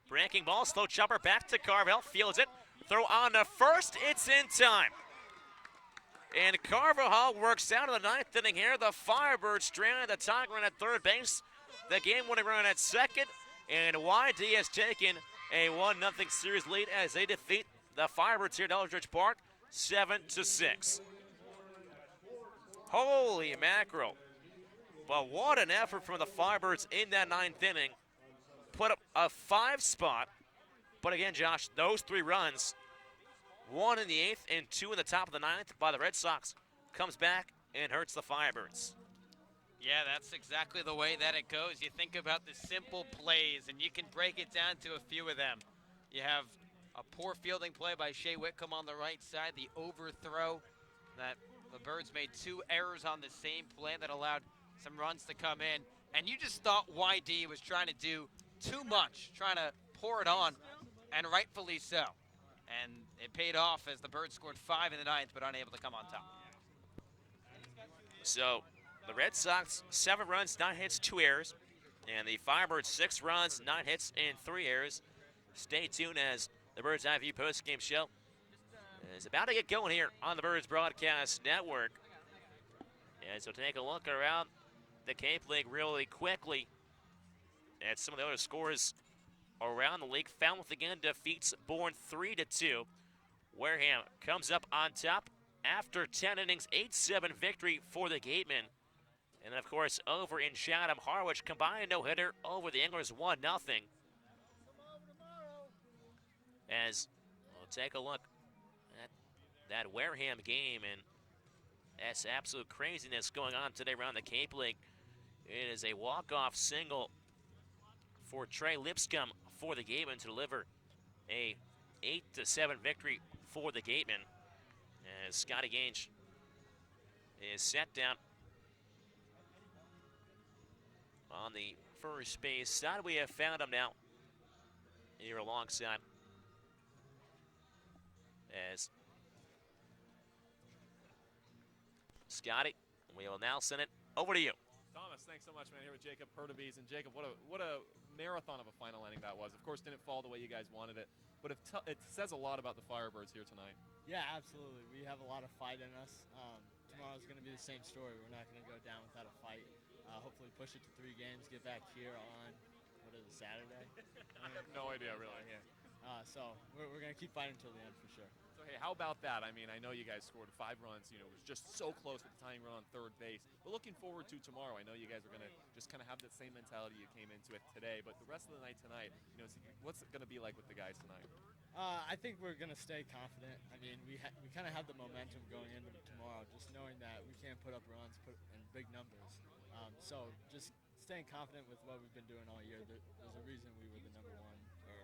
Breaking ball, slow jumper back to Carvel. Fields it. Throw on to first. It's in time. And Carvajal works out of the ninth inning here. The Firebirds stranded the tying run at third base. The game-winning run at second. And YD has taken a 1-0 series lead as they defeat the Firebirds here at Eldridge Park, 7-6. Holy mackerel. But what an effort from the Firebirds in that ninth inning. Put up a 5 spot. But again, Josh, those 3 runs, 1 in the 8th and 2 in the top of the 9th by the Red Sox, comes back and hurts the Firebirds. Yeah, that's exactly the way that it goes. You think about the simple plays, and you can break it down to a few of them. You have a poor fielding play by Shea Whitcomb on the right side, the overthrow that the Birds made 2 errors on the same play that allowed some runs to come in. And you just thought YD was trying to do too much, trying to pour it on, and rightfully so. And it paid off as the Birds scored 5 in the 9th, but unable to come on top. So the Red Sox, 7 runs, 9 hits, 2 errors. And the Firebirds, 6 runs, 9 hits, and 3 errors. Stay tuned as the Birds Eye View post-game show is about to get going here on the Birds Broadcast Network. And so take a look around the Cape League really quickly at some of the other scores around the league. Falmouth again defeats Bourne 3-2. Wareham comes up on top after 10 innings, 8-7 victory for the Gatemen. And then, of course, over in Chatham, Harwich combined no-hitter over the Anglers, 1-0. As we'll take a look at that Wareham game, and that's absolute craziness going on today around the Cape League. It is a walk-off single for Trey Lipscomb for the Gatemen to deliver a 8-7 victory for the Gatemen. As Scotty Gage is set down on the first base side. We have found him now here alongside as Scotty, we will now send it over to you. Thomas, thanks so much, man. Here with Jacob Pertubes. And Jacob, what a marathon of a final inning that was. Of course, didn't fall the way you guys wanted it, but it says a lot about the Firebirds here tonight. Yeah, absolutely. We have a lot of fight in us. Tomorrow's going to be the same story. We're not going to go down without a fight. Hopefully push it to 3 games, get back here on, what is it, Saturday? I have no idea, really. Yeah. So we're going to keep fighting until the end for sure. So, hey, how about that? I mean, I know you guys scored 5 runs. You know, it was just so close with the tying run on third base. But looking forward to tomorrow, I know you guys are going to just kind of have that same mentality you came into it today. But the rest of the night tonight, you know, what's it going to be like with the guys tonight? I think we're going to stay confident. I mean, we kind of have the momentum going into tomorrow, just knowing that we can't put up runs in big numbers. So just staying confident with what we've been doing all year. There's a reason we were the #1 or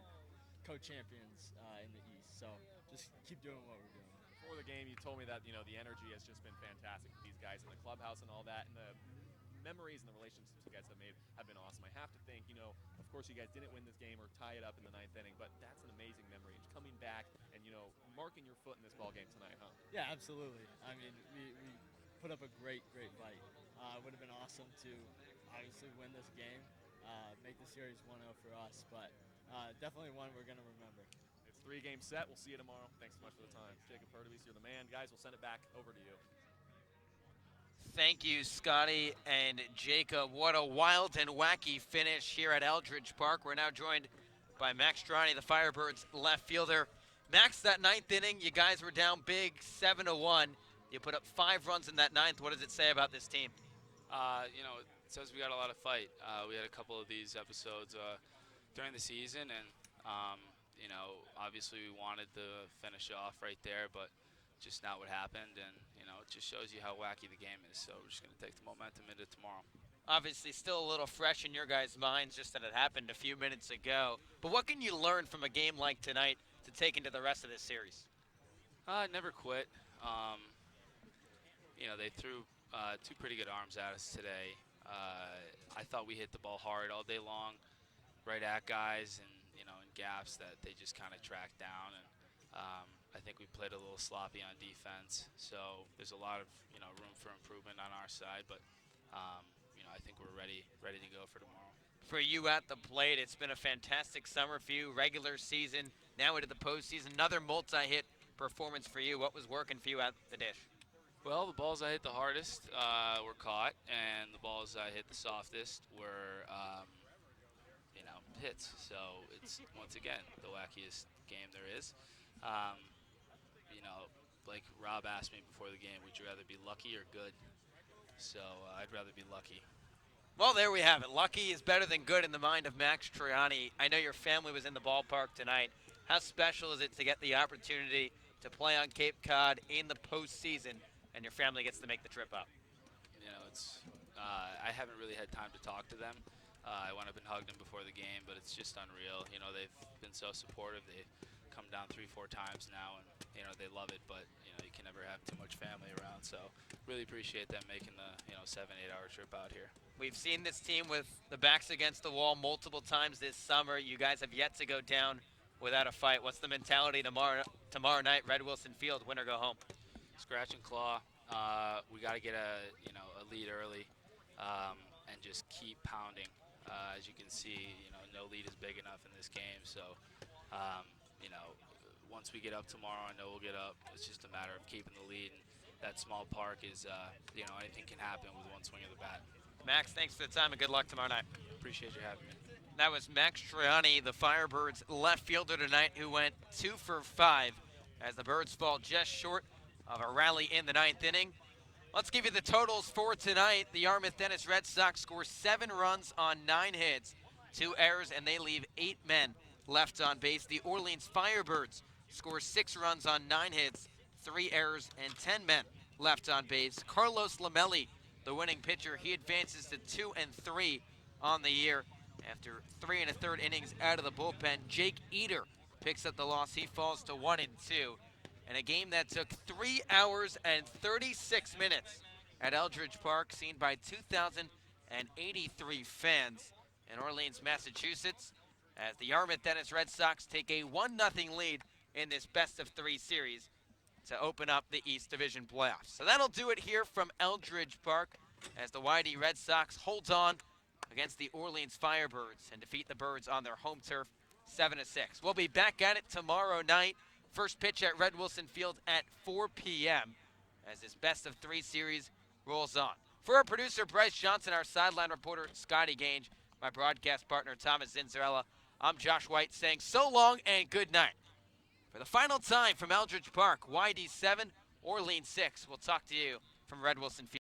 co-champions in the East. So just keep doing what we're doing. Before the game, you told me that, you know, the energy has just been fantastic with these guys in the clubhouse and all that, and the memories and the relationships you guys have been awesome. I have to think, you know, of course you guys didn't win this game or tie it up in the 9th inning, but that's an amazing memory. It's coming back and, you know, marking your foot in this ball game tonight, huh? Yeah, absolutely. I mean, we put up a great fight. It would have been awesome to obviously win this game, make the series 1-0 for us, but definitely one we're going to remember. It's 3-game set. We'll see you tomorrow. Thanks so much for the time. Jacob Pertubes, you're the man. Guys, we'll send it back over to you. Thank you, Scotty and Jacob. What a wild and wacky finish here at Eldridge Park. We're now joined by Max Strani, the Firebirds left fielder. Max, that 9th inning, you guys were down big, 7-1. You put up 5 runs in that 9th. What does it say about this team? You know, it says we got a lot of fight. We had a couple of these episodes during the season, and you know, obviously we wanted to finish off right there, but just not what happened, and you know, it just shows you how wacky the game is. So we're just going to take the momentum into tomorrow. Obviously still a little fresh in your guys' minds just that it happened a few minutes ago, but what can you learn from a game like tonight to take into the rest of this series? Never quit. You know, they threw 2 pretty good arms at us today. I thought we hit the ball hard all day long, right at guys, and you know, in gaps that they just kind of tracked down. And I think we played a little sloppy on defense. So there's a lot of, you know, room for improvement on our side, but you know, I think we're ready to go for tomorrow. for you at the plate. It's been a fantastic summer for you, regular season, now into the postseason. Another multi-hit performance for you. What was working for you at the dish? Well, the balls I hit the hardest were caught, and the balls I hit the softest were, hits. So it's, once again, the wackiest game there is. Like Rob asked me before the game, would you rather be lucky or good? So I'd rather be lucky. Well, there we have it. Lucky is better than good in the mind of Max Triani. I know your family was in the ballpark tonight. How special is it to get the opportunity to play on Cape Cod in the postseason, and your family gets to make the trip up? I haven't really had time to talk to them. I went up and hugged them before the game, but it's just unreal. They've been so supportive. They've come down 3-4 times now, and they love it. But you can never have too much family around. So really appreciate them making the 7-8 hour trip out here. We've seen this team with the backs against the wall multiple times this summer. You guys have yet to go down without a fight. What's the mentality tomorrow night, Red Wilson Field, win or go home? Scratch and claw. We got to get a lead early, and just keep pounding. As you can see, no lead is big enough in this game. So, once we get up tomorrow, I know we'll get up. It's just a matter of keeping the lead. And that small park is, anything can happen with one swing of the bat. Max, thanks for the time and good luck tomorrow night. Appreciate you having me. That was Max Triani, the Firebirds left fielder tonight, who went 2 for 5 as the Birds fall just short of a rally in the 9th inning. Let's give you the totals for tonight. The Yarmouth Dennis Red Sox score 7 runs on 9 hits, 2 errors, and they leave 8 men left on base. The Orleans Firebirds score 6 runs on 9 hits, 3 errors, and 10 men left on base. Carlos Lamelli, the winning pitcher, he advances to 2-3 on the year after 3 1/3 innings out of the bullpen. Jake Eater picks up the loss. He falls to 1-2. In a game that took 3 hours and 36 minutes at Eldridge Park, seen by 2,083 fans in Orleans, Massachusetts, as the Yarmouth Dennis Red Sox take a 1-0 lead in this best-of-3 series to open up the East Division playoffs. So that'll do it here from Eldridge Park as the YD Red Sox hold on against the Orleans Firebirds and defeat the Birds on their home turf 7-6. We'll be back at it tomorrow night. First pitch at Red Wilson Field at 4 p.m. as this best-of-3 series rolls on. For our producer, Bryce Johnson, our sideline reporter, Scotty Gange, my broadcast partner, Thomas Zinzarella, I'm Josh White saying so long and good night. For the final time from Eldridge Park, YD 7, Orleans 6. We'll talk to you from Red Wilson Field.